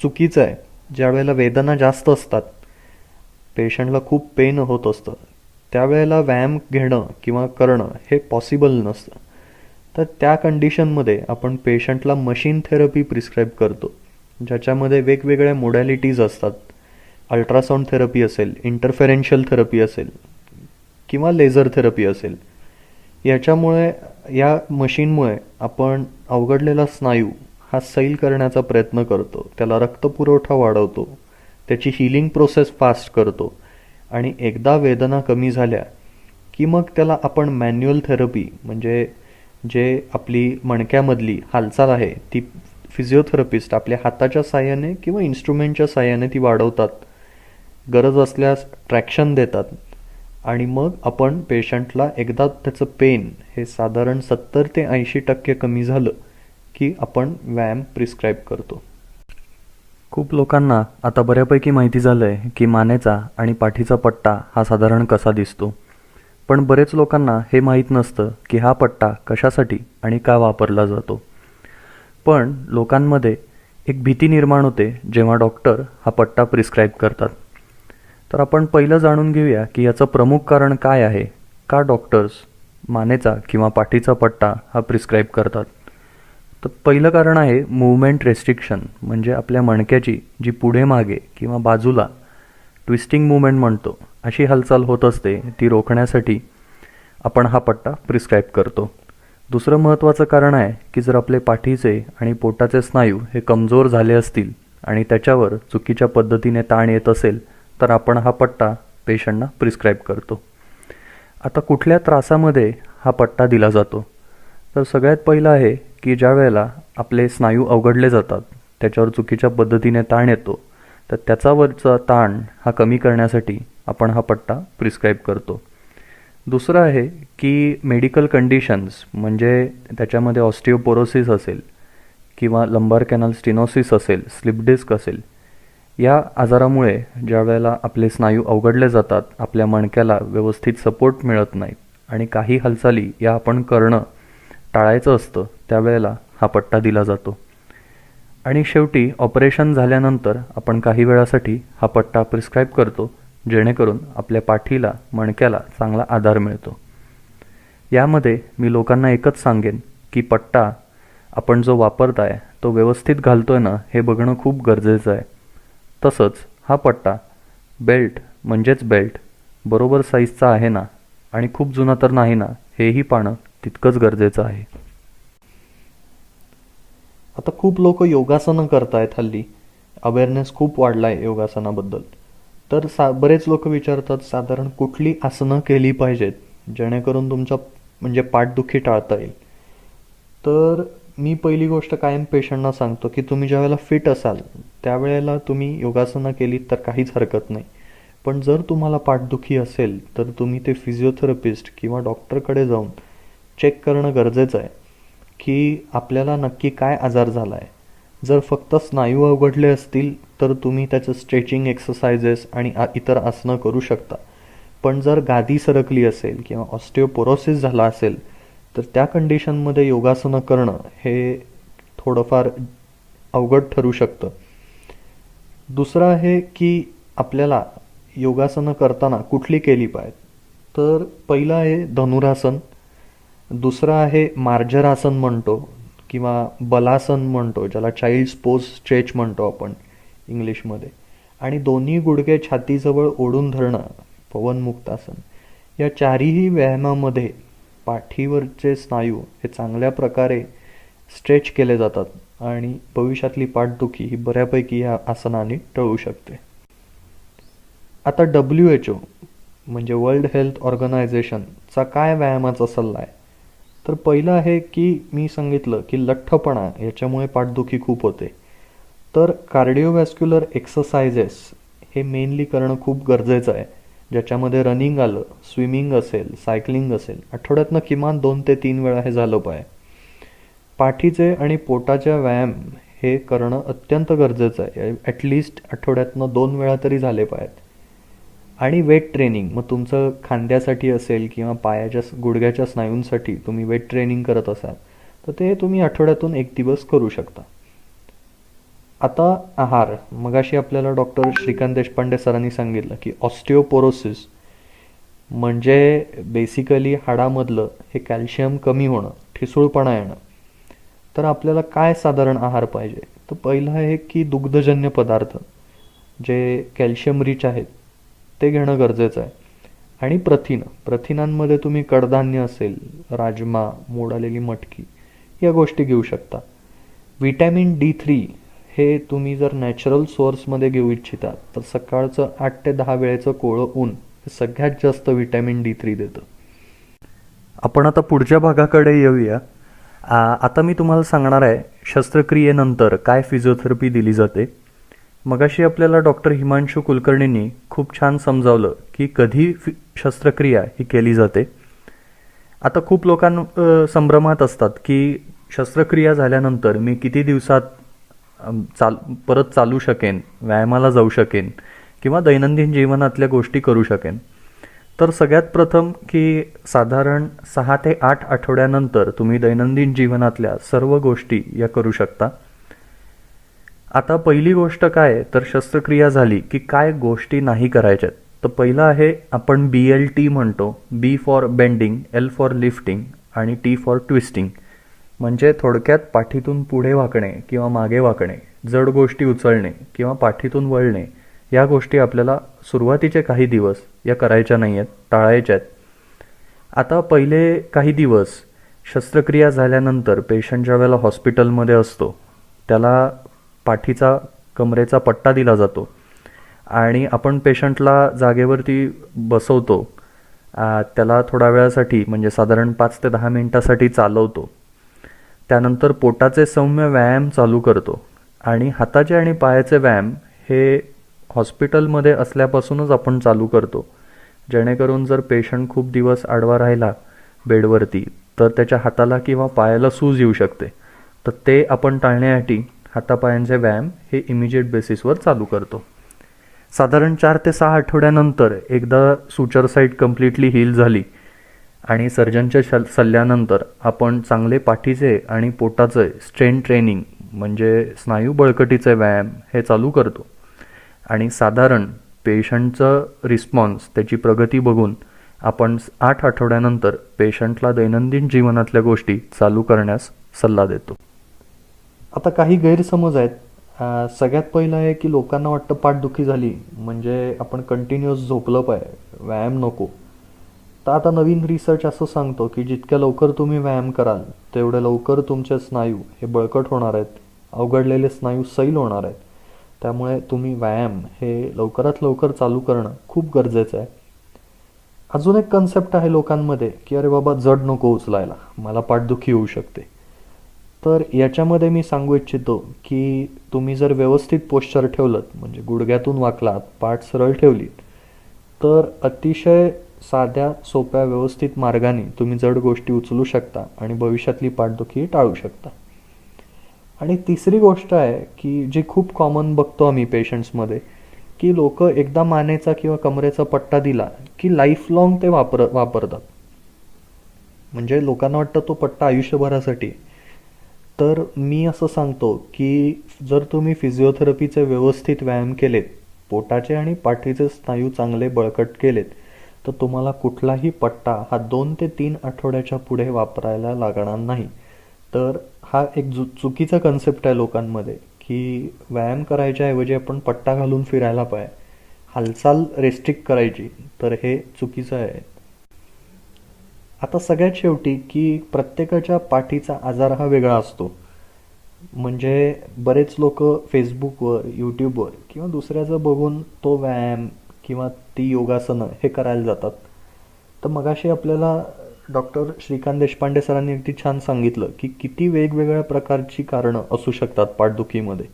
चुकीचं आहे. ज्या वेळेला वेदना जास्त असतात, पेशंटला खूप पेन होत असतं, त्यावेळेला व्यायाम घेणं किंवा करणं हे पॉसिबल नसतं. तर त्या कंडिशनमध्ये आपण पेशंटला मशीन थेरपी प्रिस्क्राईब करतो, ज्याच्यामध्ये वेगवेगळ्या मोडॅलिटीज असतात. अल्ट्रासाऊंड थेरपी असेल, इंटरफेरेन्शियल थेरपी असेल किंवा लेझर थेरपी असेल. याच्यामुळे, या मशीनमुळे आपण अवघडलेला स्नायू हा सैल करण्याचा प्रयत्न करतो, त्याला रक्तपुरवठा वाढवतो, त्याची हिलिंग प्रोसेस फास्ट करतो आणि एकदा वेदना कमी झाल्या की मग त्याला आपण मॅन्युअल थेरपी म्हणजे जे आपली मणक्यामधली हालचाल आहे ती फिजिओथेरपिस्ट आपल्या हाताच्या साहाय्याने किंवा इन्स्ट्रुमेंटच्या साहाय्याने ती वाढवतात, गरज असल्यास ट्रॅक्शन देतात आणि मग आपण पेशंटला एकदा त्याचं पेन हे साधारण 70 ते 80% कमी झालं की आपण व्यायाम प्रिस्क्राईब करतो. खूप लोकांना आता बऱ्यापैकी माहिती झालं आहे की मानेचा आणि पाठीचा पट्टा हा साधारण कसा दिसतो. पण बरेच लोकांना हे माहीत नसतं की हा पट्टा कशासाठी आणि का वापरला जातो. पण लोकांमध्ये एक भीती निर्माण होते जेव्हा डॉक्टर हा पट्टा प्रिस्क्राईब करतात. तर आपण पहिलं जाणून घेऊया की याचं प्रमुख कारण काय आहे, का डॉक्टर्स मानेचा किंवा पाठीचा पट्टा हा प्रिस्क्राईब करतात. तर पहिलं कारण आहे मूवमेंट रेस्ट्रिक्शन, म्हणजे आपल्या मणक्याची जी पुढे मागे किंवा बाजूला ट्विस्टिंग मूवमेंट म्हणतो अशी हालचाल होत असते, ती रोखण्यासाठी आपण हा पट्टा प्रिस्क्राईब करतो. दुसरं महत्त्वाचं कारण आहे की जर आपले पाठीचे आणि पोटाचे स्नायू हे कमजोर झाले असतील आणि त्याच्यावर चुकीच्या पद्धतीने ताण येत असेल तर आपण हा पट्टा पेशंटना प्रिस्क्राईब करतो. आता कुठल्या त्रासामध्ये हा पट्टा दिला जातो, तर सगळ्यात पहिलं आहे की ज्या वेळेला आपले स्नायू अवघडले जातात, त्याच्यावर चुकीच्या पद्धतीने ताण येतो, तर त्याच्यावरचा ताण हा कमी करण्यासाठी आपण हा पट्टा प्रिस्क्राईब करतो. दुसरं आहे की मेडिकल कंडिशन्स, म्हणजे त्याच्यामध्ये ऑस्टिओपोरोसिस असेल किंवा लंबार कॅनल स्टिनोसिस असेल, स्लिप डिस्क असेल, या आजारामुळे ज्या वेळेला आपले स्नायू अवघडले जातात, आपल्या मणक्याला व्यवस्थित सपोर्ट मिळत नाहीत आणि काही हालचाली या आपण करणं टाळायचं असतं, त्यावेळेला हा पट्टा दिला जातो. आणि शेवटी ऑपरेशन झाल्यानंतर आपण काही वेळासाठी हा पट्टा प्रिस्क्राईब करतो, जेणेकरून आपल्या पाठीला, मणक्याला चांगला आधार मिळतो. यामध्ये मी लोकांना एकच सांगेन की पट्टा आपण जो वापरताय तो व्यवस्थित घालतोय ना हे बघणं खूप गरजेचं आहे. तसंच हा पट्टा बेल्ट म्हणजेच बेल्ट बरोबर साईजचा आहे ना आणि खूप जुना तर नाही ना, हेही पाहणं तितकंच गरजेचं आहे. आता खूप लोक योगासनं करतायत हल्ली, अवेअरनेस खूप वाढला आहे योगासनाबद्दल. तर बरेच लोक विचारतात साधारण कुठली आसनं केली पाहिजेत जेणेकरून तुमच्या म्हणजे पाठदुखी टाळता येईल. तर मी पहिली गोष्ट कायम पेशंटना सांगतो की तुम्ही ज्यावेळेला फिट असाल त्यावेळेला तुम्ही योगासनं केलीत तर काहीच हरकत नाही. पण जर तुम्हाला पाठदुखी असेल तर तुम्ही ते फिजिओथेरपिस्ट किंवा डॉक्टरकडे जाऊन चेक करणं गरजेचं आहे की आपल्याला नक्की काय आजार झाला आहे. जर फक्त स्नायू अवघडले असतील तर तुम्ही त्याचं स्ट्रेचिंग एक्सरसाइजेस आणि इतर आसनं करू शकता. पण जर गादी सरकली असेल किंवा ऑस्टिओपोरोसिस झाला असेल तर त्या कंडिशनमध्ये योगासनं करणं हे थोडंफार अवघड ठरू शकतं. दुसरं आहे की आपल्याला योगासनं करताना कुठली केली पाहिजेत. तर पहिलं आहे धनुरासन, दुसरं आहे मार्जरासन म्हणतो किंवा बलासन म्हणतो, ज्याला चाइल्ड्स पोज स्ट्रेच म्हणतो आपण इंग्लिशमध्ये, आणि दोन्ही गुडघे छातीजवळ ओढून धरणं पवनमुक्तासन. या चारही व्यायामामध्ये पाठीवरचे स्नायू हे चांगल्या प्रकारे स्ट्रेच केले जातात आणि भविष्यातली पाठदुखी ही बऱ्यापैकी या आसनाने टळू शकते. आता WHO म्हणजे वर्ल्ड हेल्थ ऑर्गनायझेशनचा काय व्यायामाचा सल्ला आहे. तर पहिलं आहे की मी सांगितलं की लठ्ठपणा याच्यामुळे पाठदुखी खूप होते. तर कार्डिओवॅस्क्युलर एक्सरसाइजेस हे मेनली करणं खूप गरजेचं आहे, ज्याच्यामध्ये रनिंग आलं, स्विमिंग असेल, सायकलिंग असेल, आठवड्यातनं किमान 2 ते 3 वेळा हे झालं पाहिजे. पाठीचे आणि पोटाच्या व्यायाम हे करणं अत्यंत गरजेचं आहे, ॲटलिस्ट आठवड्यातनं 2 वेळा तरी झाले पाहिजेत. आणि वेट ट्रेनिंग, मग तुमचं खांद्यासाठी असेल किंवा पायाच्या गुडघ्याच्या स्नायूंसाठी तुम्ही वेट ट्रेनिंग करत असाल तर ते तुम्ही आठवड्यातून 1 दिवस करू शकता. आता आहार, मगाशी आपल्याला डॉक्टर श्रीकांत देशपांडे सरांनी सांगितलं की ऑस्टिओपोरोसिस म्हणजे बेसिकली हाडामधलं हे कॅल्शियम कमी होणं, ठिसूळपणा येणं. तर आपल्याला काय साधारण आहार पाहिजे? तर पहिलं आहे की दुग्धजन्य पदार्थ जे कॅल्शियम रिच आहेत ते घेणं गरजेचं आहे. आणि प्रथिनांमध्ये तुम्ही कडधान्य असेल, राजमा, मोड आलेली मटकी या गोष्टी घेऊ शकता. विटॅमिन D3 हे तुम्ही जर नॅचरल सोर्समध्ये घेऊ इच्छिता तर सकाळचं 8 ते 10 वेळेचं कोवळं ऊन हे सगळ्यात जास्त विटॅमिन D3 देतं. आपण आता पुढच्या भागाकडे येऊया. आता मी तुम्हाला सांगणार आहे शस्त्रक्रियेनंतर काय फिजिओथेरपी दिली जाते. मगाशी आपल्याला डॉक्टर हिमांशू कुलकर्णींनी खूप छान समजावलं की कधी शस्त्रक्रिया ही केली जाते. आता खूप संभ्रमात असतात की शस्त्रक्रिया झाल्यानंतर मी किती दिवसात परत चालू शकेन, व्यायामाला जाऊ शकेन किंवा दैनंदिन जीवनातल्या गोष्टी करू शकेन. तर सगळ्यात प्रथम की साधारण 6 ते 8 आठवड्यानंतर तुम्ही दैनंदिन जीवनातल्या सर्व गोष्टी या करू शकता. आता पहिली गोष्ट काय आहे तर शस्त्रक्रिया झाली की काय गोष्टी नाही करायच्यात. तर पहिलं आहे आपण BLT म्हणतो, B for bending, L for lifting आणि T फॉर ट्विस्टिंग. म्हणजे थोडक्यात पाठीतून पुढे वाकणे किंवा मागे वाकणे, जड गोष्टी उचलणे किंवा पाठीतून वळणे या गोष्टी आपल्याला सुरुवातीचे काही दिवस या करायच्या नाही आहेत, टाळायच्या आहेत. आता पहिले काही दिवस शस्त्रक्रिया झाल्यानंतर पेशंट ज्या वेळेला हॉस्पिटलमध्ये असतो त्याला पाठीचा कमरेचा पट्टा दिला जातो आणि आपण पेशंटला जागेवरती बसवतो, त्याला थोड्या वेळासाठी म्हणजे साधारण 5 ते 10 मिनिटासाठी चालवतो. त्यानंतर पोटाचे सौम्य व्यायाम चालू करतो आणि हाताचे आणि पायाचे व्यायाम हे हॉस्पिटलमध्ये असल्यापासूनच आपण चालू करतो, जेणेकरून जर पेशंट खूप दिवस आडवा राहिला बेडवरती तर त्याच्या हाताला किंवा पायाला सूज येऊ शकते. तर ते आपण टाळण्यासाठी हातापायांचे व्यायाम हे इमिजिएट बेसिसवर चालू करतो. साधारण 4 ते 6 आठवड्यानंतर एकदा सुचर साईट कम्प्लिटली हील झाली आणि सर्जनच्या सल्ल्यानंतर आपण चांगले पाठीचे आणि पोटाचे स्ट्रेंथ ट्रेनिंग म्हणजे स्नायू बळकटीचे व्यायाम हे चालू करतो. आणि साधारण पेशंटचं रिस्पॉन्स, त्याची प्रगती बघून आपण 8 आठवड्यानंतर पेशंटला दैनंदिन जीवनातल्या गोष्टी चालू करण्यास सल्ला देतो. आता काही गैरसमज आहेत. सगळ्यात पहिलं आहे की लोकांना वाटतं पाठदुखी झाली म्हणजे आपण कंटिन्युअस झोपलं पाहिजे, व्यायाम नको. तर आता नवीन रिसर्च असं सांगतो की जितक्या लवकर तुम्ही व्यायाम कराल तेवढ्या लवकर तुमचे स्नायू हे बळकट होणार आहेत, अवघडलेले स्नायू सैल होणार आहेत. त्यामुळे तुम्ही व्यायाम हे लवकरात लवकर चालू करणं खूप गरजेचं आहे. अजून एक कन्सेप्ट आहे लोकांमध्ये की अरे बाबा जड नको उचलायला, मला पाठदुखी होऊ शकते. तर याच्यामध्ये मी सांगू इच्छितो की तुम्ही जर व्यवस्थित पोश्चर ठेवलं म्हणजे गुडघ्यातून वाकलात, पाठ सरळ ठेवली तर अतिशय साध्या सोप्या व्यवस्थित मार्गाने तुम्ही जड गोष्टी उचलू शकता आणि भविष्यातली पाठदुखी टाळू शकता. आणि तिसरी गोष्ट आहे की जी खूप कॉमन बघतो आम्ही पेशंट्समध्ये की लोक एकदा मानेचा किंवा कमरेचा पट्टा दिला की लाईफ लॉंग ते वापरतात. म्हणजे लोकांना वाटतं तो पट्टा आयुष्यभरासाठी. तर मी असं सांगतो की जर तुम्ही फिजिओथेरपीचे व्यवस्थित व्यायाम केलेत, पोटाचे आणि पाठीचे स्नायू चांगले बळकट केलेत तर तुम्हाला कुठलाही पट्टा हा 2 ते 3 आठवड्याच्या पुढे वापरायला लागणार नाही. तर हा एक चुकीचा कन्सेप्ट आहे लोकांमध्ये की व्यायाम करायच्या ऐवजी आपण पट्टा घालून फिरायला पाहिजे, हालचाल रेस्ट्रिक्ट करायची, तर हे चुकीचं आहे. आता सगळ्यात शेवटी की प्रत्येकाच्या पाठीचा आजार हा वेगळा असतो. म्हणजे बरेच लोक फेसबुकवर, यूट्यूबवर किंवा दुसऱ्याचं बघून तो व्यायाम किंवा ती योगासनं हे करायला जातात. तर मगाशी आपल्याला डॉक्टर श्रीकांत देशपांडे सरांनी अगदी छान सांगितलं की किती वेगवेगळ्या प्रकारची कारणं असू शकतात पाठदुखीमध्ये.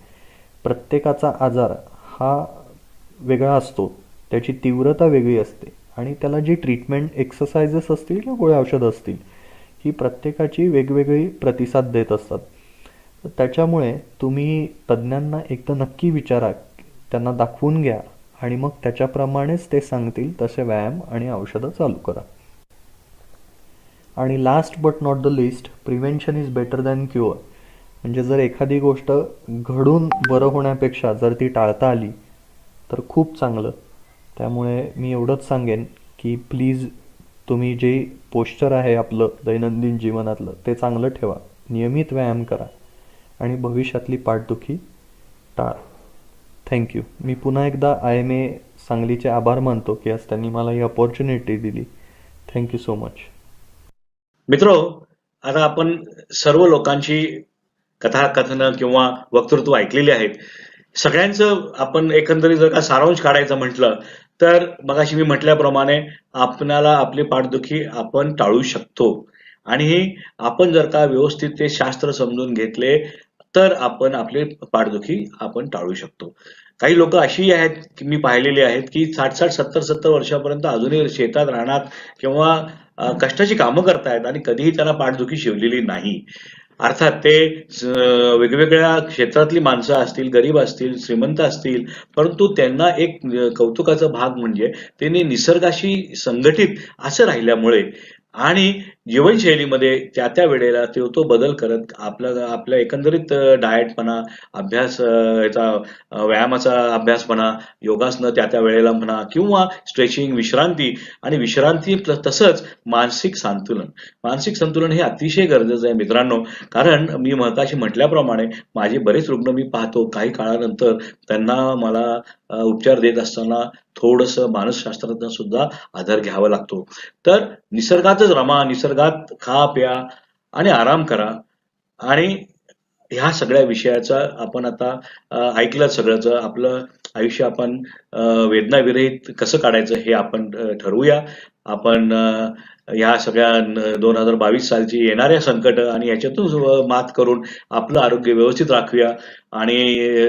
प्रत्येकाचा आजार हा वेगळा असतो, त्याची तीव्रता वेगळी असते आणि त्याला जी ट्रीटमेंट, एक्सरसाइजेस असतील किंवा गोळ्या औषधं असतील ही प्रत्येकाची वेगवेगळी प्रतिसाद देत असतात. त्याच्यामुळे तुम्ही तज्ज्ञांना एकदा नक्की विचारा, त्यांना दाखवून घ्या आणि मग त्याच्याप्रमाणेच ते सांगतील तसे व्यायाम आणि औषधं चालू करा. आणि last but not the list, prevention is better than cure. म्हणजे जर एखादी गोष्ट घडून बरं होण्यापेक्षा जर ती टाळता आली तर खूप चांगलं. त्यामुळे मी एवढंच सांगेन की प्लीज तुम्ही जे पोश्चर आहे आपलं दैनंदिन जीवनातलं ते चांगलं ठेवा, नियमित व्यायाम करा आणि भविष्यातली पाठदुखी टाळा. थँक्यू. मी पुन्हा एकदा IMA सांगलीचे आभार मानतो की आज त्यांनी मला ही अपॉर्च्युनिटी दिली. Thank you so much. मित्रो, आता आपण सर्व लोकांची कथाकथनं किंवा वक्तृत्व ऐकलेली आहेत. सगळ्यांचं आपण एकंदरीत जर का सारांश काढायचं म्हटलं तर मगाशी मी म्हटल्याप्रमाणे आपणाला आपली पाठदुखी आपण टाळू शकतो आणि आपण जर का व्यवस्थित ते शास्त्र समजून घेतले तर आपण आपली पाठदुखी आपण टाळू शकतो. काही लोक अशी आहेत की मी पाहिलेली आहेत की 60-60, 70-70 वर्षापर्यंत अजूनही शेतात राहणार किंवा कष्टाची कामं करतायत आणि कधीही त्यांना पाठदुखी शिवलेली नाही. अर्थात ते वेगवेगळ्या क्षेत्रातली माणसं असतील, गरीब असतील, श्रीमंत असतील, परंतु त्यांना एक कौतुकाचा भाग म्हणजे त्यांनी निसर्गाशी संघटित असं राहिल्यामुळे आणि जीवनशैलीमध्ये त्या वेळेला तो बदल करत आपल्या एकंदरीत डाएट म्हणा, अभ्यास व्यायामाचा अभ्यास म्हणा, योगासनं त्या वेळेला म्हणा किंवा स्ट्रेचिंग, विश्रांती तसंच मानसिक संतुलन. मानसिक संतुलन हे अतिशय गरजेचं आहे मित्रांनो. कारण मी मगाशी म्हटल्याप्रमाणे माझे बरेच रुग्ण मी पाहतो काही काळानंतर त्यांना मला उपचार देत असताना थोडंसं मानसशास्त्राचा सुद्धा आधार घ्यावा लागतो. तर निसर्गातच रमा, निसर्गात खा प्या आणि आराम करा आणि ह्या सगळ्या विषयाचा आपण आता ऐकलं सगळंच. आपलं आयुष्य आपण वेदनाविरहित कसं काढायचं हे आपण ठरवूया. आपण ह्या सगळ्या 2022 सालची येणाऱ्या संकट आणि याच्यातून मात करून आपलं आरोग्य व्यवस्थित राखूया आणि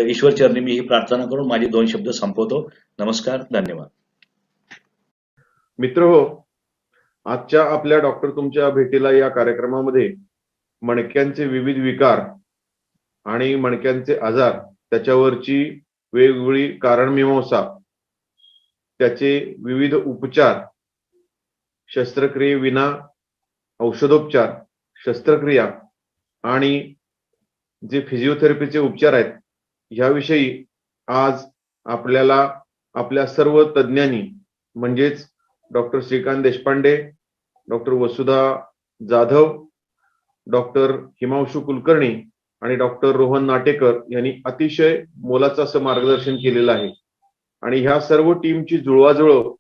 ईश्वरचरणी मी ही प्रार्थना करून माझे 2 शब्द संपवतो. नमस्कार, धन्यवाद. मित्रहो, आजच्या आपल्या डॉक्टर तुमच्या भेटीला या कार्यक्रमामध्ये मणक्यांचे विविध विकार आणि मणक्यांचे आजार, त्याच्यावरची वेगवेगळी कारणमीमांसा, त्याचे विविध उपचार, शस्त्रक्रियेविना औषधोपचार, शस्त्रक्रिया आणि जे फिजिओथेरपीचे उपचार आहेत ह्याविषयी आज आपल्याला आपल्या सर्व तज्ज्ञांनी म्हणजेच doctor Shrikant Deshpande, doctor Vasudha Jadhav, doctor Himanshu Kulkarni आणि डॉक्टर रोहन नाटेकर यांनी अतिशय मोलाचं असं मार्गदर्शन केलेलं आहे. आणि ह्या सर्व टीमची जुळवाजुळव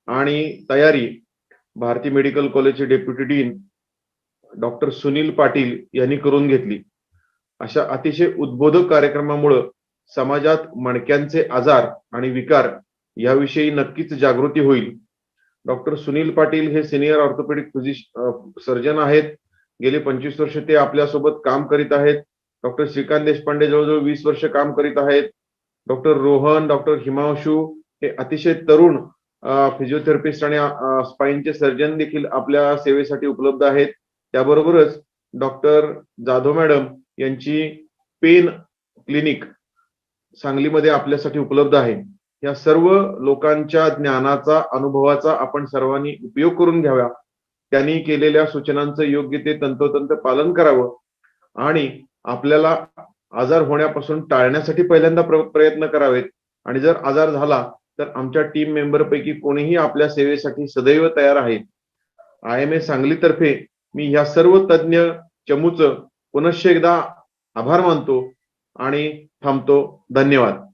आणि तयारी भारती मेडिकल कॉलेजचे deputy dean doctor Sunil Patil यांनी करून घेतली. अशा अतिशय उद्बोधक कार्यक्रमामुळे समाजात मणक्यांचे आजार आणि विकार याविषयी नक्कीच जागृती होईल. डॉक्टर सुनील पाटील हे सिनियर ऑर्थोपेडिक सर्जन आहेत. गेली 25 वर्ष ते आपल्यासोबत काम करीत आहेत. डॉक्टर श्रीकांत देशपांडे जवळजवळ 20 वर्ष काम करीत आहेत. डॉक्टर रोहन, डॉक्टर हिमांशू हे अतिशय तरुण फिजिओथेरपिस्ट आणि स्पाईनचे सर्जन देखील आपल्या सेवेसाठी उपलब्ध आहेत. त्याबरोबरच डॉक्टर जाधव मॅडम यांची पेन क्लिनिक सांगलीमध्ये आपल्यासाठी उपलब्ध आहे. या सर्व लोकांच्या ज्ञानाचा, अनुभवाचा आपण सर्वांनी उपयोग करून घ्यावा. त्यांनी केलेल्या सूचनांचं योग्य ते तंतोतंत पालन करावं आणि आपल्याला आजार होण्यापासून टाळण्यासाठी पहिल्यांदा प्रयत्न करावेत. आणि जर आजार झाला तर आमच्या टीम मेंबर पैकी कोणीही आपल्या सेवेसाठी सदैव तयार आहेत. IMA सांगलीतर्फे मी ह्या सर्व तज्ज्ञ चमूचं पुनश्च एकदा आभार मानतो आणि थांबतो. धन्यवाद.